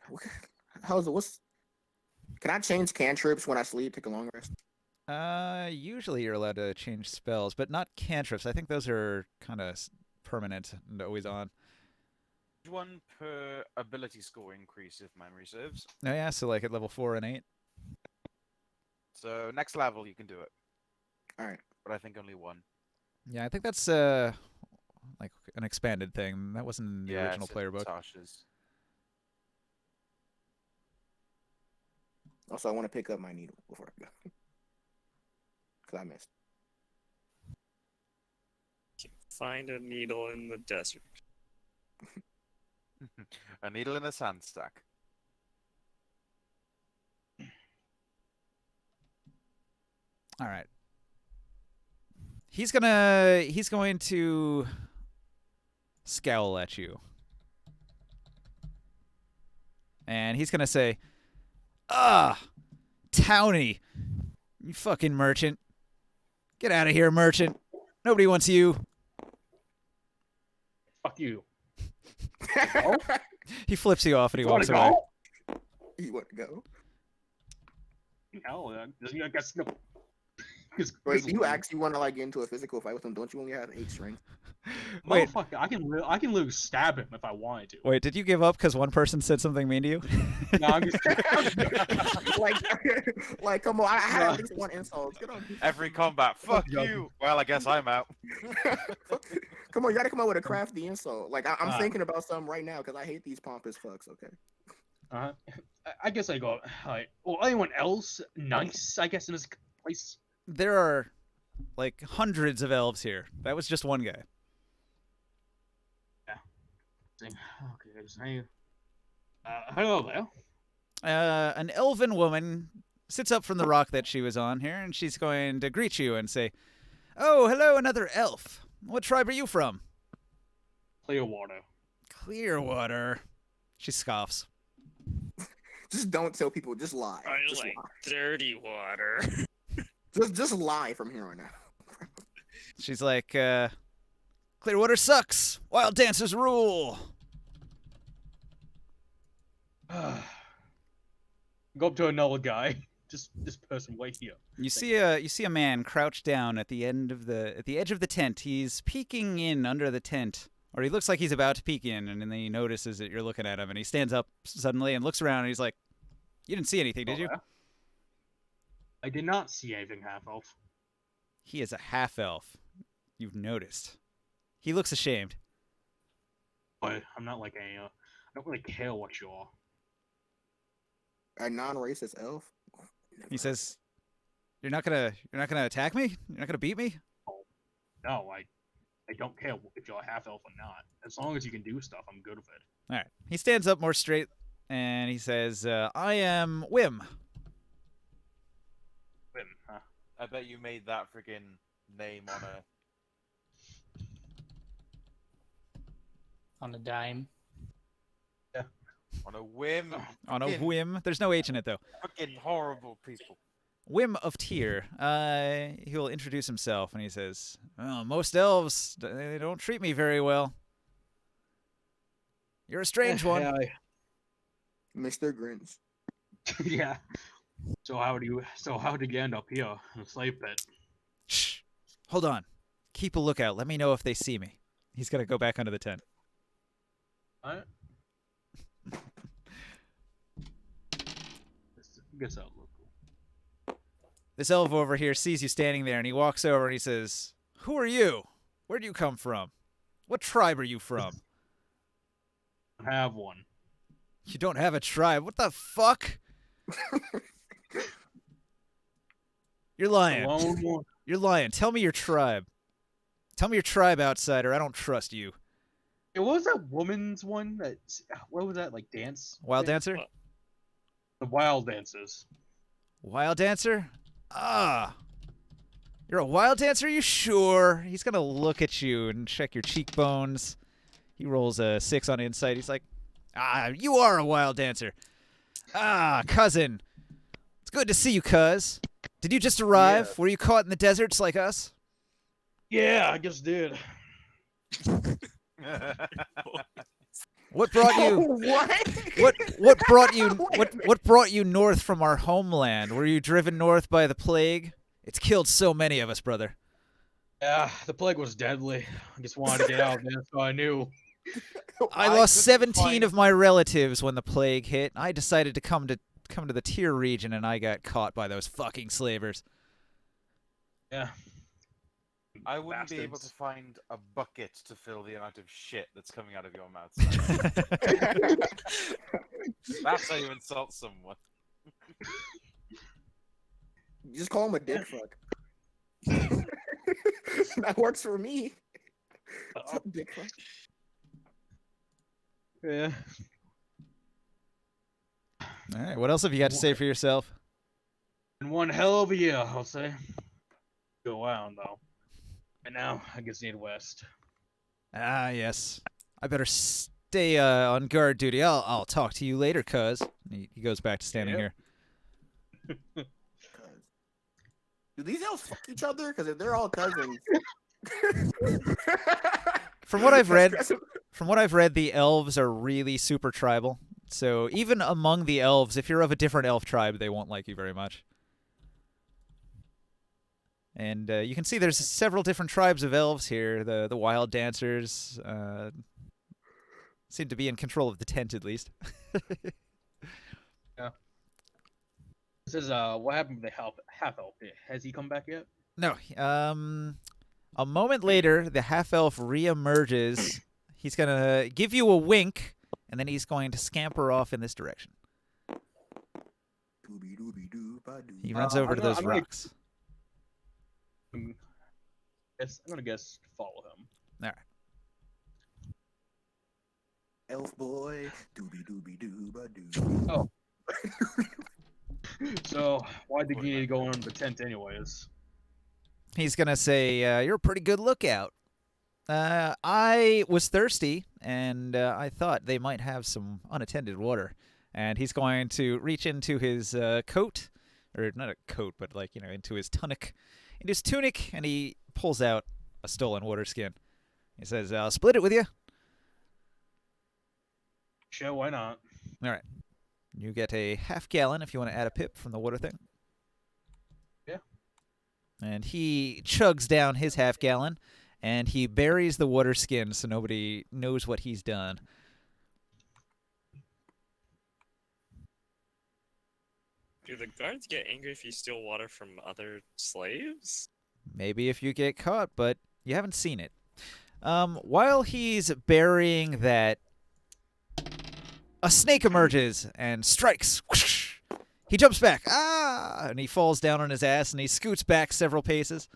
How's it? Can I change cantrips when I sleep? Take a long rest. Usually you're allowed to change spells, but not cantrips. I think those are kind of permanent and always on. 1 per ability score increase if memory serves. Oh yeah, so like at level 4 and 8. So next level you can do it, All right. but I think only 1. Yeah, I think that's like an expanded thing. That wasn't in the original it's player book. Tasha's. Also, I want to pick up my needle before I go. Because I missed. Find a needle in the desert. A needle in a sand stack. All right. He's going to scowl at you. And he's going to say, Townie, you fucking merchant. Get out of here, merchant. Nobody wants you. Fuck you. He flips you off and he You wanna walks away. go? You want to go? No, I guess no. Wait, do you actually want to get into a physical fight with him? Don't you only have 8 strength? Wait. Motherfucker, I can literally stab him if I wanted to. Wait, did you give up because one person said something mean to you? No, I'm just like, come on, I had at least 1 insult. Get on. Every combat, fuck Fuck you. Well, I guess I'm out. Come on, you gotta come up with a crafty insult. Like, I'm Ah. thinking about something right now because I hate these pompous fucks. Okay. I guess I go. Well, anyone else nice? I guess in this place. There are like hundreds of elves here. That was just one guy. Okay, just hang. Hello there. An elven woman sits up from the rock that she was on here, and she's going to greet you and say, "Oh, hello, another elf. What tribe are you from?" Clearwater. Clearwater. She scoffs. Just don't tell people. Just lie. I Just like lie. dirty water. Just lie from here on out. She's like, Clearwater sucks. Wild dancers rule. Go up to another guy. Just this person right here. You see a man crouched down at the edge of the tent. He's peeking in under the tent, or he looks like he's about to peek in, and then he notices that you're looking at him, and he stands up suddenly and looks around, and he's like, "You didn't see anything, did you?" I did not see anything, half elf. He is a half elf. You've noticed. He looks ashamed. But I'm not like a. I don't really care what you are. A non-racist elf. He says, "You're not gonna attack me? You're not gonna beat me?" No, I don't care if you're a half elf or not. As long as you can do stuff, I'm good with it. All right. He stands up more straight, and he says, "I am Wim." Wim, huh? I bet you made that friggin' name On a dime. on a whim. On a Fucking- whim. There's no H in it, though. Fucking horrible people. Whim of Tyr. He'll introduce himself, and he says, "Oh, most elves, they don't treat me very well. You're a strange one." Yeah, Mr. Grins. yeah. So how did you end up here in a slave pit? Shh. Hold on. Keep a lookout. Let me know if they see me. He's got to go back under the tent. What? Guess I'll look. This elf over here sees you standing there, and he walks over and he says, "Who are you? Where do you come from? What tribe are you from?" I have one. You don't have a tribe. What the fuck? You're lying. Lone one. You're lying. Tell me your tribe. Tell me your tribe, outsider. I don't trust you. It was that woman's one that. What was that like? Dance. Wild thing? dancer? The wild dances. Wild dancer? Ah. You're a wild dancer? Are you sure? He's going to look at you and check your cheekbones. He rolls a 6 on insight. He's like, "Ah, you are a wild dancer. Ah, cousin. It's good to see you, cuz. Did you just arrive? Yeah. Were you caught in the deserts like us?" Yeah, I just did. What brought you what brought you north from our homeland? Were you driven north by the plague? It's killed so many of us, brother. Yeah, the plague was deadly. I just wanted to get out there, so I knew. I I lost couldn't 17 find- of my relatives when the plague hit. I decided to come to the Tyr region, and I got caught by those fucking slavers. Yeah. I wouldn't be able to Bastards. find a bucket to fill the amount of shit that's coming out of your mouth. That's how you insult someone. Just call him a dick fuck. That works for me. Dick fuck. Yeah. All right, what else have you got to say for yourself? And one hell of a year, I'll say. Go on though. And now I guess need west. Ah, yes. I better stay on guard duty. I'll talk to you later, cuz. He goes back to standing Yep. here. Do these elves fuck each other? Because if they're all cousins. From what I've read, the elves are really super tribal. So even among the elves, if you're of a different elf tribe, they won't like you very much. And you can see there's several different tribes of elves here. The wild dancers seem to be in control of the tent, at least. This is what happened with the half elf? Has he come back yet? No. A moment later, the half elf reemerges. He's gonna give you a wink, and then he's going to scamper off in this direction. He runs over to those rocks. Yes, I'm gonna guess follow him. All right. Elf boy. Doobie doobie dooba doo. Oh. So why did you need to go in the tent anyways? He's gonna say, "You're a pretty good lookout. I was thirsty, and I thought they might have some unattended water." And he's going to reach into his coat, or not a coat, but into his tunic, and he pulls out a stolen water skin. He says, "I'll split it with you." Sure, why not? All right. You get a half gallon if you want to add a pip from the water thing. Yeah. And he chugs down his half gallon, and he buries the water skin so nobody knows what he's done. Do the guards get angry if you steal water from other slaves? Maybe if you get caught, but you haven't seen it. While he's burying that, a snake emerges and strikes. Whoosh! He jumps back, and he falls down on his ass, and he scoots back several paces.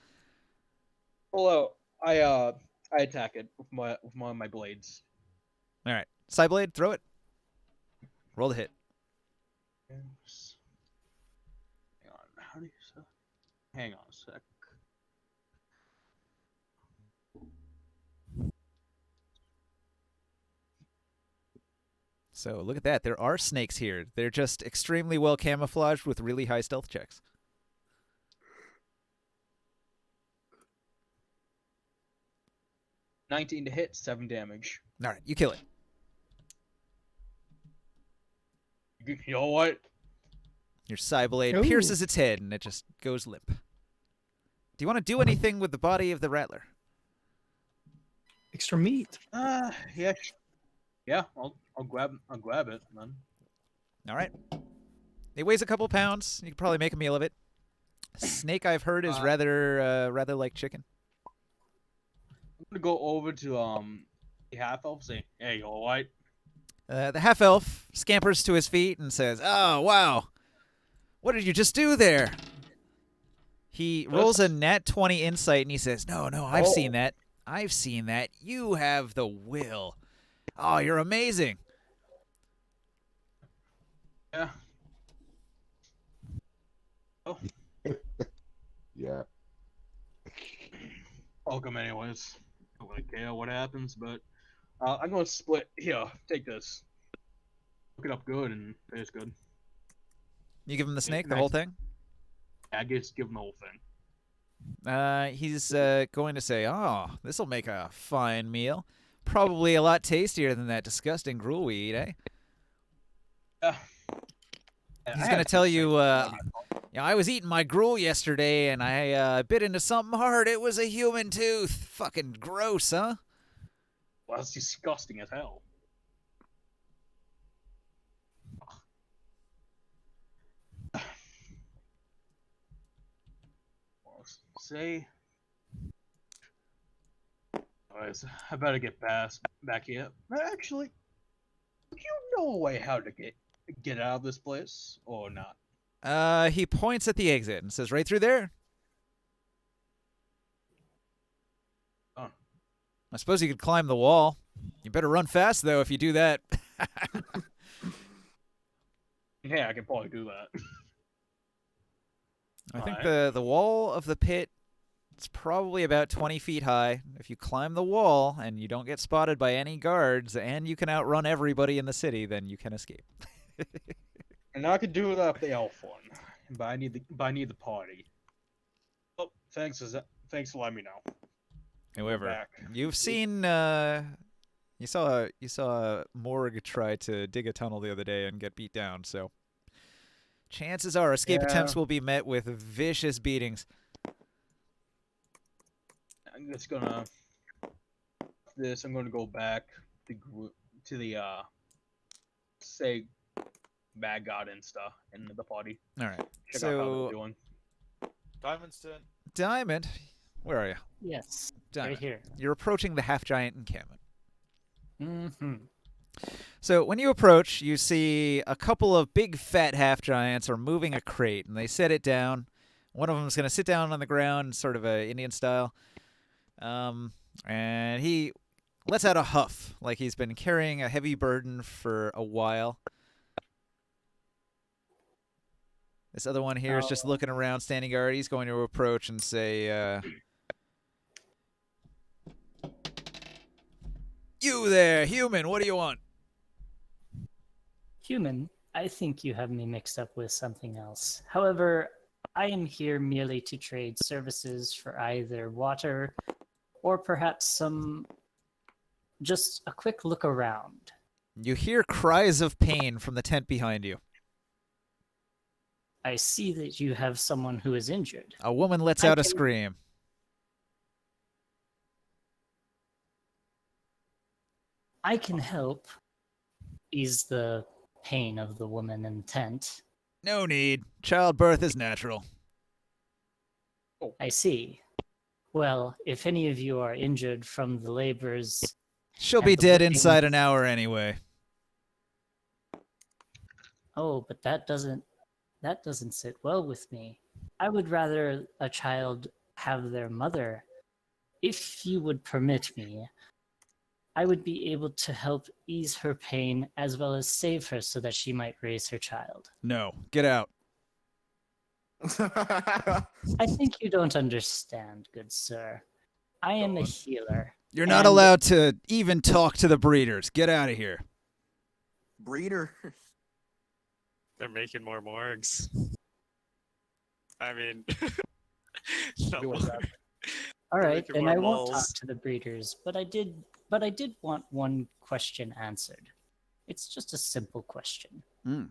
Well, I attack it with one of my blades. All right, Psyblade, throw it. Roll the hit. Yes. Hang on, how do you say? Hang on a sec. So look at that. There are snakes here. They're just extremely well camouflaged with really high stealth checks. 19 to hit, 7 damage. All right, you kill it. You know what? Your Psyblade Ooh. pierces its head, and it just goes limp. Do you want to do anything with the body of the rattler? Extra meat. Yeah. Yeah, I'll grab it, man. All right. It weighs a couple pounds. You could probably make a meal of it. Snake, I've heard, is rather like chicken. I'm gonna go over to the half elf, say, "Hey, you all right?" The half elf scampers to his feet and says, "Oh wow, what did you just do there?" He rolls a nat 20 insight and he says, "No, I've seen that. I've seen that. You have the will. Oh, you're amazing." Yeah. Oh, Yeah. welcome anyways. I don't really care what happens, but I'm gonna split. Here, take this. Look it up good and it's good. You give him the snake, the Nice. whole thing? I guess give him the whole thing. He's going to say, "Oh, this will make a fine meal. Probably a lot tastier than that disgusting gruel we eat, eh?" Yeah. He's going to tell you, I was eating my gruel yesterday, and I bit into something hard. It was a human tooth. Fucking gross, huh? Well, that's disgusting as hell. Well, say. Anyways, I better get back here. Actually, do you know a way how to get out of this place or not? He points at the exit and says, "Right through there." Oh. I suppose you could climb the wall. You better run fast, though, if you do that. Yeah, I can probably do that. I think Alright. the wall of the pit is probably about 20 feet high. If you climb the wall and you don't get spotted by any guards and you can outrun everybody in the city, then you can escape. And I could do that with the elf one, but I need the party. Oh, thanks for letting me know. However, Back. you've seen you saw Morg try to dig a tunnel the other day and get beat down, so chances are escape attempts will be met with vicious beatings. I'm just gonna I'm gonna go back to the say bad god insta in the party. All right. Check out how So they're doing. Diamond's turn. Diamond, where are you? Yes, Diamond. right here. You're approaching the half-giant encampment. Mm-hmm. So when you approach, you see a couple of big fat half-giants are moving a crate, and they set it down. One of them is going to sit down on the ground, sort of a Indian style, and he lets out a huff, like he's been carrying a heavy burden for a while. This other one here is just looking around, standing guard. He's going to approach and say, "You there, human, what do you want?" Human, I think you have me mixed up with something else. However, I am here merely to trade services for either water or perhaps just a quick look around. You hear cries of pain from the tent behind you. I see that you have someone who is injured. A woman lets I out a can- scream. I can help ease the pain of the woman in the tent. No need. Childbirth is natural. I see. Well, if any of you are injured from the labors, She'll and be the dead whipping- inside an hour anyway. Oh, but that doesn't sit well with me. I would rather a child have their mother. If you would permit me, I would be able to help ease her pain as well as save her so that she might raise her child. No. Get out. I think you don't understand, good sir. I am a healer. You're not and- allowed to even talk to the breeders. Get out of here. Breeder. They're making more morgues. I mean, Do it that. All They're right, making then more I won't talk moles. to the breeders, but I did want one question answered. It's just a simple question. Hmm.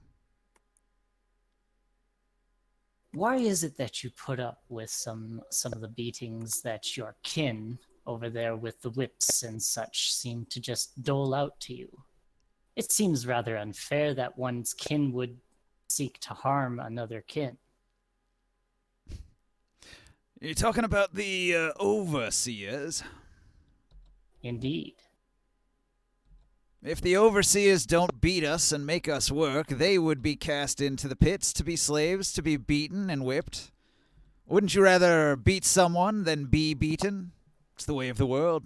Why is it that you put up with some of the beatings that your kin over there with the whips and such seem to just dole out to you? It seems rather unfair that one's kin would seek to harm another kin. You're talking about the overseers. Indeed. If the overseers don't beat us and make us work, they would be cast into the pits to be slaves, to be beaten and whipped. Wouldn't you rather beat someone than be beaten? It's the way of the world.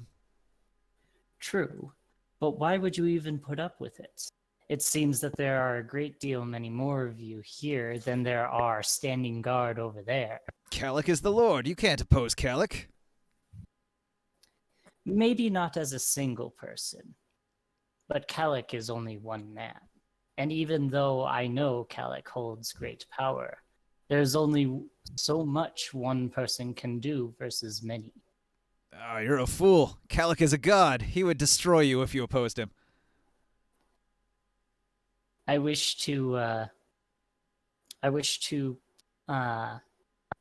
True. But why would you even put up with it? It seems that there are a great deal many more of you here than there are standing guard over there. Calic is the Lord. You can't oppose Calic. Maybe not as a single person, but Calic is only one man. And even though I know Calic holds great power, there's only so much one person can do versus many. Ah, you're a fool. Calic is a god. He would destroy you if you opposed him. I wish to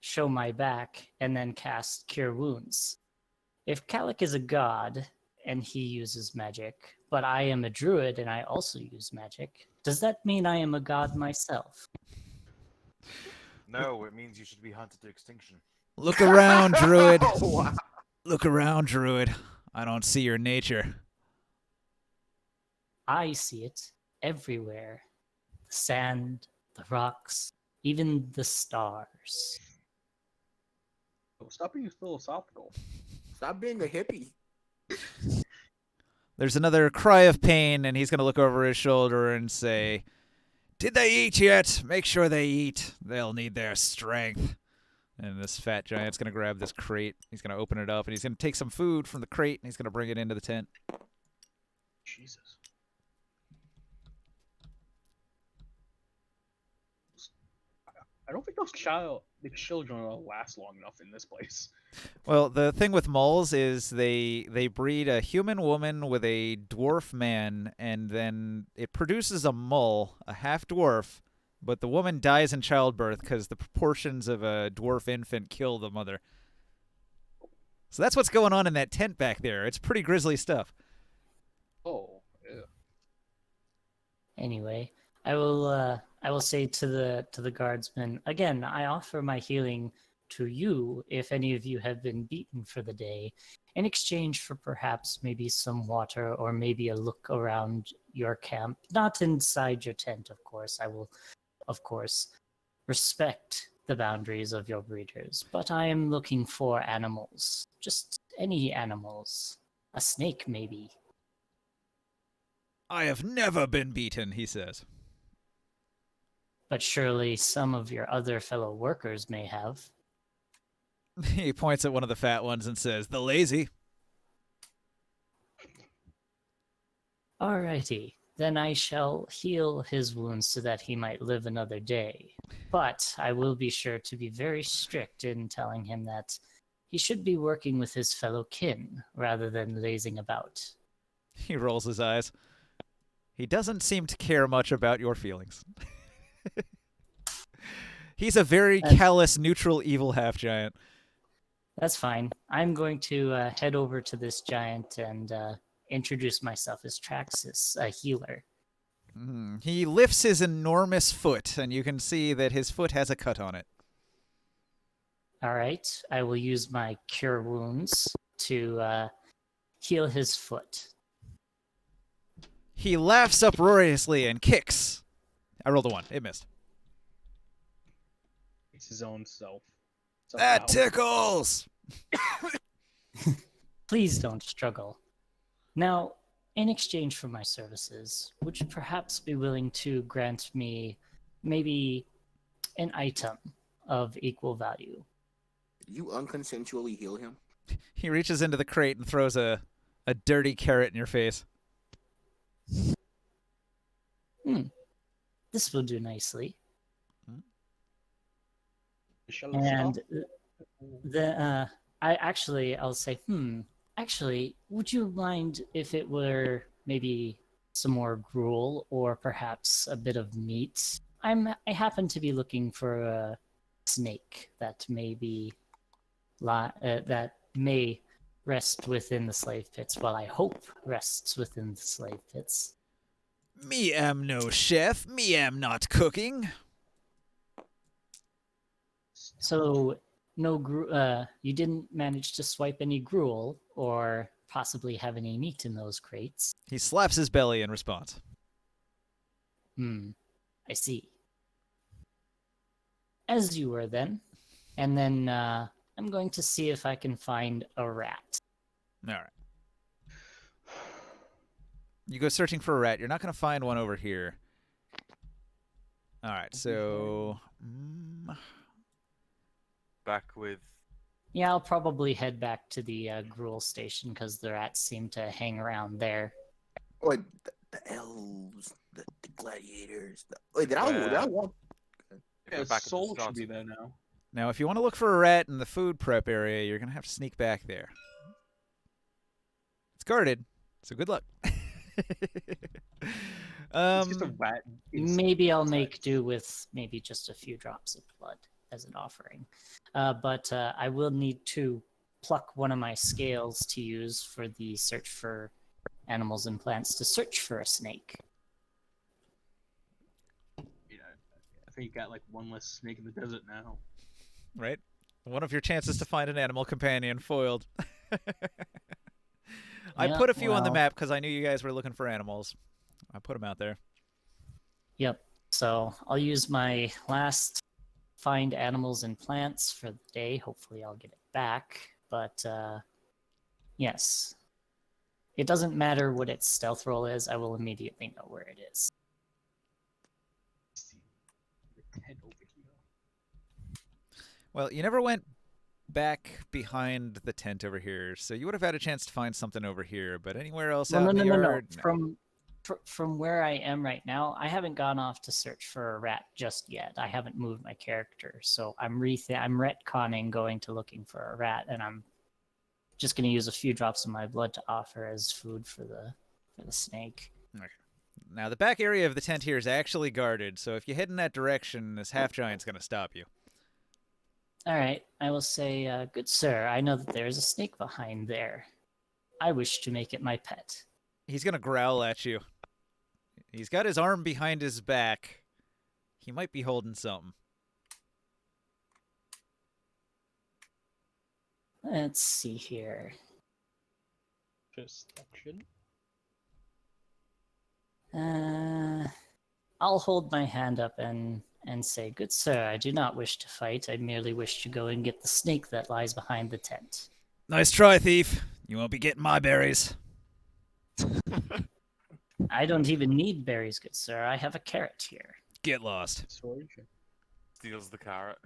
show my back and then cast Cure Wounds. If Calic is a god and he uses magic, but I am a druid and I also use magic, does that mean I am a god myself? No, it means you should be hunted to extinction. Look around, druid. Wow. Look around, druid. I don't see your nature. I see it everywhere. The sand, the rocks, even the stars. Oh, stop being philosophical. Stop being a hippie. There's another cry of pain, and he's going to look over his shoulder and say, "Did they eat yet? Make sure they eat. They'll need their strength." And this fat giant's going to grab this crate. He's going to open it up, and he's going to take some food from the crate, and he's going to bring it into the tent. Jesus. I don't think the children will last long enough in this place. Well, the thing with moles is they breed a human woman with a dwarf man, and then it produces a mole, a half-dwarf, but the woman dies in childbirth because the proportions of a dwarf infant kill the mother. So that's what's going on in that tent back there. It's pretty grisly stuff. Oh, yeah. Anyway, I will say to the guardsmen again. I offer my healing to you if any of you have been beaten for the day, in exchange for perhaps maybe some water or maybe a look around your camp. Not inside your tent, of course. I will, of course, respect the boundaries of your breeders, but I am looking for animals. Just any animals. A snake, maybe. I have never been beaten, he says. But surely some of your other fellow workers may have. He points at one of the fat ones and says, "The lazy." Alrighty, then I shall heal his wounds so that he might live another day. But I will be sure to be very strict in telling him that he should be working with his fellow kin rather than lazing about. He rolls his eyes. He doesn't seem to care much about your feelings. He's a very That's- callous, neutral, evil half giant. That's fine. I'm going to head over to this giant and introduce myself as Traxxas, a healer. He lifts his enormous foot, and you can see that his foot has a cut on it. All right, I will use my cure wounds to heal his foot. He laughs uproariously and kicks. I rolled a 1. It missed. It's his own self. That Somehow. tickles! Please don't struggle. Now, in exchange for my services, would you perhaps be willing to grant me maybe an item of equal value? Did you unconsensually heal him? He reaches into the crate and throws a dirty carrot in your face. This will do nicely. Shall And stop? I'll say, actually, would you mind if it were maybe some more gruel or perhaps a bit of meat? I happen to be looking for a snake that may be that may rest within the slave pits. Well, I hope rests within the slave pits. Me am no chef. Me am not cooking. So no you didn't manage to swipe any gruel or possibly have any meat in those crates. He slaps his belly in response. I see. As you were then. And then I'm going to see if I can find a rat. All right. You go searching for a rat. You're not going to find one over here. All right, so... Back with. Yeah, I'll probably head back to the gruel station because the rats seem to hang around there. Wait, the elves, the gladiators. Wait, did I walk? If you're Yeah, back at the Soul start should be of- there now. Now, if you want to look for a rat in the food prep area, you're going to have to sneak back there. It's guarded, so good luck. It's just a rat. Maybe I'll make do with maybe just a few drops of blood as an offering. But I will need to pluck one of my scales to use for the search for animals and plants to search for a snake. You know, I think you got like one less snake in the desert now. Right? One of your chances to find an animal companion foiled. I Yeah, put a few on the well- map because I knew you guys were looking for animals. I put them out there. Yep. So I'll use my last find animals and plants for the day. Hopefully I'll get it back. But yes. It doesn't matter what its stealth roll is, I will immediately know where it is. The tent over here. Well, you never went back behind the tent over here, so you would have had a chance to find something over here, but anywhere else out in the yard? No. From where I am right now, I haven't gone off to search for a rat just yet. I haven't moved my character, so I'm retconning going to looking for a rat, and I'm just going to use a few drops of my blood to offer as food for the snake. Okay. Now, the back area of the tent here is actually guarded, so if you head in that direction, this half-giant's going to stop you. All right, I will say, good sir, I know that there is a snake behind there. I wish to make it my pet. He's going to growl at you. He's got his arm behind his back. He might be holding something. Let's see here. Perception. I'll hold my hand up and say, good sir, I do not wish to fight. I merely wish to go and get the snake that lies behind the tent. Nice try, thief. You won't be getting my berries. I don't even need berries, good sir. I have a carrot here. Get lost. Storage. Steals the carrot.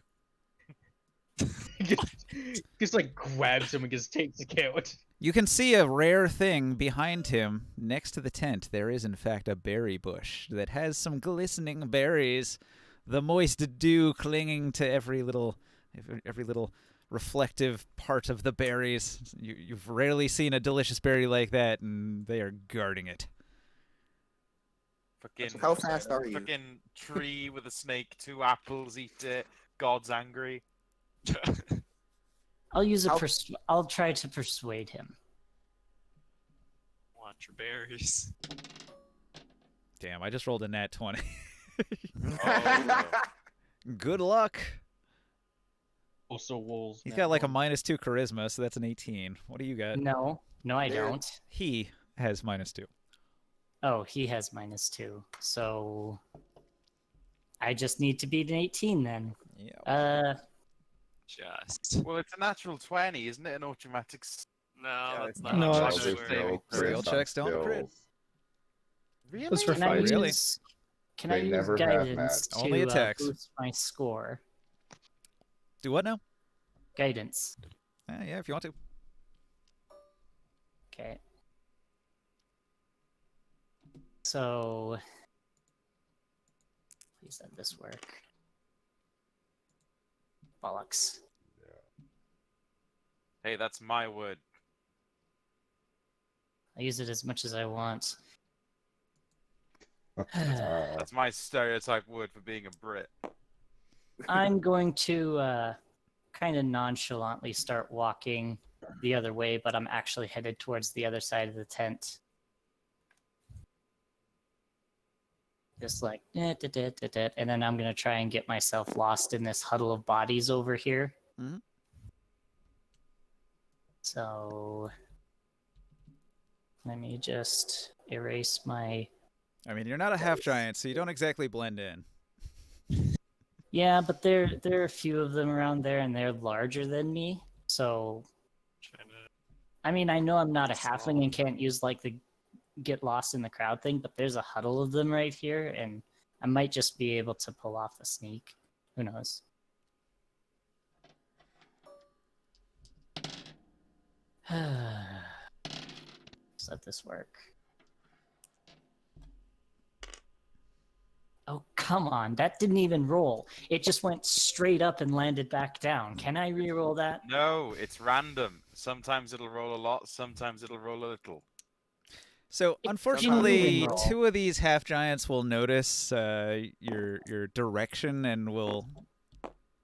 just like grabs him and just takes the carrot. You can see a rare thing behind him. Next to the tent, there is in fact a berry bush that has some glistening berries. The moist dew clinging to every little reflective part of the berries. You've rarely seen a delicious berry like that, and they are guarding it. Fucking, How fast are you? fucking tree with a snake, 2 apples, eat it. God's angry. I'll use a How- I'll try to persuade him. Want your berries? Damn, I just rolled a nat 20. Oh. Good luck. Also, wolves. He's got like a -2 charisma, so that's an 18. What do you got? No, I There- don't. He has -2. Oh, he has -2. So I just need to beat an 18 then. Yeah. Just. Well, it's a natural 20, isn't it? An automatic. No, that's it's not. No, how that's- it There's works. no Skill crits on checks don't crit. skills. Really? That's for Can I fighting. Really? use, can They I use never have guidance mad. to Only attacks. boost my score? Do what now? Guidance. Yeah, if you want to. Okay. So, please let this work. Bollocks. Hey, that's my wood. I use it as much as I want. That's my stereotype wood for being a Brit. I'm going to kind of nonchalantly start walking the other way, but I'm actually headed towards the other side of the tent. Just like, and then I'm going to try and get myself lost in this huddle of bodies over here. Mhm. So, let me just erase my... I mean, you're not a half giant, so you don't exactly blend in. Yeah, but there are a few of them around there, and they're larger than me. So, Trying to. I mean, I know I'm not a halfling and can't use like the get lost in the crowd thing, but there's a huddle of them right here, and I might just be able to pull off a sneak. Who knows? Let's let this work. Oh, come on. That didn't even roll. It just went straight up and landed back down. Can I re-roll that? No, it's random. Sometimes it'll roll a lot, sometimes it'll roll a little. So, It unfortunately, didn't roll. 2 of these half giants will notice your direction and will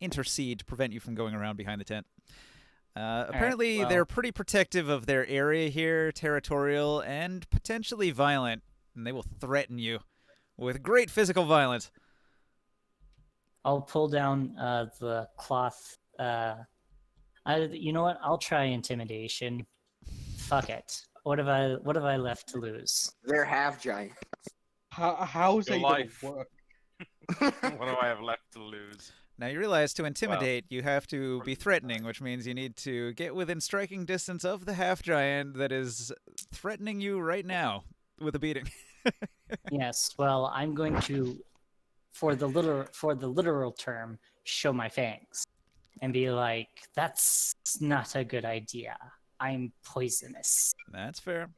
intercede to prevent you from going around behind the tent. Apparently, well- they're pretty protective of their area here, territorial, and potentially violent, and they will threaten you with great physical violence. I'll pull down the cloth. You know what? I'll try intimidation. Fuck it. What have I left to lose? They're half giant. How is Your that gonna life. work? What do I have left to lose? Now, you realize to intimidate, you have to be threatening, which means you need to get within striking distance of the half giant that is threatening you right now with a beating. Yes. Well, I'm going to, for the literal term, show my fangs, and be like, "That's not a good idea. I'm poisonous." That's fair.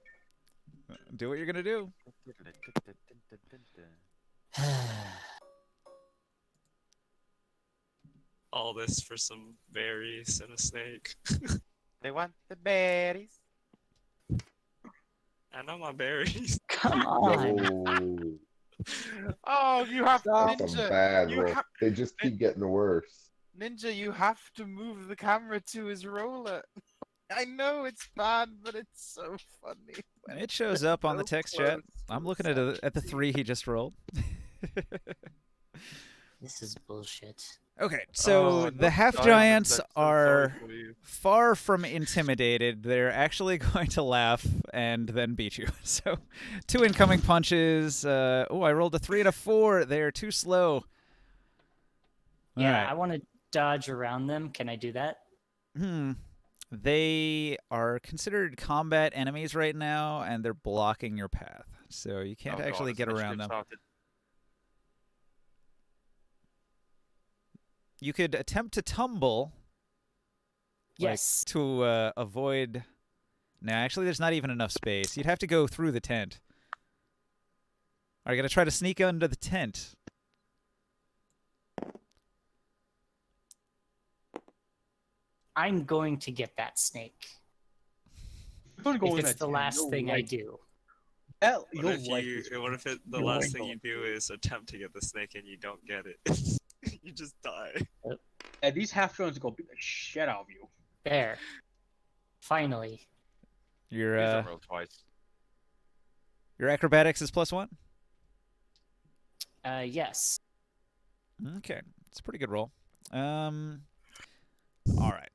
Do what you're gonna do. All this for some berries and a snake. They want the berries. I know my berries. Come on. Whoa. Oh, you have That's some Ninja. bad You roll. ha- They just keep getting worse. Ninja, you have to move the camera to his roller. I know it's bad, but it's so funny. And it shows up on the So text chat. close to I'm the looking at the 3 he just rolled. This is bullshit. Okay, so Oh, the those half diamonds, giants I'm so sorry are for you. far from intimidated. They're actually going to laugh and then beat you. So, 2 incoming punches. Oh, I rolled a 3 and a 4. They're too slow. Yeah, Alright. I want to dodge around them. Can I do that? They are considered combat enemies right now, and they're blocking your path. So you can't Oh, God, actually it's get around initiative them. started. You could attempt to tumble. like, Yes. to avoid. No, actually, there's not even enough space. You'd have to go through the tent. Are you gonna try to sneak under the tent? I'm going to get that snake. I'm gonna go If in it's that the tent. last You'll thing I like- do. That, What you'll if like you? this. What if the You'll last like thing it. you do is attempt to get the snake and you don't get it? You just die. And these half drones go beat the shit out of you. There. Finally. Your Please don't roll twice. your acrobatics is +1. Yes. Okay, it's a pretty good roll. All right.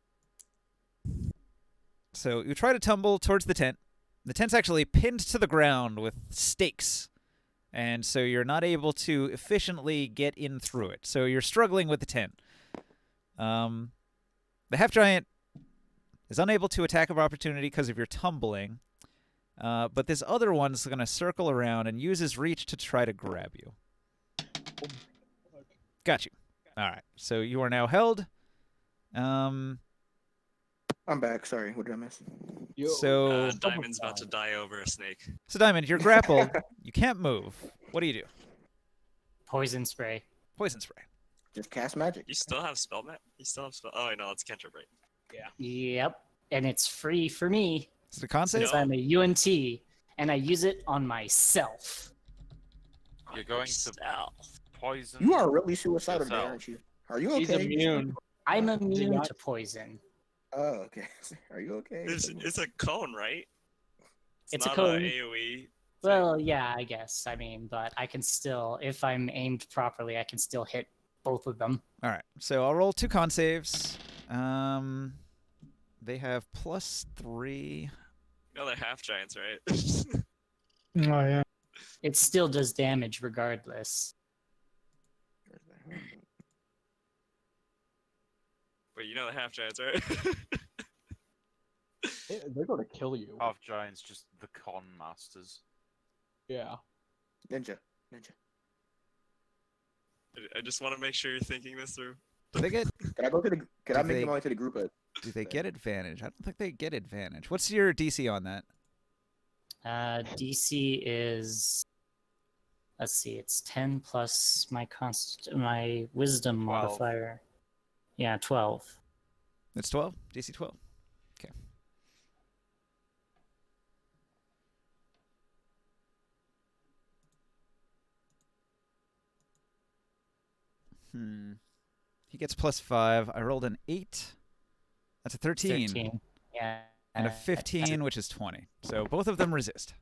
So you try to tumble towards the tent. The tent's actually pinned to the ground with stakes, and so you're not able to efficiently get in through it. So you're struggling with the tent. The half giant is unable to attack of opportunity because of your tumbling, but this other one's going to circle around and use his reach to try to grab you. Got you. All right. So you are now held. I'm back. Sorry, what did I miss? So Diamond's about to die over a snake. So Diamond, you're grappled. You can't move. What do you do? Poison spray. Poison spray. Just cast magic. You still have spell net? You still have spell? Oh, no, it's cantrip, right? Yep. And it's free for me Is it a con save? since I'm a UNT, and I use it on myself. You're going to Yourself. poison. You are really suicidal today, yourself. aren't you? Are you okay? He's immune. I'm immune not- to poison. Oh, okay. Are you okay? It's a cone, right? It's a not cone. AoE. Well, yeah, I guess. I mean, but I can still, if I'm aimed properly, I can still hit both of them. All right. So I'll roll 2 con saves. They have +3. No, they're half giants, right? Oh yeah. It still does damage regardless. But you know the half giants, right? They're gonna kill you. Half giants, just the con masters. Yeah. Ninja. I just want to make sure you're thinking this through. Do they get? Can I go to the? Can I Do make they- my way to the group? Do they get advantage? I don't think they get advantage. What's your DC on that? DC is, let's see, it's 10 plus my wisdom 12. modifier. Yeah, 12. It's 12. DC 12. Okay. He gets +5. I rolled an 8. That's a 13. 13. Yeah. And a 15, which is 20. So both of them resist.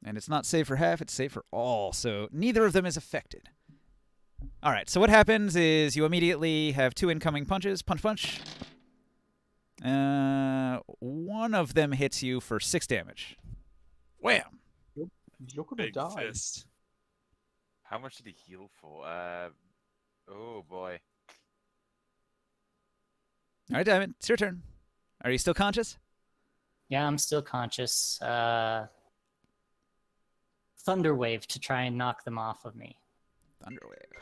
And it's not save for half, it's save for all. So neither of them is affected. All right, so what happens is you immediately have 2 incoming punches. Punch, punch. One of them hits you for 6 damage. Wham! You're gonna Big die. fist. How much did he heal for? Oh boy. All right, Diamond, it's your turn. Are you still conscious? Yeah, I'm still conscious. Thunderwave to try and knock them off of me. Thunderwave.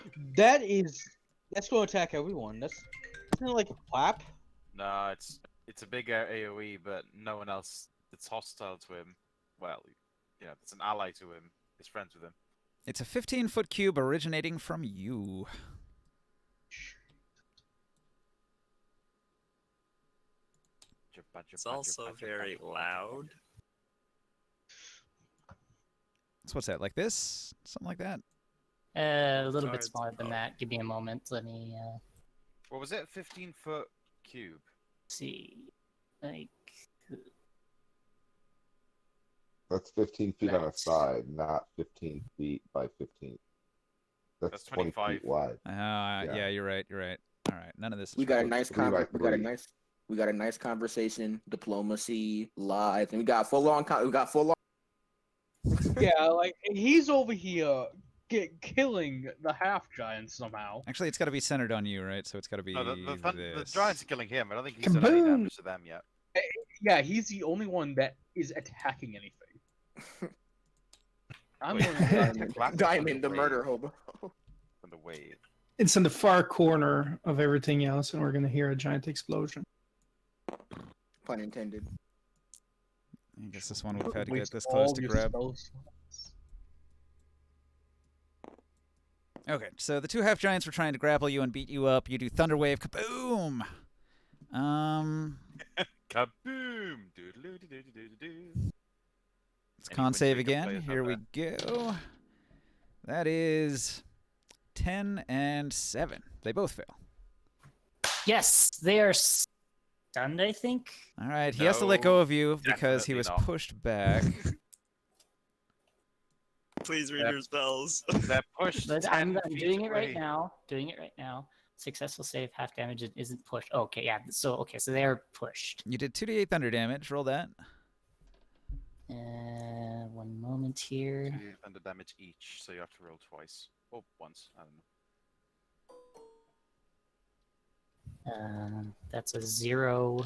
That's gonna attack everyone. Isn't it like a clap? No, it's a big AoE, but no one else that's hostile to him. Well, yeah, it's an ally to him. Is friends with him. It's a 15-foot cube originating from you. It's also very loud. So what's that, like this? Something like that? A little bit Cards. smaller than that. Give me a moment. Let me What was it? 15-foot cube. see. Like, That's 15 feet on a That's- side, not 15 feet by 15. That's That's 20 25. feet wide. Yeah, you're right. You're right. All right, none of this is We got a right. nice 3 by we got a 3. nice conversation, diplomacy, live, and we got full on. Yeah, like he's over here killing the half giants somehow. Actually, it's got to be centered on you, right? So it's got to be No, the this. giants are killing him. I don't think he's done any Kaboom! damage to them yet. Yeah, he's the only one that is attacking anything. I'm Wait, gonna Diamond. Diamond, the murder hobo. From the wave. It's in the far corner of everything else, and we're gonna hear a giant explosion. Pun intended. I guess this one would have had to waste get this close all to your grab. spell slots. Okay, so the 2 half giants were trying to grapple you and beat you up. You do Thunderwave, kaboom! Kaboom! Doodaloo-doo-doo-doo-doo-doo. It's con save Anyone take a again. play Here we of go. That is 10 and 7. They both fail. Yes, they are stunned, I think. All right, he has to let go No, of you because he definitely was not. pushed back. Please read Yep. your spells. They're pushed. But 10 I'm feet doing it right away. now. Doing it right now. Successful save, half damage isn't pushed. Oh, okay, yeah. So they are pushed. You did 2d8 thunder damage. Roll that. 1 moment here. 2d8 thunder damage each, so you have to roll twice. Oh, once. I don't know. That's a 0.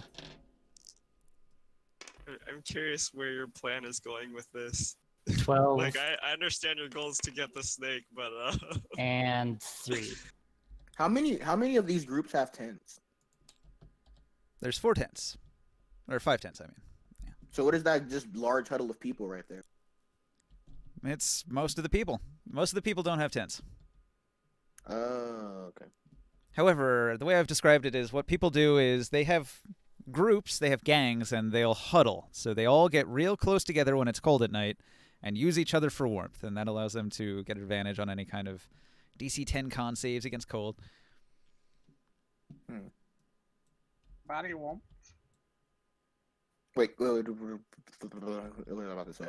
I'm curious where your plan is going with this. 12 Like, I understand your goal is to get the snake, but and 3. How many of these groups have tents? There's 4 tents. Or 5 tents, I mean. So what is that just large huddle of people right there? It's most of the people. Most of the people don't have tents. Oh, okay. However, the way I've described it is what people do is they have groups, they have gangs, and they'll huddle. So they all get real close together when it's cold at night and use each other for warmth, and that allows them to get advantage on any kind of DC 10 con saves against cold. Body won't. Wait, what was I about to say?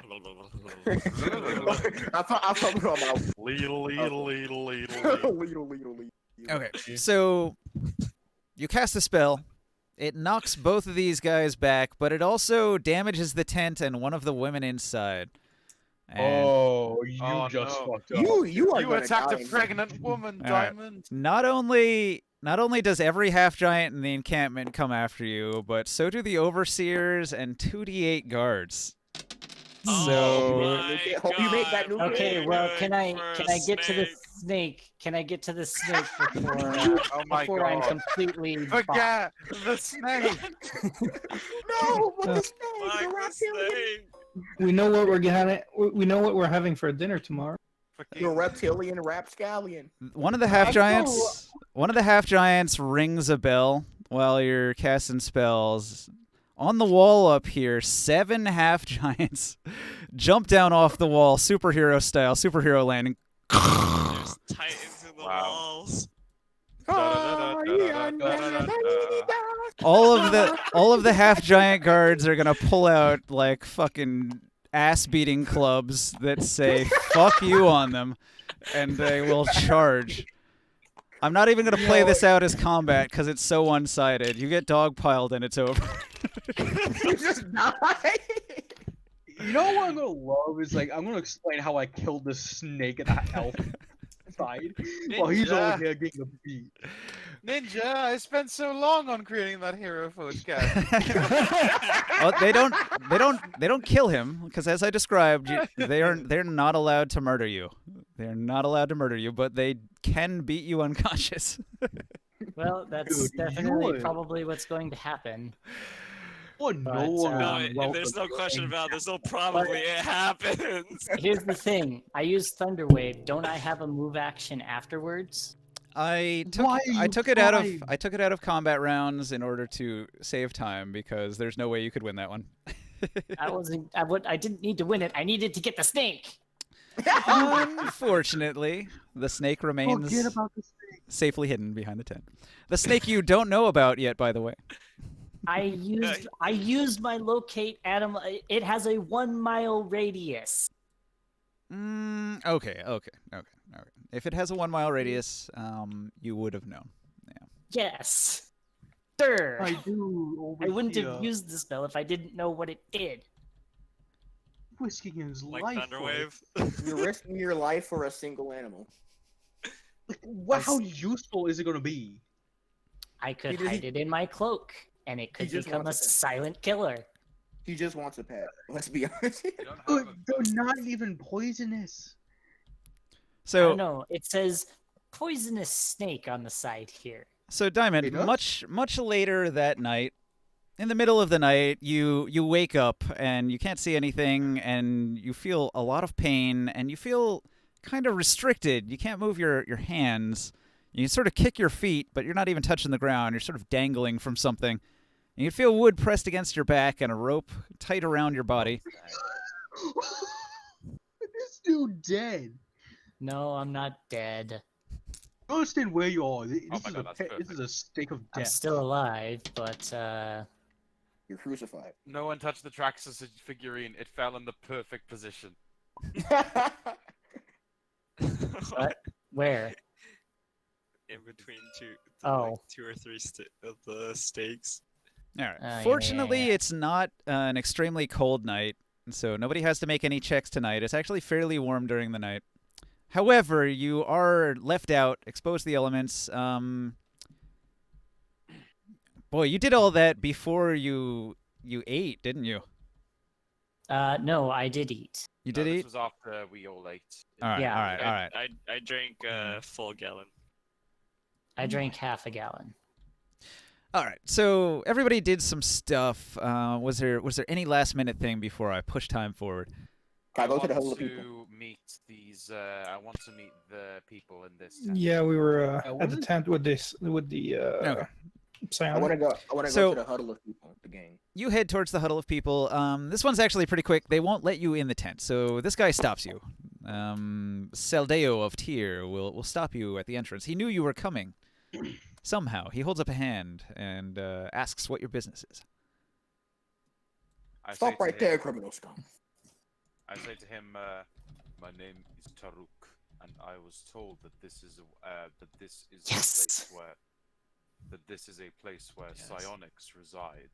I thought we were about Leedle. Okay, so you cast a spell. It knocks both of these guys back, but it also damages the tent and one of the women inside. And Oh, you Oh, just no. fucked up. You are You gonna attacked die a in pregnant woman, All right. Diamond. not only does every half giant in the encampment come after you, but so do the overseers and 2d8 guards. Oh So my Hope you make that God, new Okay, pretty well, good can I for get a to the snake. snake? Can I get to the snake before Oh my before I'm God. completely bopped? Forget the snake. No, but the snake, Like the the reptilian, snake. We know what we know what we're having for dinner tomorrow. the reptilian rapscallion. one of the half giants rings a bell while you're casting spells. On the wall up here, 7 half giants jump down off the wall, superhero style, superhero landing. There's titans in the Wow. walls. All of the half giant guards are gonna pull out like fucking ass beating clubs that say "fuck you" on them, and they will charge. I'm not even gonna play this out as combat because it's so one-sided. You get dogpiled and it's over. You just die. You know what I'm gonna love is like I'm gonna explain how I killed the snake at the elf side while he's over Ninja. there getting a beat. Ninja, I spent so long on creating that hero footage cast. Well, they don't kill him because, as I described, they're not allowed to murder you. They're not allowed to murder you, but they can beat you unconscious. Well, that's Dude, definitely you're- probably what's going to happen. Oh, But, no one um, No, would there's welcome no question thing. about it. There's no probably. It happens. Here's the thing: I use Thunder Wave. Don't I have a move action afterwards? I Why are took you it out of trying? I took it out of combat rounds in order to save time because there's no way you could win that one. I didn't need to win it. I needed to get the snake. Unfortunately, the snake remains Forget about the snake. safely hidden behind the tent. The snake you don't know about yet, by the way. I used my locate Adam. It has a 1 mile radius. Okay. If it has a 1 mile radius, you would have known. Yes, sir. I do. I wouldn't have overseer. used the spell if I didn't know what it did. Risking his Like life. Thunder for it. Wave. You're risking your life for a single animal. Like, how useful is it gonna be? I could He- hide it in my cloak, and it could just become a wants it. silent killer. He just wants a pet. Let's be honest. You don't have But a- they're not even poisonous. I So, don't know. It says poisonous snake on the side here. so Diamond, It does? much later that night, in the middle of the night, you wake up and you can't see anything, and you feel a lot of pain, and you feel kind of restricted. You can't move your hands. You sort of kick your feet, but you're not even touching the ground. You're sort of dangling from something. And you feel wood pressed against your back and a rope tight around your body. This dude dead. No, I'm not dead. You understand where you are. This Oh is my God, a that's this perfect. is a stake of I'm death. still alive, but You're crucified. No one touched the Traxxas figurine. It fell in the perfect position. what? Where? In between Oh. 2 or 3 of the stakes. All right. yeah, Fortunately, yeah. it's not an extremely cold night, so nobody has to make any checks tonight. It's actually fairly warm during the night. However, you are left out, exposed to the elements. Boy, you did all that before you ate, didn't you? No, I did eat. You No, did this eat? was after we all ate. All right, Yeah. all right, all right. I drank a full gallon. I drank half a gallon. All right. So everybody did some stuff. Was there any last minute thing before I push time forward? Can I go to the want huddle of people? to meet these. I want to meet the people in this tent. Yeah, we were Yeah, at what the is- tent with the Okay. I want psionic. to go. I want to So- go to the huddle of people. The gang. You head towards the huddle of people. This one's actually pretty quick. They won't let you in the tent, so this guy stops you. Seldeo of Tyr will stop you at the entrance. He knew you were coming. Somehow, he holds up a hand and asks what your business is. I say Stop to right him- there, criminal scum. I say to him, "My name is Taruk, and I was told that this is Yes. a place where Yes. psionics reside."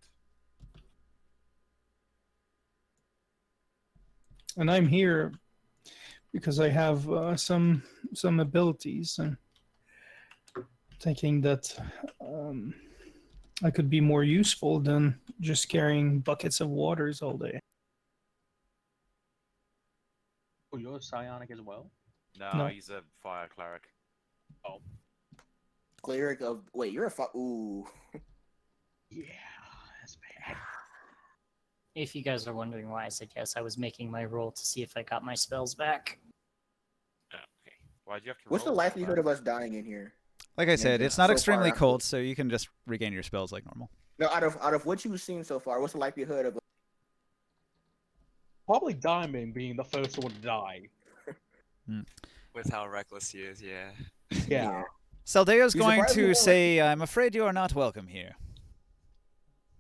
And I'm here because I have some abilities, and thinking that I could be more useful than just carrying buckets of waters all day. Oh, you're psionic as well. No, No. he's a fire cleric. Cleric of. Wait, you're a. Ooh. Yeah, that's bad. If you guys are wondering why I said yes, I was making my roll to see if I got my spells back. Okay. Why'd you have to? What's the roll so likelihood bad? of us dying in here? Like I said, Yeah, it's not so extremely far, cold, so you can just regain your spells like normal. No, out of what you've seen so far, what's the likelihood of? Probably Diamond being the first one to die. With how reckless he is, yeah. Yeah. Seldeo's You going surprised me to more say, "I'm afraid you are not welcome here."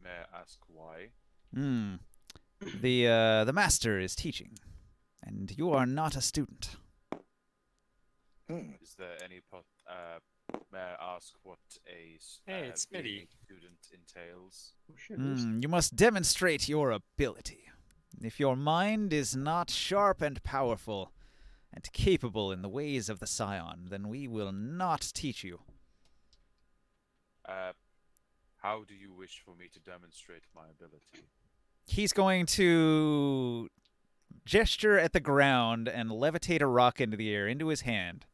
May I ask why? Hmm. The master is teaching, and you are not a student. Is there any may I ask what a Hey, it's being Smitty. a student entails? Oh, shit, this- You must demonstrate your ability. If your mind is not sharp and powerful, and capable in the ways of the Scion, then we will not teach you. How do you wish for me to demonstrate my ability? He's going to gesture at the ground and levitate a rock into the air, into his hand.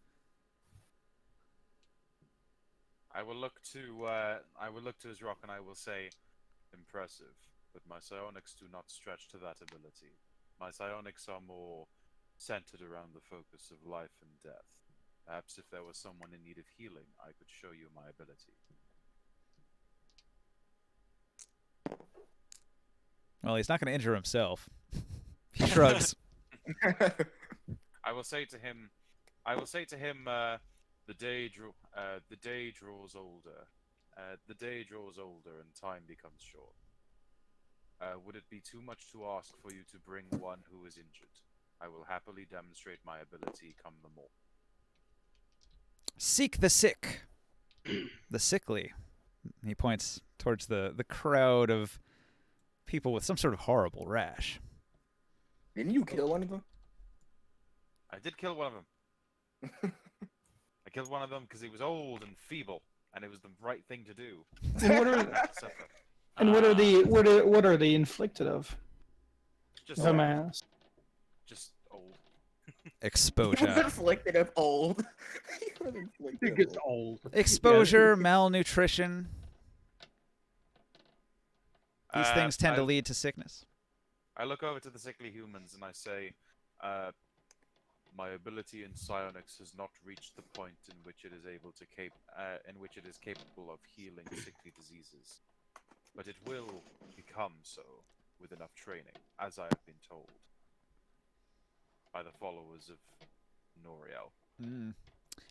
I will look to his rock and I will say, impressive, but my psionics do not stretch to that ability. My psionics are more centered around the focus of life and death. Perhaps if there was someone in need of healing, I could show you my ability. Well, he's not going to injure himself. He shrugs. I will say to him, the day draws older. The day draws older and time becomes short. Would it be too much to ask for you to bring one who is injured? I will happily demonstrate my ability come the morn. Seek the sick. The sickly. He points towards the crowd of people with some sort of horrible rash. Didn't you kill one of them? I did kill one of them. I killed one of them because he was old and feeble, and it was the right thing to do. And what are Suffer. and what are they inflicted of? Just, If I may ask. just old. He was Exposure. inflicted of old. He was inflicted It of gets old. old. Exposure, malnutrition. These Uh, things tend to I- lead to sickness. I look over to the sickly humans and I say, my ability in psionics has not reached the point in which it is capable of healing sickly diseases, but it will become so with enough training, as I have been told by the followers of Noriel. Mm.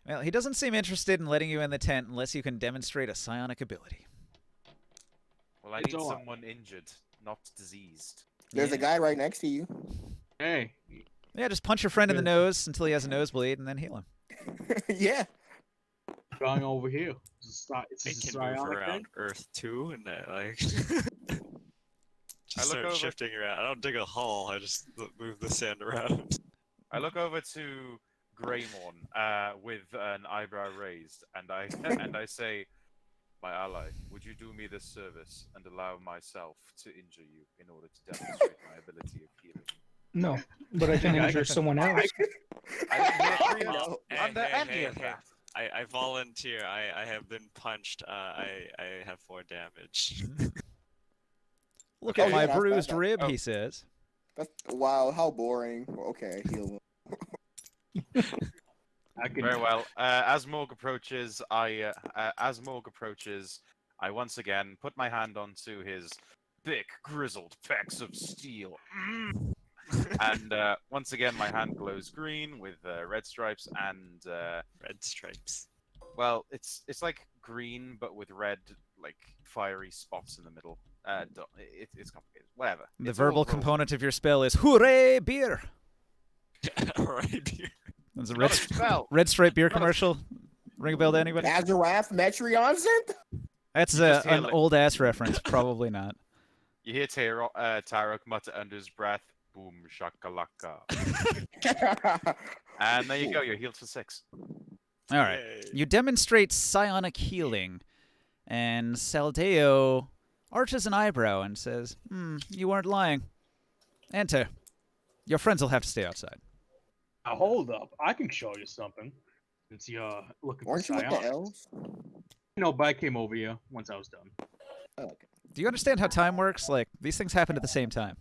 Well, he doesn't seem interested in letting you in the tent unless you can demonstrate a psionic ability. Well, I It's need all right. someone injured, not diseased. There's a guy right next to you. Hey, Yeah, just punch your friend in the Good. nose until he has a nosebleed, and then heal him. Yeah. going over here. It's They a can move psionic around thing. Earth too, and like I just look start over. shifting around. I don't dig a hole. I just move the sand around. I look over to Greymorn with an eyebrow raised, and I and I say, "My ally, would you do me this service and allow myself to injure you in order to demonstrate my ability of healing?" No, but I can Yeah, I injure can- someone else. I didn't hear Oh, Green no. under any of hey. that. I volunteer. I have been punched. I have 4 damage. Look Okay. at Oh, my yeah, that's- bruised that's- rib, oh. he says. Wow, how boring. Okay, heal him. I can. Very well. As Morg approaches, I once again put my hand onto his thick, grizzled pecs of steel. And once again, my hand glows green with red stripes and Red stripes. well, it's like green but with red, like fiery spots in the middle. It's complicated. Whatever. The It's all verbal rolled. component of your spell is hooray beer. Alright, here. That's a Not a spell. red stripe beer Not a- commercial. Ring a bell to anybody? Azarath Metreon Synth? That's You just hear, an like- old ass reference. Probably not. You hear Tarok mutter under his breath, "Boom shakalaka," and there you go. You're healed for 6. All right. Yay. You demonstrate psionic healing, and Saldeo arches an eyebrow and says, you aren't lying. Enter. Your friends will have to stay outside. Now, hold up. I can show you something. Since you're looking for Weren't you with the psionics. elves? No, but I came over here once I was done. Oh, okay. Do you understand how time works? Like, these things happen at the same time.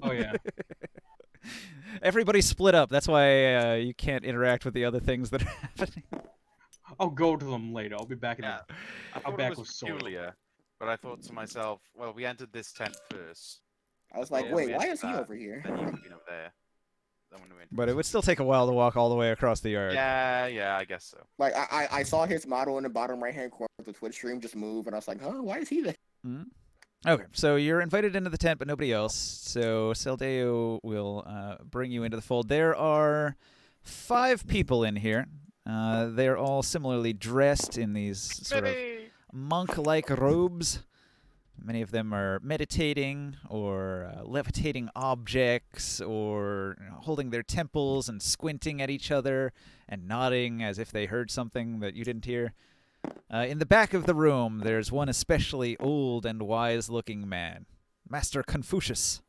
Oh yeah. Everybody's split up. That's why you can't interact with the other things that are happening. I'll go to them later. I'll be back in. Yeah. I I'll thought back it was with soil. peculiar, but I thought to myself, well, we entered this tent first. I was like, Yeah, wait, we why entered is he that, over here? Then you've been over there. Then when we entered But it this would still take a while to walk all the way across the yard. Yeah, I guess so. Like, I saw his model in the bottom right-hand corner of the Twitch stream just move, and I was like, huh, why is he there? Mhm. Okay, so you're invited into the tent, but nobody else. So Saldeo will bring you into the fold. There are 5 people in here. They're all similarly dressed in these sort of monk-like robes. Many of them are meditating or levitating objects or holding their temples and squinting at each other and nodding as if they heard something that you didn't hear. In the back of the room, there's one especially old and wise-looking man, Master Confucius.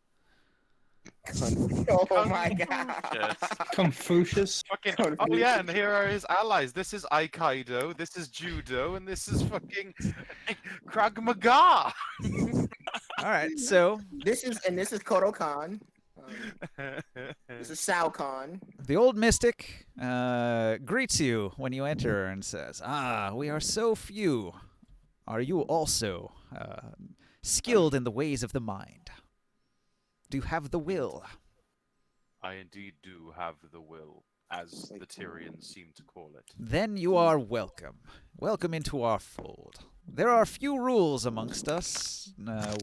Oh my god. Yes. Confucius. Fucking, oh yeah, and here are his allies. This is Aikido, this is Judo, and this is fucking Krav Maga. All right, so This is Kodokan. This is Shao Kahn. the old mystic greets you when you enter and says, we are so few. Are you also skilled in the ways of the mind? Do you have the will? I indeed do have the will, as the Tyrians seem to call it. Then you are welcome. Welcome into our fold. There are few rules amongst us.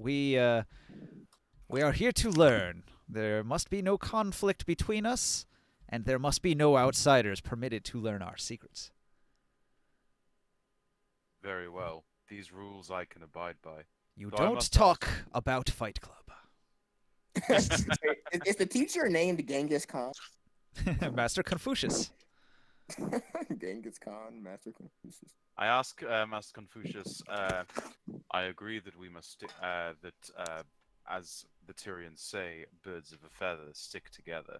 We are here to learn. There must be no conflict between us, and there must be no outsiders permitted to learn our secrets. Very well. These rules I can abide by. You So I don't must talk about Fight Club. Is the teacher named Genghis Khan? Master Confucius. Genghis Khan, Master Confucius. I ask Master Confucius. I agree that we must as the Tyrians say, birds of a feather stick together.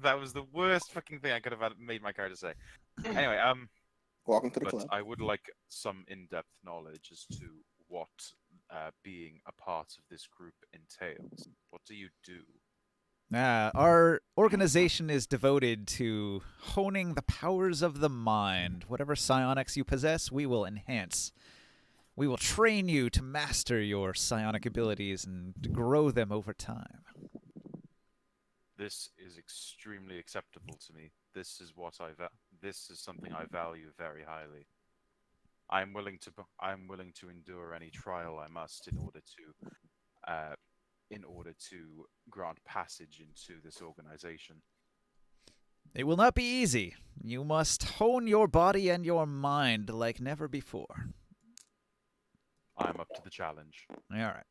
That was the worst fucking thing I could have made my character say. Anyway, Welcome to the but club. I would like some in-depth knowledge as to what being a part of this group entails. What do you do? Our organization is devoted to honing the powers of the mind. Whatever psionics you possess, we will enhance. We will train you to master your psionic abilities and to grow them over time. This is extremely acceptable to me. this is what this is something I value very highly. I'm willing to endure any trial I must in order to grant passage into this organization. It will not be easy. You must hone your body and your mind like never before. I'm up to the challenge. All right.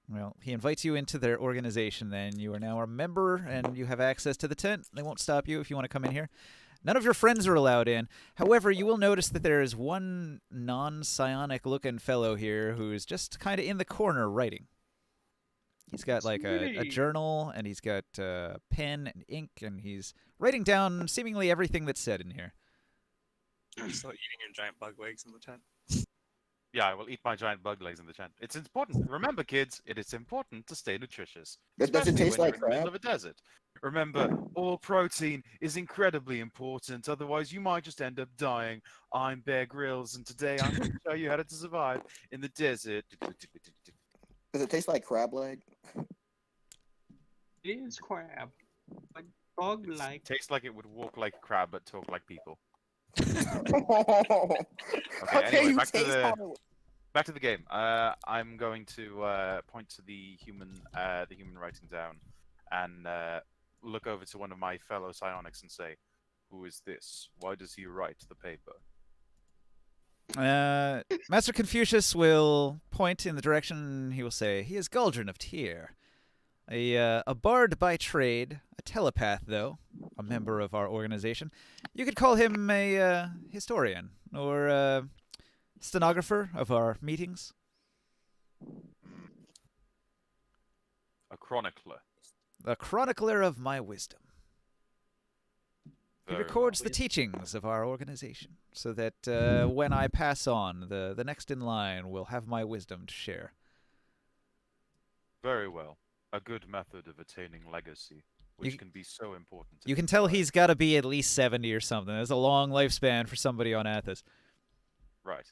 Well, he invites you into their organization then. You are now a member and you have access to the tent. They won't stop you if you want to come in here. None of your friends are allowed in. However, you will notice that there is one non-psionic looking fellow here who's just kind of in the corner writing. He's got like a journal, and he's got pen and ink, and he's writing down seemingly everything that's said in here. Are you still eating your giant bug legs in the tent? Yeah, I will eat my giant bug legs in the tent. It's important. Remember, kids, it is important to stay nutritious. Does it Especially taste when like you're in the middle crab? of a desert. Remember, all protein is incredibly important. Otherwise, you might just end up dying. I'm Bear Grylls, and today I'm going to show you how to survive in the desert. Does it taste like crab leg? It is crab, but dog-like. Tastes like it would walk like a crab but talk like people. Okay, Anyway, you back to taste the how- back to the game. I'm going to point to the human writing down, and look over to one of my fellow psionics and say, "Who is this? Why does he write the paper?" Master Confucius will point in the direction. He will say, "He is Guldran of Tyr, a bard by trade, a telepath though, a member of our organization. You could call him a historian or a stenographer of our meetings." A chronicler. A chronicler of my wisdom. He Very records well. the teachings of our organization, so that when I pass on, the next in line will have my wisdom to share. Very well. A good method of attaining legacy, which You- can be so important. You can tell he's got to be at least 70 or something. That's a long lifespan for somebody on Athos. Right.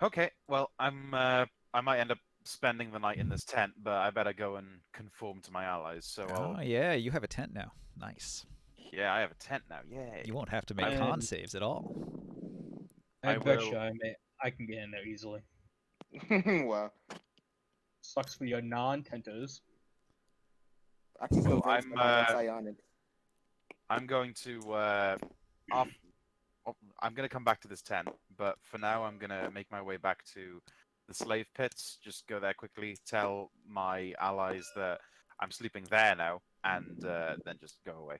Okay. Well, I might end up spending the night in this tent, but I better go and conform to my allies. So Oh, yeah, you have a tent now. Nice. yeah, I have a tent now. Yay. You won't have to make And- con saves at all. I I bet will- you I can get in there easily. Wow. Sucks for your non-tenters. I can So convince I'm, my psionic. I'm going to I'm gonna come back to this tent, but for now I'm gonna make my way back to the slave pits. Just go there quickly, tell my allies that I'm sleeping there now, and then just go away.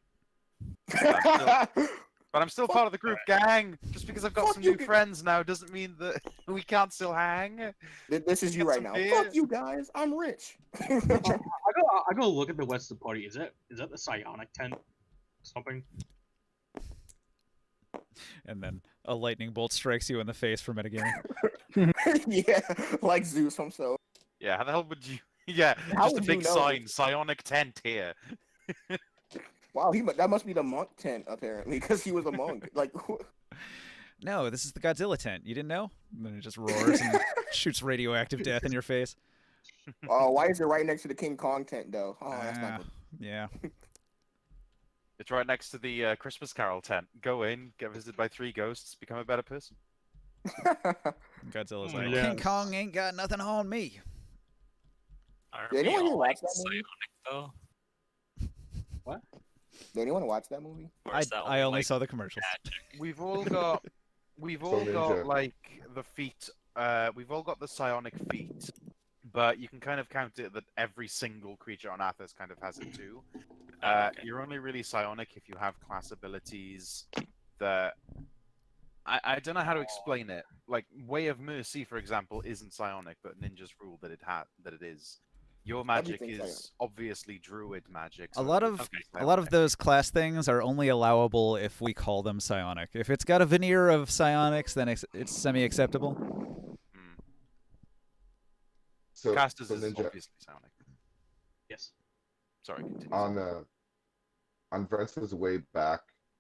But I'm still part of the group, gang. Just because I've got Fuck some you, new friends now doesn't mean that we can't still hang. This is you Get right some now. beer. Fuck you guys. I'm rich. I go look at the rest of the party. Is that the psionic tent? Something. And then a lightning bolt strikes you in the face for metagaming. Yeah, like Zeus himself. Yeah, how the hell would you? Yeah, How just a would you big know? sign, psionic tent here. Wow, that must be the monk tent apparently, because he was a monk. Like, No, this is the Godzilla tent. You didn't know? And then it just roars and shoots radioactive death in your face. oh, why is it right next to the King Kong tent though? Oh, that's Ah, not good. yeah. It's right next to the Christmas Carol tent. Go in, get visited by 3 ghosts, become a better person. Godzilla's Oh, like, yes. King Kong ain't got nothing on me. Aren't Did we anyone here all watch like that movie? psionic though? Did anyone watch that movie? Or is that I only like, saw the commercials. magic? We've all got, we've all Ninja. got like the feet. We've all got the psionic feet, but you can kind of count it that every single creature on Athos kind of has it too. Okay. You're only really psionic if you have class abilities that I don't know how to explain it. Like Way of Mercy, for example, isn't psionic, but ninjas rule that it is. Your magic Everything's is obviously druid magic. A so lot it of would be a lot of psionic. those class things are only allowable if we call them psionic. If it's got a veneer of psionics, then it's semi-acceptable. Hmm. So, Casters so is Ninja, obviously psionic. Yes. Sorry, continue. on Vence's way back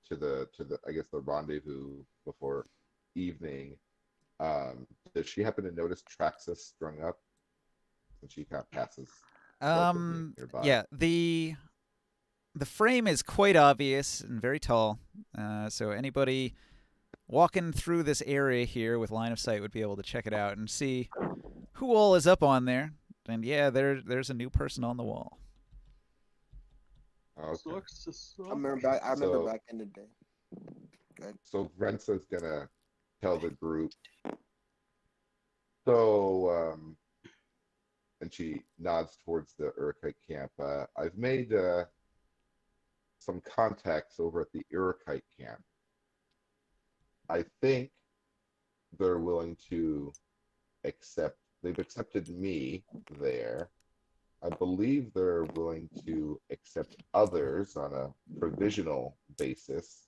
to the I guess the rendezvous before evening, does she happen to notice Traxus strung up? And she kind of passes relatively nearby. Yeah, the the frame is quite obvious and very tall, so anybody walking through this area here with line of sight would be able to check it out and see who all is up on there. And yeah, there's a new person on the wall. Okay. Sucks to suck. I remember So- back in the day. So Rensa's gonna tell the group. So, and she nods towards the Urukite camp. I've made some contacts over at the Urukite camp. I think they're willing to accept. They've accepted me there. I believe they're willing to accept others on a provisional basis.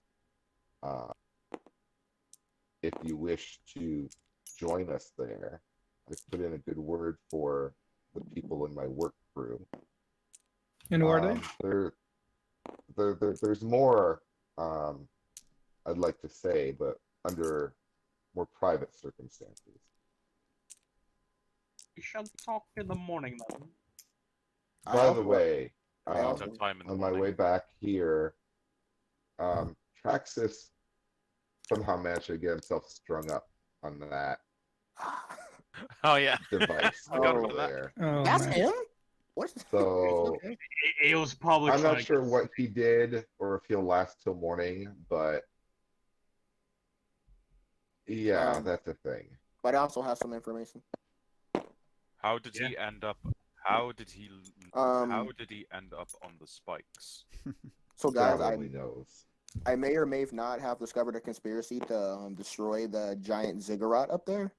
If you wish to join us there, I've put in a good word for the people in my work crew. And who are they? There's more I'd like to say, but under more private circumstances. We shall talk in the morning then. By the way, I also- Sometime in the on my morning. way back here, Traxxas somehow managed to get himself strung up on that Oh yeah. device Forgot over about that. there. Oh, That's man. him? What? So It was probably I'm trying not to sure get- what he did or if he'll last till morning, but yeah, that's a thing. But I also have some information. How did he end up? How did he? Um, How did he end up on the spikes? So guys, God only knows. I may or may not have discovered a conspiracy to destroy the giant ziggurat up there.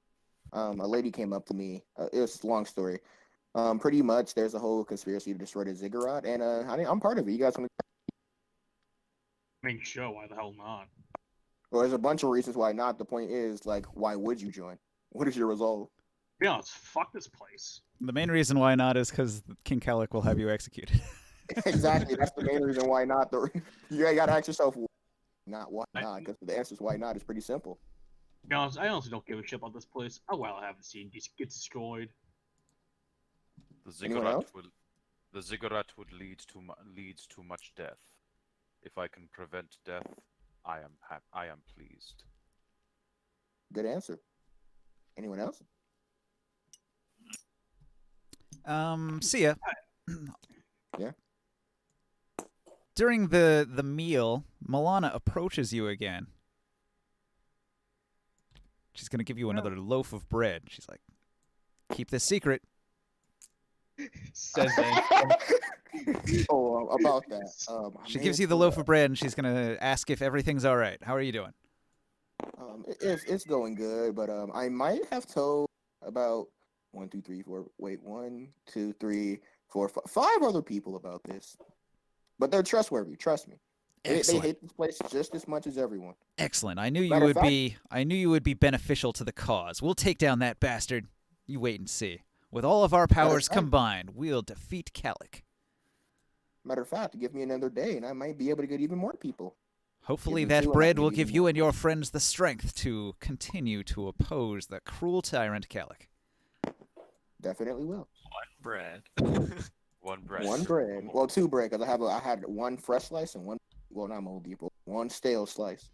A lady came up to me. It was a long story. Pretty much, there's a whole conspiracy to destroy the ziggurat, and I'm part of it. You guys want to? I mean, sure, why the hell not? Well, there's a bunch of reasons why not. The point is, like, why would you join? What is your resolve? To be honest, fuck this place. The main reason why not is because King Kellic will have you executed. Exactly. That's the main reason why not. You gotta ask yourself, not why not? Because the answer is why not is pretty simple. To be honest, I honestly don't give a shit about this place. I'd rather have the scene just get destroyed. The Anyone ziggurat else? would lead to much death. If I can prevent death, I am pleased. Good answer. Anyone else? Sia. Yeah? During the meal, Milana approaches you again. She's gonna give you another loaf of bread. She's like, "Keep this secret." Says that. About that. She gives you the loaf of bread, and she's gonna ask if everything's all right. How are you doing? It's going good, but I might have told about 1, 2, 3, 4. Wait, 1, 2, 3, 4, 5 other people about this, but they're trustworthy. Trust me. They Excellent. hate this place just as much as everyone. Excellent. I knew you Matter of would fact- be. I knew you would be beneficial to the cause. We'll take down that bastard. You wait and see. With all of our powers fact- combined, we'll defeat Kellic. Matter of fact, give me another day, and I might be able to get even more people. Hopefully Give me that two and bread I'll will give you give you more. and your friends the strength to continue to oppose the cruel tyrant Kellic. Definitely will. Bread. One bread. One bread. Well, 2 bread, because I had 1 fresh slice and 1. Well, not moldy, but 1 stale slice.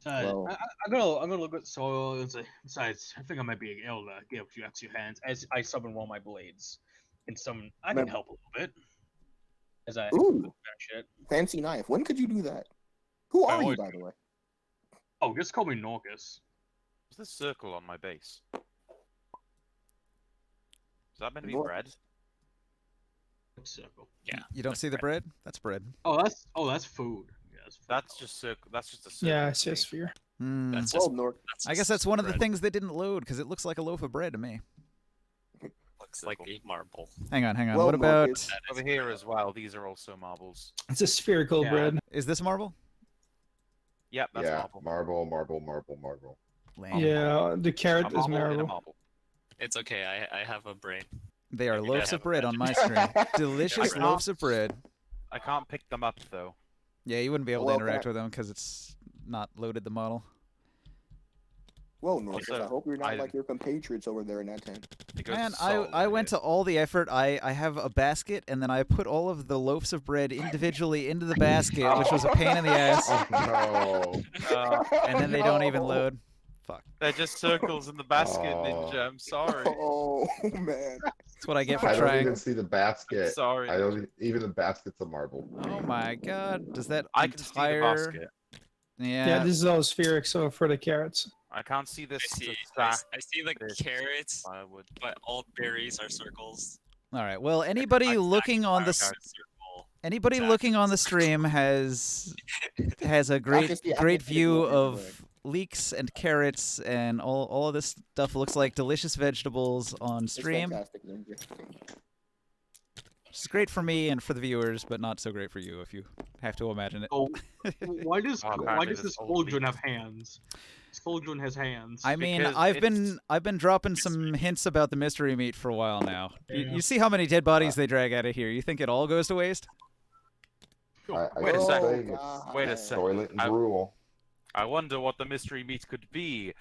Well- I'm gonna look at soil and say, besides, I think I might be able to get a few extra hands as I summon one of my blades. And I can Man- help a little bit. As I Ooh, shit. fancy knife. When could you do that? Who I are you, always by the way? Oh, just call me Norcus. What's this circle on my base? Is that meant to be Nor- bread? Circle. Yeah. You don't that's see the bread. bread? That's bread. That's food. Yeah, that's food. That's just circle. That's just a circle. Yeah, to it's me. just sphere. Hmm. That's Well, just. Nor- I guess just that's one of the bread. things that didn't load because it looks like a loaf of bread to me. Looks like a marble. Hang on. Well, What about? Marcus- That is Over here as well. These are also marbles. It's a spherical Yeah. bread. Is this marble? Yep, that's Yeah, marble. marble. Lame. Yeah, the A carrot is marble in a marble. marble. It's okay. I have a brain. They are You guys loaves have of a bread bread. on my stream. Delicious Yeah. loaves of bread. I can't pick them up though. Yeah, you wouldn't be able Well, to interact can with them because it's not loaded the model. Whoa, Norcus, Also, I hope you're not I- like your compatriots over there in that tent. It goes Man, to I Saul, went to idiot. all the effort. I have a basket, and then I put all of the loaves of bread individually into the basket, which was a pain in the ass. Oh no. And then they don't even No. load. Fuck. They're just circles in the basket, Oh. Ninja. I'm sorry. Oh man. That's what I get for I don't trying. even see the basket. Sorry. I don't even the basket's a marble. Oh my god. Does that I can see the entire... basket. Yeah. Yeah, this is all spheric, so for the carrots. I can't see this. I see, the I, stack I see the this carrots, firewood. but all berries are circles. All right. Well, anybody Like, looking on the Fire Guard circle. anybody Exactly. looking on the stream has a great can see- I great can see view the blue of leeks and carrots, and all of this stuff looks like delicious vegetables on It's stream. fantastic, Ninja. It's great for me and for the viewers, but not so great for you if you have to imagine it. Oh, why does Oh, why apparently does this this old Cauldron meat. have hands? This Cauldron has hands. I mean, Because I've been dropping some hints about the mystery meat for a while now. You, Yeah. you see how many dead bodies they drag out of here. You think it all goes to waste? I Wait a keep second. saying it's Wait a God. second. toilet and I- gruel. I wonder what the mystery meat could be.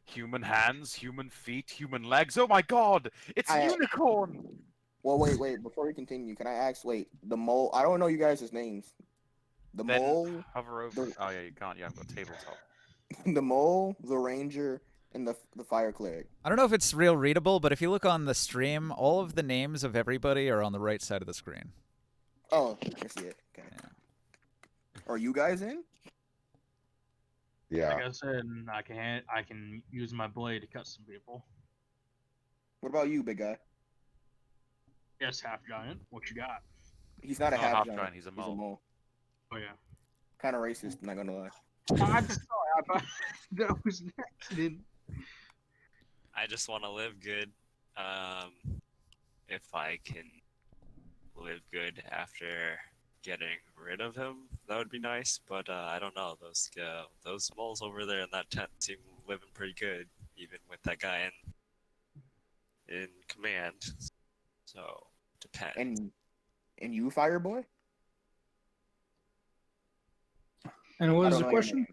Human hands, human feet, human legs. Oh my god! It's a I- unicorn! Well, wait. Before we continue, can I ask? Wait, the mole. I don't know you guys' names. The Then mole, hover over. the- Oh yeah, you can't. You haven't got tabletop. the mole, the ranger, and the fire cleric. I don't know if it's real readable, but if you look on the stream, all of the names of everybody are on the right side of the screen. Oh, I see it. Okay. Are you guys in? Yeah. Like I said, I can use my blade to cut some people. What about you, big guy? Yes, half giant. What you got? He's not a Not a half half giant. giant, he's a mole. Oh yeah. Kind of racist. Not gonna lie. I just thought that was an accident. I just want to live good. If I can live good after getting rid of him, that would be nice. But I don't know. Those moles over there in that tent seem living pretty good, even with that guy in command. So depends. And you, Fireboy? And what I was don't the know your question? name.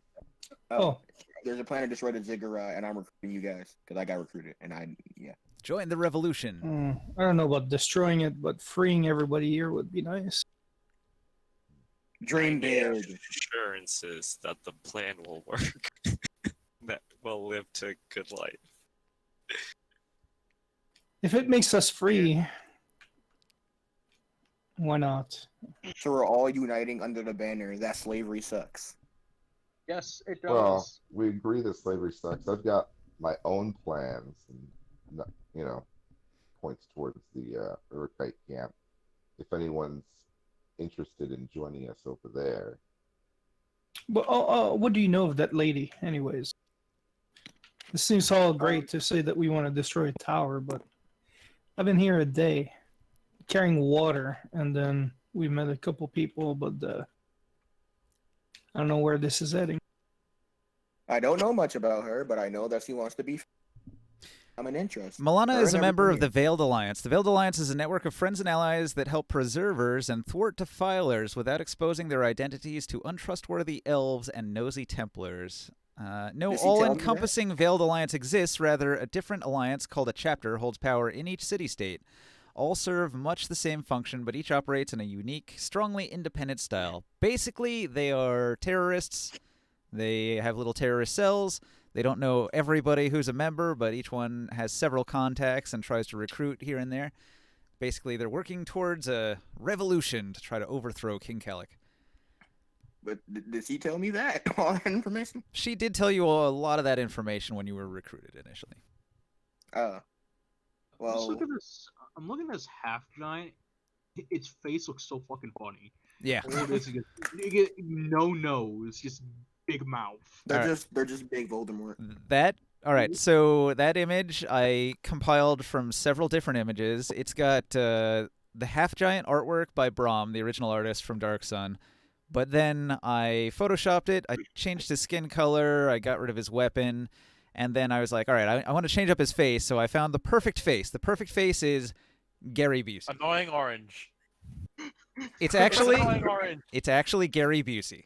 Oh, There's a planet destroyed at Ziggurat, and I'm recruiting you guys because I got recruited, and yeah. Join the revolution. I don't know about destroying it, but freeing everybody here would be nice. Dream I have big. assurances that the plan will work. That we'll live to good life. If it makes us free, why not? So we're all uniting under the banner that slavery sucks. Yes, it does. Well, we agree that slavery sucks. I've got my own plans, and points towards the Urukite camp. If anyone's interested in joining us over there, But what do you know of that lady, anyways? It seems all great to say that we want to destroy a tower, but I've been here a day carrying water, and then we met a couple people, but I don't know where this is heading. I don't know much about her, but I know that she wants to be. I'm an interest. Milana Her is a and member of everything the Veiled Alliance. The Veiled Alliance is a network of friends and allies that help preservers and thwart defilers without exposing their identities to untrustworthy elves and nosy Templars. No Does he tell me that? all-encompassing Veiled Alliance exists. Rather, a different alliance called a chapter holds power in each city-state. All serve much the same function, but each operates in a unique, strongly independent style. Basically, they are terrorists. They have little terrorist cells. They don't know everybody who's a member, but each one has several contacts and tries to recruit here and there. Basically, they're working towards a revolution to try to overthrow King Kellic. But did she tell me that all that information? She did tell you a lot of that information when you were recruited initially. Well, Just look at this. I'm looking at this half giant. Its face looks so fucking funny. Yeah. All this is just no nose, just big mouth. they're Alright. they're just big Voldemort. All right, so that image I compiled from several different images. It's got the half-giant artwork by Brahm, the original artist from Dark Sun. But then I photoshopped it, I changed his skin color, I got rid of his weapon, and then I was like, all right, I want to change up his face, so I found the perfect face. The perfect face is Gary Busey. Annoying orange. It's actually Annoying orange. Gary Busey.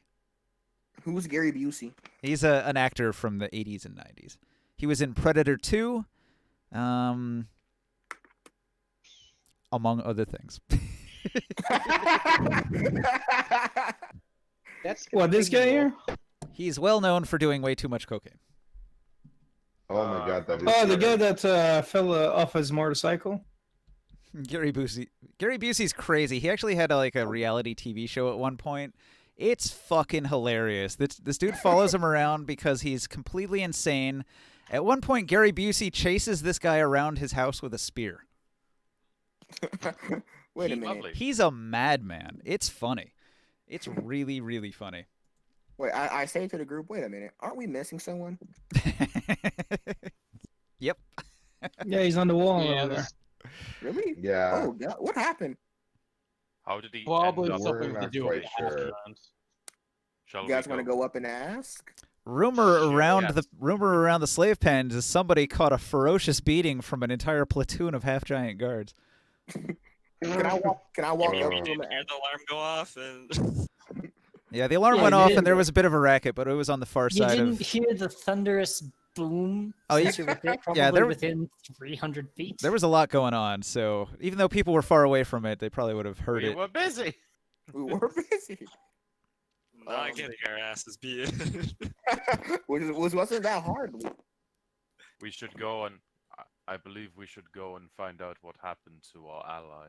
Who's Gary Busey? He's an actor from the 80s and 90s. He was in Predator 2, among other things. That's What, this guy here? He's well known for doing way too much cocaine. Oh my god, that is. Oh, the great. guy that fell off his motorcycle. Gary Busey. Gary Busey's crazy. He actually had like a reality TV show at one point. It's fucking hilarious. This dude follows him around because he's completely insane. At one point, Gary Busey chases this guy around his house with a spear. Wait a minute. Lovely. He's a madman. It's funny. It's really, really funny. Wait, I say to the group, wait a minute. Aren't we missing someone? Yep. Yeah, he's on the wall Yeah, over there. Really? Yeah. Oh, God. What happened? How did he Probably end up? something We're to not do with quite sure. Afghans. Shall You guys we want to go up and ask? Rumor Sure, around yes. the slave pens is somebody caught a ferocious beating from an entire platoon of half giant guards. Can I walk? Can I walk You up did to him hear and the alarm go off, and Yeah, the alarm Yeah, went you off didn't- and there was a bit of a racket, but it was on the far You side didn't of. hear the thunderous boom Oh, since you were probably yeah, there- within 300 feet? There was a lot going on, so even though people were far away from it, they probably would have heard We it. were busy. we were busy? not getting our asses beat. Wasn't that hard? We should go and I believe we should go and find out what happened to our ally.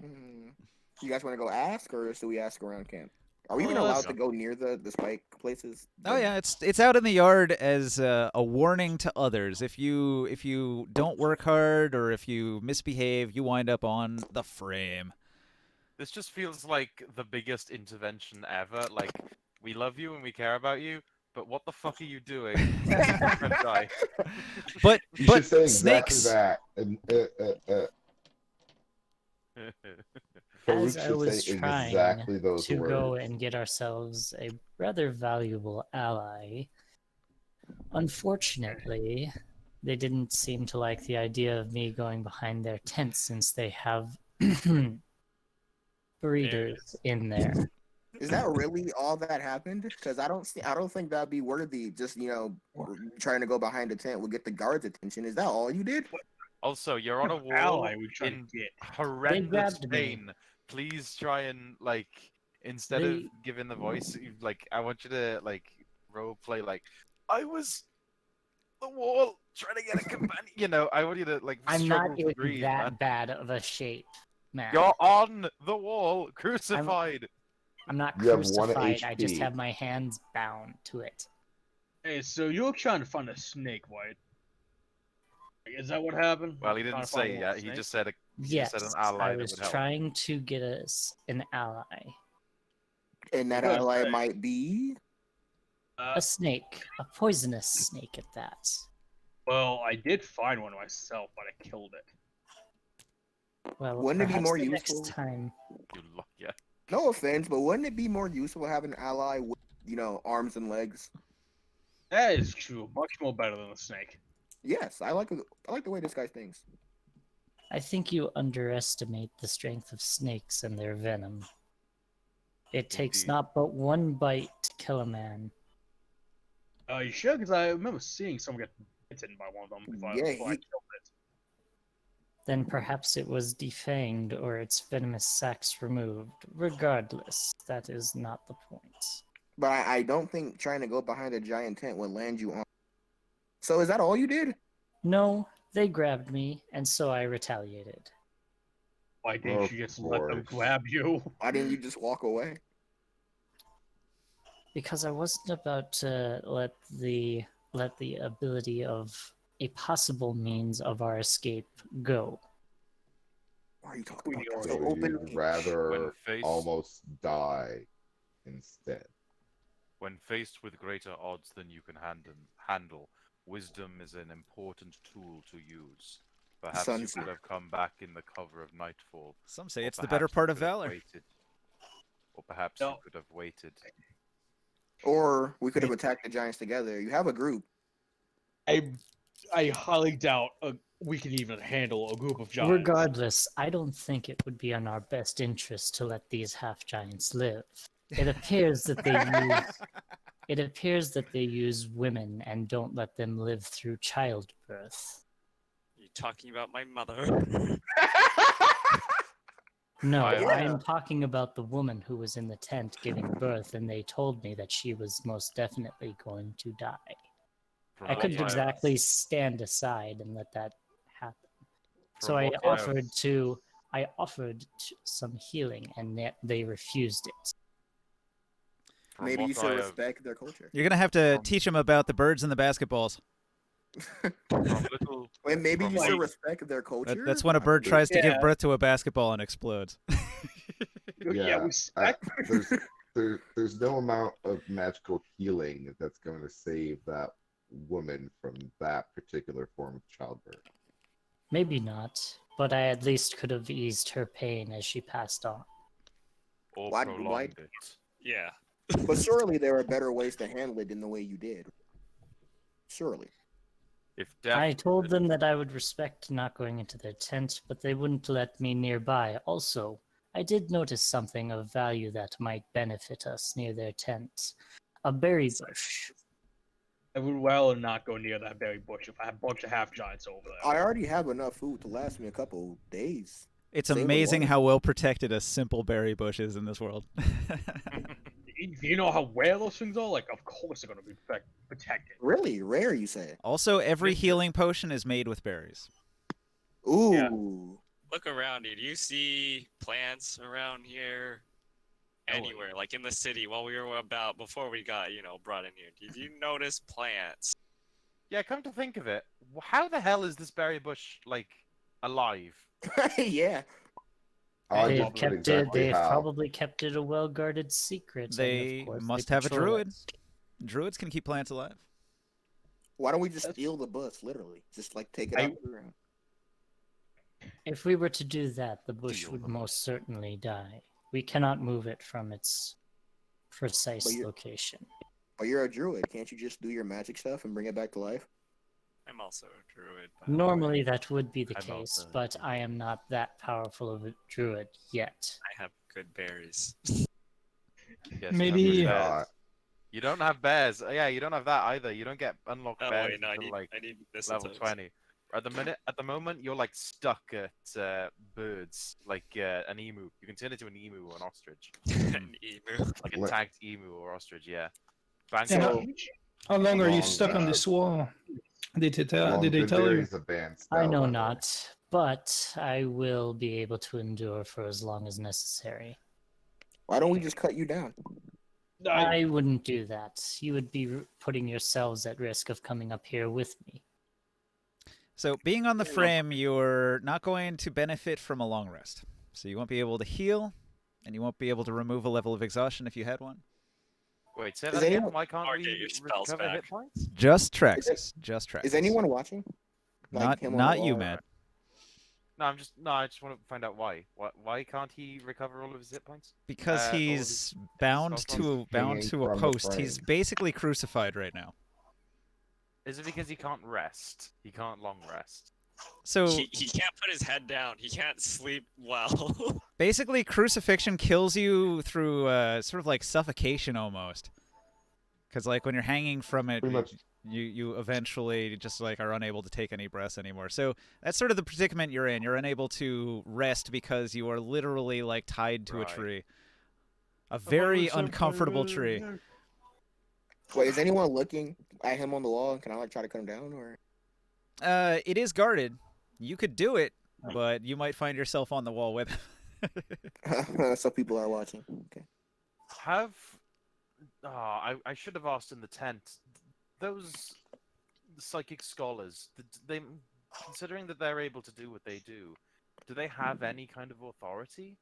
You guys want to go ask, or should we ask around camp? Are we even Well, allowed let's to go near the spike places? Oh yeah, it's out in the yard as a warning to others. If you don't work hard or if you misbehave, you wind up on the frame. This just feels like the biggest intervention ever. Like, we love you and we care about you, but what the fuck are you doing? Different guy. But You should say exactly snakes. that. And, As Farouk I should was say trying exactly those to words. go and get ourselves a rather valuable ally, unfortunately, they didn't seem to like the idea of me going behind their tent since they have breeders in there. Is that really all that happened? Because I don't think that'd be worthy. Just trying to go behind the tent will get the guards' attention. Is that all you did? Also, you're on a wall Ally we try to in get. horrendous grabbed me. pain. Please try and instead of They- giving the voice, I want you to role play I was the wall trying to get a companion. I want you to I'm struggle not to in breathe, that man. bad of a shape, man. You're on the wall, crucified. I'm not You have 1 crucified. I just HP. have my hands bound to it. Hey, so you're trying to find a snake, White? Is that what happened? Well, he Trying didn't to find say one yet. He snake? just said Yes, said an ally I that was would help. trying to get us an ally. And that Good, ally right. might be. A snake. A poisonous snake at that. Well, I did find one myself, but I killed it. Well, Wouldn't it be perhaps more the useful? next time. Yeah. No offense, but wouldn't it be more useful to have an ally with, arms and legs? That is true. Much more better than a snake. Yes, I like the way this guy thinks. I think you underestimate the strength of snakes and their venom. It takes Indeed. not but one bite to kill a man. You sure? Because I remember seeing someone get bitten by one of them before, Yeah, before I he- killed it. Then perhaps it was defanged or its venomous sacs removed. Regardless, that is not the point. But I don't think trying to go behind a giant tent would land you on. So is that all you did? No, they grabbed me, and so I retaliated. Why didn't Of you just let them course. grab you? Why didn't you just walk away? Because I wasn't about to let the ability of a possible means of our escape go. Why are you talking about that So so you'd openly? rather When faced, almost die instead. when faced with greater odds than you can handle, wisdom is an important tool to use. Perhaps Sun you Tzu. could have come back in the cover of nightfall. Some say or it's the better perhaps you part of could have valor. waited. Or perhaps No. you could have waited. Or we could have attacked the giants together. You have a group. I highly doubt we can even handle a group of giants. Regardless, I don't think it would be in our best interest to let these half giants live. It appears that they use it appears that they use women and don't let them live through childbirth. You talking about my mother? No, I- I am talking about the woman who was in the tent giving birth, and they told me that she was most definitely going to die. From I what couldn't I- exactly stand aside and let that happen. from So I what offered some healing, and they refused it. from Maybe you what should I have- respect their culture. You're gonna have to teach them about the birds and the basketballs. from little Wait, maybe from you what- should respect their culture. That's when a I bird mean, tries to give Yeah. birth to a basketball and explodes. Yeah, respect. There's no amount of magical healing that's going to save that woman from that particular form of childbirth. Maybe not, but I at least could have eased her pain as she passed on. or Why- prolonged it. Yeah. But surely there are better ways to handle it than the way you did. Surely. If I death, told them that I would respect not going into their tent, but they wouldn't let me nearby. Also, I did notice something of value that might benefit us near their tent. A berry bush. I would rather not go near that berry bush if I have a bunch of half giants over there. I already have enough food to last me a couple days. It's Save the amazing water. how well protected a simple berry bush is in this world. You know how rare those things are? Like, of course they're gonna be protected. Really rare, you say? Also, every healing potion is made with berries. Ooh. Yeah. Look around you. Do you see plants around here? Anywhere, like in the city, while we were before we got, brought in here. Did you notice plants? yeah, come to think of it, how the hell is this berry bush like alive? Yeah. I They've just know kept it. exactly They've how. probably kept it a well-guarded secret. and of They course must they have a patrol druid. it. Druids can keep plants alive. Why don't we just steal the bus, literally? Just like take it I- out the ground. If we were to do that, the bush Steal would the most certainly die. We cannot move it from its precise But you- location. But you're a druid. Can't you just do your magic stuff and bring it back to life? I'm also a druid. by the way. Normally that would be the I'm case, also- but I am not that powerful of a druid yet. I have good berries. Yes, Maybe- you You're have not. bears. You don't have bears. Yeah, you don't have that either. You don't get unlocked Oh bears wait, no, until like I need this level 20. At the moment, you're like stuck at birds, like an emu. You can turn into an emu or an ostrich, An emu. like a Let- tagged emu or ostrich. Yeah. And Bangkok. how long are you Long, stuck on this wall? Did they tell you? Longevity a band style, I know by the way. not, but I will be able to endure for as long as necessary. Why don't we just cut you down? I wouldn't do that. You would be putting yourselves at risk of coming up here with me. So, being on the frame, you're not going to benefit from a long rest. So, you won't be able to heal, and you won't be able to remove a level of exhaustion if you had one. Wait, say Is that again. anyone- Why can't Or we get your spells recover hit back. points? Just Traxxas. Just Traxxas. Is anyone watching? Not him on not the you, wall? Matt. No, I just want to find out why. Why can't he recover all of his hit points? Because all of he's his bound spell to bound hanging to a from the post. He's frame. basically crucified right now. Is it because he can't rest? He can't long rest. So He can't put his head down. He can't sleep well. basically, crucifixion kills you through sort of like suffocation almost. Because like when you're hanging from it, Pretty much. you eventually just like are unable to take any breaths anymore. So that's sort of the predicament you're in. You're unable to rest because you are literally like tied to a Right. tree. A very uncomfortable tree. Wait, is anyone looking at him on the wall? Can I like try to cut him down or? It is guarded. You could do it, but you might find yourself on the wall with him. So people are watching. Okay. Have I should have asked in the tent. Those psychic scholars, they considering that they're able to do what they do they have any kind of authority?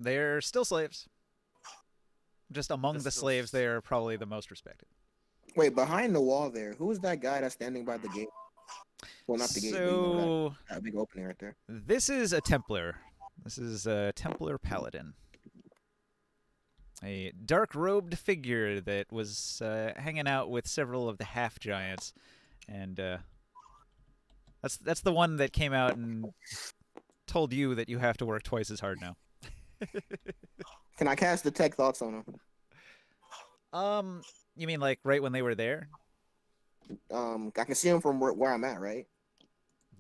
They're still slaves. Just among They're the still slaves, s- they are probably the most respected. Wait, behind the wall there, who is that guy that's standing by the gate? Well, not the gate, but you know So that big opening right there. this is a Templar. This is a Templar Paladin. A dark-robed figure that was hanging out with several of the half-giants. And that's the one that came out and told you that you have to work twice as hard now. Can I cast detect thoughts on them? You mean like right when they were there? I can see them from where I'm at, right?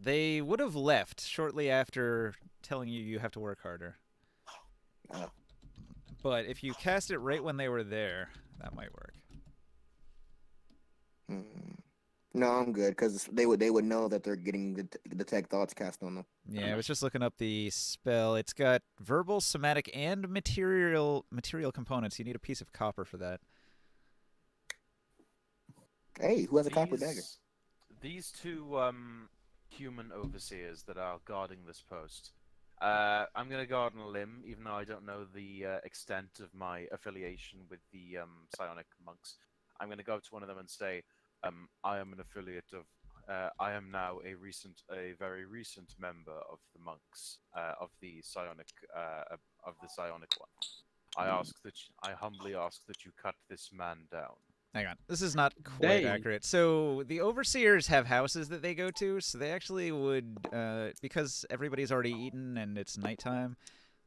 They would have left shortly after telling you you have to work harder. Oh. But if you cast it right when they were there, that might work. No, I'm good because they would know that they're getting the detect thoughts cast on them. Yeah, I was just looking up the spell. It's got verbal, somatic, and material components. You need a piece of copper for that. Hey, who has a copper dagger? These two human overseers that are guarding this post. I'm going to go out on a limb, even though I don't know the extent of my affiliation with the psionic monks. I'm going to go up to one of them and say, I am an affiliate of. I am now a very recent member of the monks of the psionic one. I humbly ask that you cut this man down. Hang on. This is not quite accurate. So the overseers have houses that they go to, so they actually would, because everybody's already eaten and it's nighttime,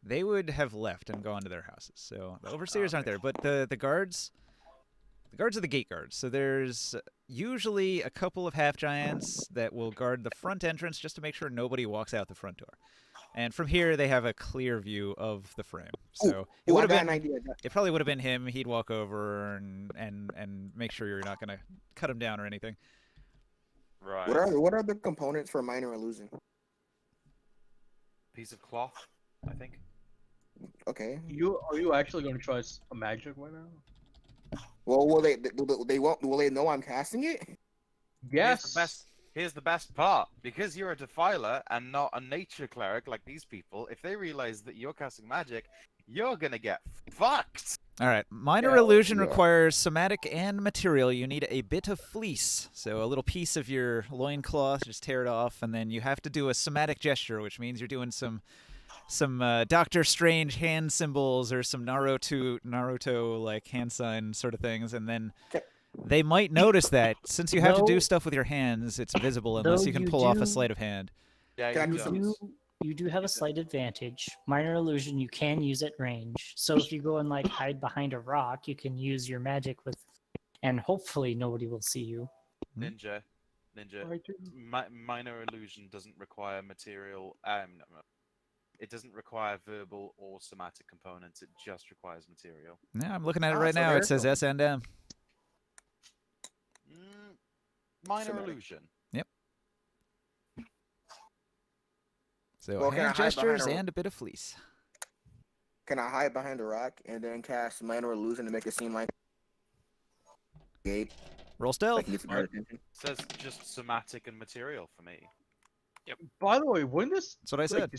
they would have left and gone to their houses. So the overseers aren't there, but the guards are the gate guards. So there's usually a couple of half-giants that will guard the front entrance just to make sure nobody walks out the front door. And from here, they have a clear view of the frame. So it would have been. It probably would have been him. He'd walk over and make sure you're not going to cut him down or anything. Right. What are the components for minor illusion? Piece of cloth, I think. Okay. Are you actually going to try a magic right now? Well, will they know I'm casting it? Yes. Here's the best part. Because you're a defiler and not a nature cleric like these people, if they realize that you're casting magic, you're gonna get fucked. All right. Minor illusion requires somatic and material. You need a bit of fleece. So a little piece of your loincloth, just tear it off, and then you have to do a somatic gesture, which means you're doing some Doctor Strange hand symbols or some Naruto like hand sign sort of things, and then they might notice that since you have to do stuff with your hands, it's visible unless you can pull off a sleight of hand. Yeah, you do have a slight advantage. Minor illusion, you can use at range. So if you go and like hide behind a rock, you can use your magic with, and hopefully nobody will see you. Ninja. Minor illusion doesn't require material. It doesn't require verbal or somatic components. It just requires material. Yeah, I'm looking at it right now. It says S and M. Minor illusion. Yep. So hand gestures and a bit of fleece. Can I hide behind a rock and then cast minor illusion to make it seem like gate? Roll stealth. It says just somatic and material for me. Yep. By the way, wouldn't this? That's what I said.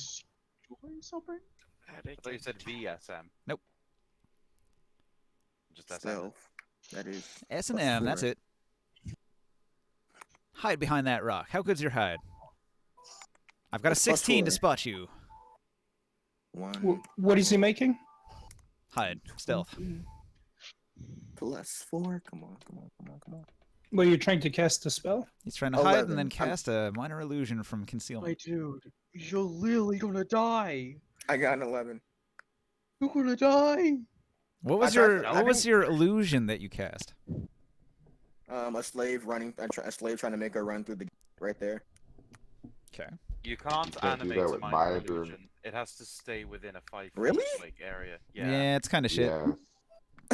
Something? I thought you said VSM. Nope. Just SM. Stealth. That is S and M. That's it. Hide behind that rock. How good's your hide? I've got a 16 to spot you. What is he making? Hide. Stealth. +4. Come on. Well, you're trying to cast a spell? He's trying to hide and then cast a minor illusion from concealment. My dude, you're literally gonna die. I got an 11. You're gonna die. What was your illusion that you cast? A slave running. A slave trying to make a run through the right there. Okay. You can't animate a minor illusion. It has to stay within a 5 feet like area. Yeah, it's kind of shit. Yeah.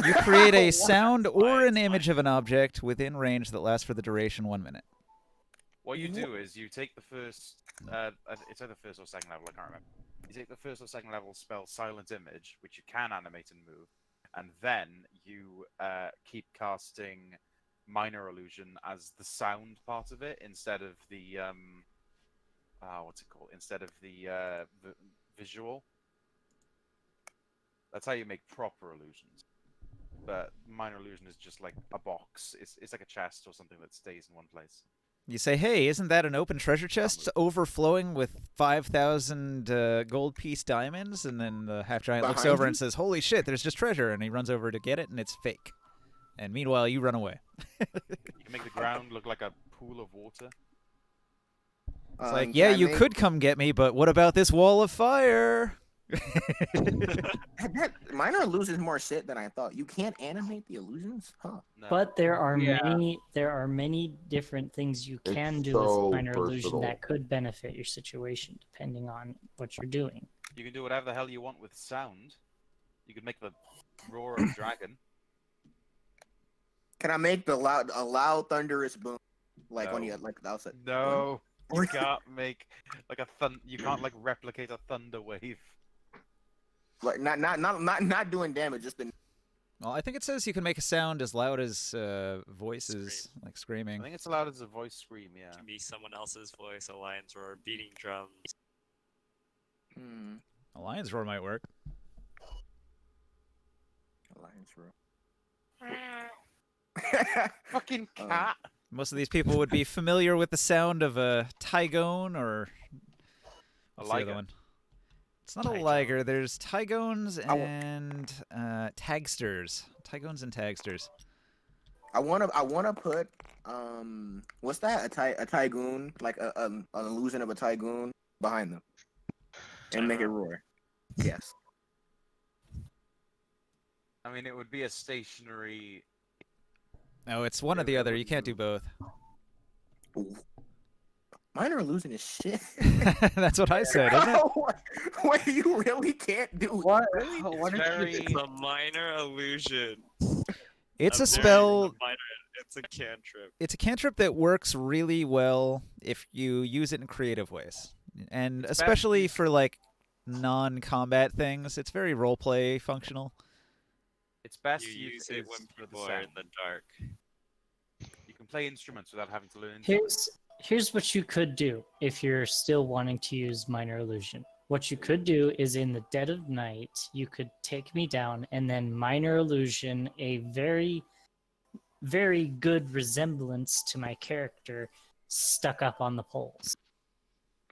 You create a sound or an image of an object within range that lasts for the duration 1 minute. What you do is you take the first, it's either first or second level, I can't remember. You take the first or second level spell Silent Image, which you can animate and move, and then you keep casting Minor Illusion as the sound part of it instead of the, what's it called? Instead of the visual. That's how you make proper illusions. But Minor Illusion is just like a box. It's like a chest or something that stays in one place. You say, hey, isn't that an open treasure chest overflowing with 5,000 gold piece diamonds? And then the half-giant looks over and says, holy shit, there's just treasure. And he runs over to get it, and it's fake. And meanwhile, you run away. You can make the ground look like a pool of water. It's like, yeah, you could come get me, but what about this wall of fire? Minor illusions more shit than I thought. You can't animate the illusions, huh? No. But there are Yeah. many different things you It's can do so with minor illusion versatile. that could benefit your situation depending on what you're doing. You can do whatever the hell you want with sound. You could make the roar of a dragon. Can I make a loud thunderous boom like on No. the outside? No, Or- you can't make like you can't like replicate a thunder wave. Like not doing damage, just the Well, I think it says you can make a sound as loud as voices, like I screaming. think it's allowed as a voice scream. Yeah. Can be someone else's voice, a lion's roar, beating drums. A lion's roar might work. Lion's roar. Fucking cat. Most of these people would be familiar with the sound of a Tygone or what's the other liger. one? It's not a Tygone. liger. There's Tygones I w- and Tagsters. Tygones and Tagsters. I wanna put what's that? A tygoon, like an illusion of a tygoon behind them, and make it roar. Yes. I mean, it would be a stationary. Oh, it's one or the other. You can't do both. Ooh. Minor illusion is shit. That's what I said, isn't it? Wait, you really can't do What? Really? What did very- you It's a minor illusion. It's a very spell. minor. It's a cantrip. It's a cantrip that works really well if you use it in creative ways, and It's best especially used- for like non-combat things. It's very roleplay functional. It's best You use used it is when for the people are in sound. the dark. You can play instruments without having to learn instruments. Here's what you could do if you're still wanting to use minor illusion. What you could do is in the dead of night, you could take me down and then minor illusion a very, very good resemblance to my character stuck up on the poles.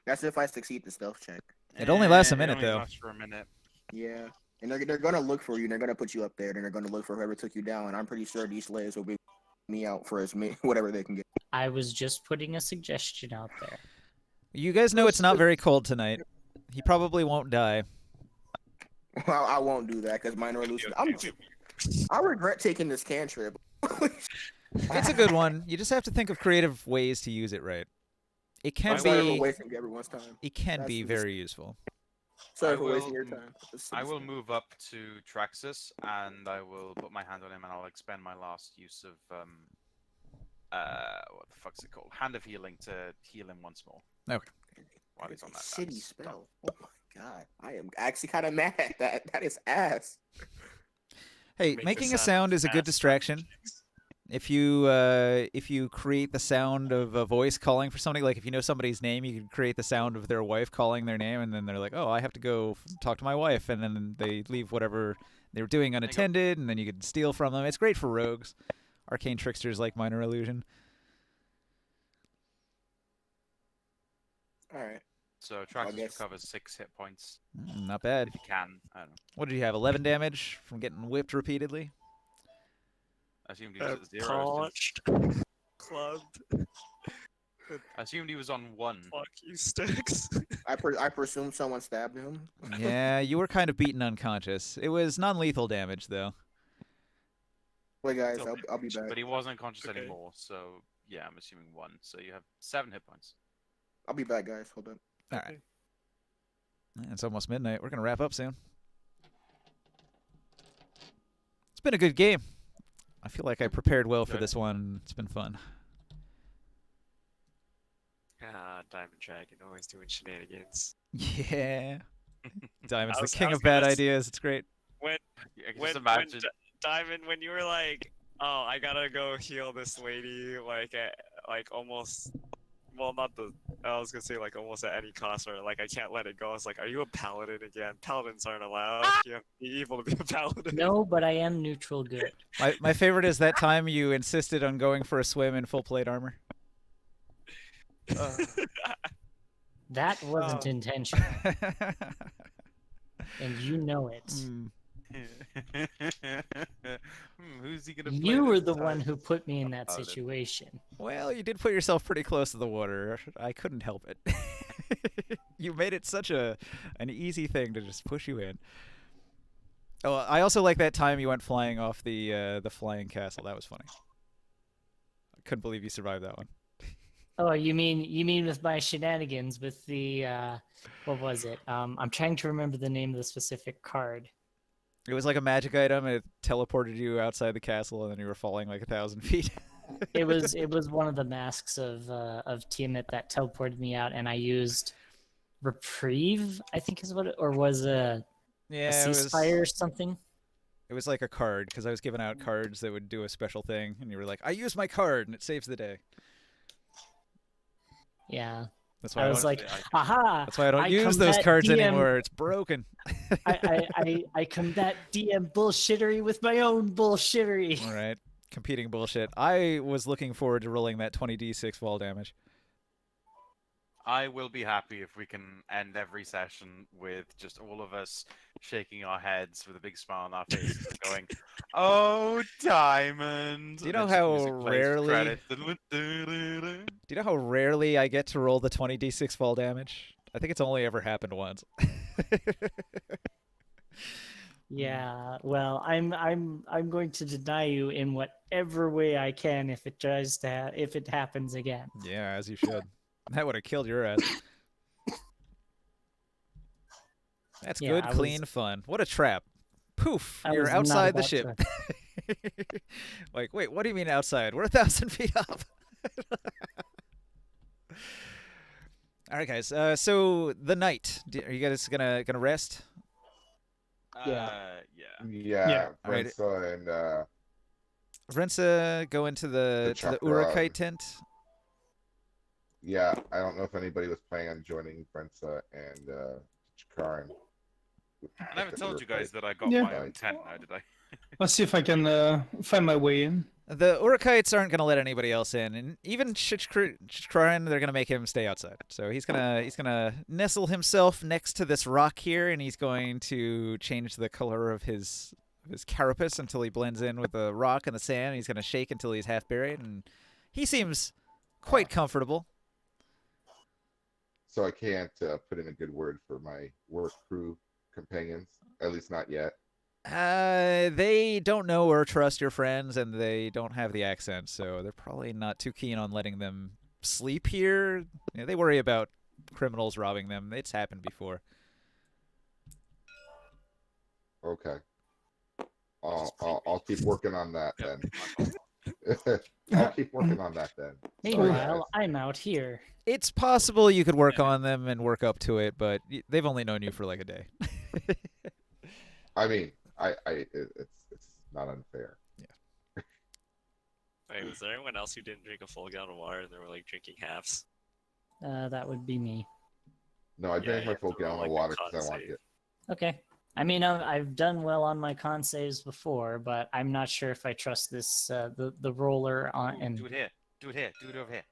That's if I succeed the stealth check. It only lasts a It minute, only though. lasts for a minute. Yeah. And they're gonna look for you, and they're gonna put you up there, and they're gonna look for whoever took you down. And I'm pretty sure these slaves will be me out for whatever they can get. I was just putting a suggestion out there. You guys know it's not very cold tonight. He probably won't die. Well, I won't do that because minor illusion. I regret taking this cantrip. It's a good one. You just have to think of creative ways to use it right. It can I'm sorry for be. wasting everyone's time. It can That's be just- very useful. Sorry I for wasting will- your time. I will move up to Traxxas and I will put my hand on him and I'll expend my last use of what the fuck's it called? Hand of Healing to heal him once more. Okay. While he's on that shitty dance. spell. Oh my god, I am actually kind of mad at that. That is ass. Hey, Make making the a sound is a good fast. distraction. If you create the sound of a voice calling for somebody, like if you know somebody's name, you can create the sound of their wife calling their name, and then they're like, "Oh, I have to go talk to my wife," and then they leave whatever they were doing unattended, and then you could steal from them. It's great for rogues, arcane tricksters like minor illusion. All right. So Traxxas guess- recovers 6 hit points Not bad. if he can. I don't know. What did you have? 11 damage from getting whipped repeatedly. I assumed he was at 0. Polished, clubbed, I assumed he was on 1. fuck you sticks. I presume someone stabbed him. Yeah, you were kind of beaten unconscious. It was non-lethal damage, though. Wait, guys, Still I'll be back. But he wasn't conscious Okay. anymore, so yeah, I'm assuming 1. So you have 7 hit points. I'll be back, guys. Hold on. All right. It's almost midnight. We're gonna wrap up soon. It's been a good game. I feel like I prepared well for Good. this one. It's been fun. Ah, Diamond Dragon always doing shenanigans. Yeah. Diamond's I the was- I king was of bad gonna s- ideas. It's great. When I can when, just imagine. when Diamond, when you were like, "Oh, I gotta go heal this lady," like almost, well, not the. I was gonna say like almost at any cost, or like I can't let it go. I was like, "Are you a paladin again? Paladins aren't allowed. You have to be evil to be a paladin." No, but I am neutral good. My favorite is that time you insisted on going for a swim in full plate armor. That wasn't intentional, and you know it. Mm. Who's he gonna play You were this the time? one who put me in that Paladin. situation. Well, you did put yourself pretty close to the water. I couldn't help it. You made it such an easy thing to just push you in. Oh, I also like that time you went flying off the flying castle. That was funny. I couldn't believe you survived that one. Oh, you mean with my shenanigans with the what was it? I'm trying to remember the name of the specific card. It was like a magic item. And it teleported you outside the castle, and then you were falling like 1,000 feet. It was one of the masks of Tiamat that teleported me out, and I used reprieve, I think is what it, or was a Yeah, ceasefire or something. It was like a card because I was giving out cards that would do a special thing, and you were like, "I use my card, and it saves the day." Yeah. That's why I was like, aha! That's why I don't use those cards anymore. It's broken. I combat DM bullshittery with my own bullshittery. All right, competing bullshit. I was looking forward to rolling that 20d6 fall damage. I will be happy if we can end every session with just all of us shaking our heads with a big smile on our faces and going, "Oh, Diamond!" Do you know how rarely? Do you know how rarely I get to roll the 20d6 fall damage? I think it's only ever happened once. Yeah, well, I'm going to deny you in whatever way I can if it tries to if it happens again. Yeah, as you should. That would have killed your ass. That's Yeah, good, I clean was- fun. What a trap. Poof, I you're was not outside the about ship. Like, wait, what do you mean outside? We're 1,000 feet up. All right, guys. So the night. Are you guys gonna rest? Yeah. Yeah, All right. Brensa and Rensa, go into the to the Chakra. Urukai tent. yeah, I don't know if anybody was planning on joining Brensa and Chikaran. I never told you guys that I got Yeah. my own tent now, did I? Let's see if I can find my way in. The Urukaites aren't going to let anybody else in, and even Shikran, they're going to make him stay outside. So he's gonna nestle himself next to this rock here, and he's going to change the color of his carapace until he blends in with the rock and the sand. He's going to shake until he's half buried, and he seems quite comfortable. So I can't put in a good word for my work crew companions, at least not yet. They don't know or trust your friends, and they don't have the accent, so they're probably not too keen on letting them sleep here. You know, they worry about criminals robbing them. It's happened before. Okay. I'll keep working on that then. I'll keep working on that then. Meanwhile, I'm out here. It's possible you could work on them and work up to it, but they've only known you for like a day. I mean, it's not unfair. Wait, was there anyone else who didn't drink a full gallon of water and they were like drinking halves? That would be me. No, I Yeah, drank you my have full to roll, gallon of like, a water because I con want save. it. Okay. I mean, I've done well on my con saves before, but I'm not sure if I trust this the roller on. And Do it here. Do it here. Do it over here.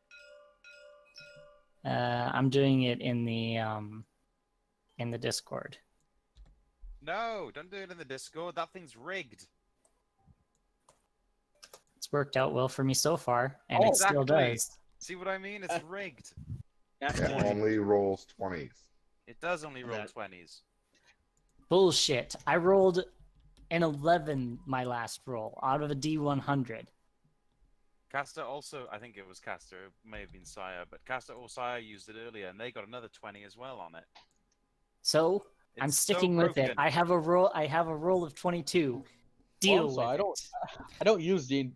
I'm doing it in the Discord. No, don't do it in the Discord. That thing's rigged. It's worked out well for me so far, and Oh, it still exactly. does. See what I mean? It's rigged. It only rolls 20s. It does only roll That- 20s. Bullshit. I rolled an 11 my last roll out of a D100. Caster also, I think it was Caster, it may have been Sire, but Caster or Sire used it earlier, and they got another 20 as well on it. So I'm It's so sticking with it. broken. I have a roll of 22. Deal Also, with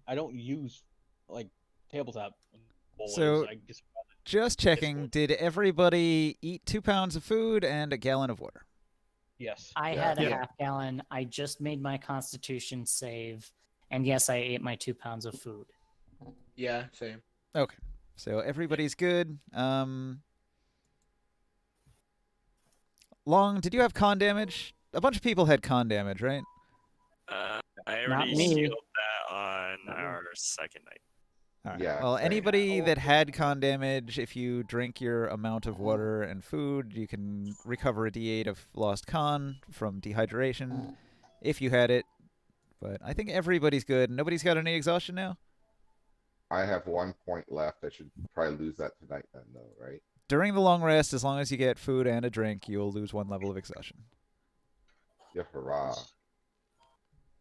I don't use like tabletop bowlers. So- I Just checking, did everybody eat 2 pounds of food and a gallon of water? yes. I Yeah. had a Yeah. half gallon. I just made my Constitution save, and yes, I ate my 2 pounds of food. Yeah, same. Okay, so everybody's good. Long, did you have con damage? A bunch of people had con damage, right? I Not already me. healed that on our second night. All right. Yeah, Well, same. anybody that had con damage, if you drink your amount of water and food, you can recover a D8 of lost con from dehydration, if you had it. But I think everybody's good. Nobody's got any exhaustion now? I have 1 point left. I should probably lose that tonight then, though, right? during the long rest, as long as you get food and a drink, you'll lose 1 level of exhaustion. Yeah, hurrah.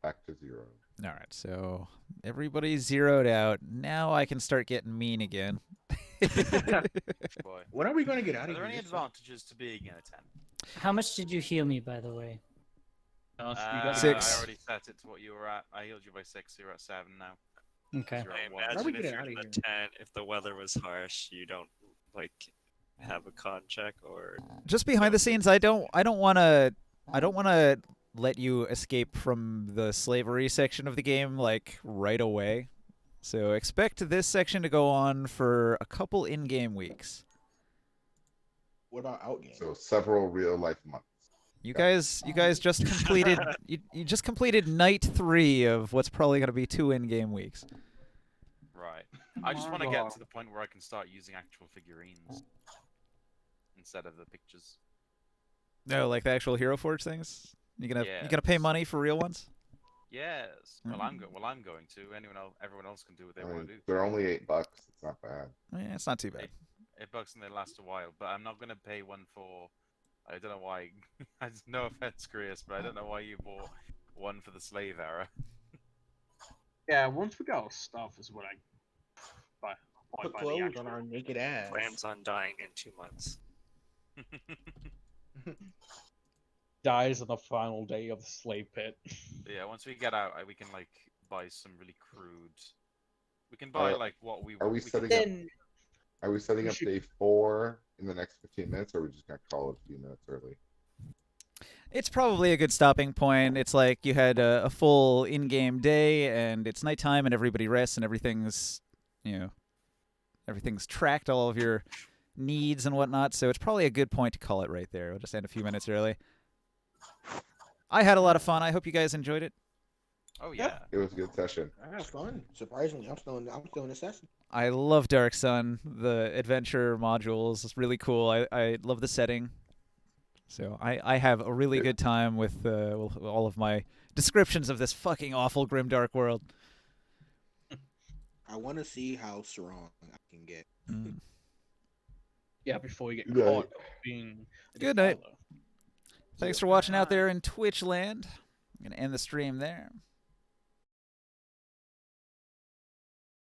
Back to 0. All right, so everybody's zeroed out. Now I can start getting mean again. Boy. When are we going to get out Are of there here? any advantages to being in a tent? How much did you heal me, by the way? So you got 6. I already set it to what you were at. I healed you by 6. You're at 7 now. Okay. You're I at 1. How do we imagine if get you're out of in the here? tent, if the weather was harsh, you don't like have a con check or Just behind the scenes, I don't want to let you escape from the slavery section of the game like right away. So expect this section to go on for a couple in-game weeks. What about outgame? So several real life months. You guys just completed you just completed night 3 of what's probably going to be 2 in-game weeks. Right. I just want to get to the point where I can start using actual figurines instead of the pictures. No, like the actual Hero Forge things. You gonna pay Yes. money for real ones? Yes. Well, I'm going to. Everyone else can do what they I want mean, to do. they're only $8. It's not bad. Yeah, it's not too bad. $8 and they last a while, but I'm not gonna pay one for. I don't know why. No offense, Chris, but I don't know why you bought one for the slave era. Yeah, once we got our stuff is what I buy. Put buy the clothes actual- on our naked ass. plans on dying in 2 months. Dies on the final day of the slave pit. Yeah, once we get out, we can like buy some really crude. We can buy like what we. Are we can- setting Then Are we setting we up should- day 4 in the next 15 minutes, or are we just gonna call it a few minutes early? It's probably a good stopping point. It's like you had a full in-game day, and it's nighttime, and everybody rests, and everything's tracked, all of your needs and whatnot. So it's probably a good point to call it right there. We'll just end a few minutes early. I had a lot of fun. I hope you guys enjoyed it. Oh yeah. It was a good session. I had fun. Surprisingly, I'm still in the session. I love Dark Sun. The adventure modules is really cool. I love the setting. So I have a really good time with all of my descriptions of this fucking awful grimdark world. I want to see how strong I can get. Yeah, before we get Good night. caught being. a Good night. defiler. Thanks for watching out there in Twitch land. I'm going to end the stream there.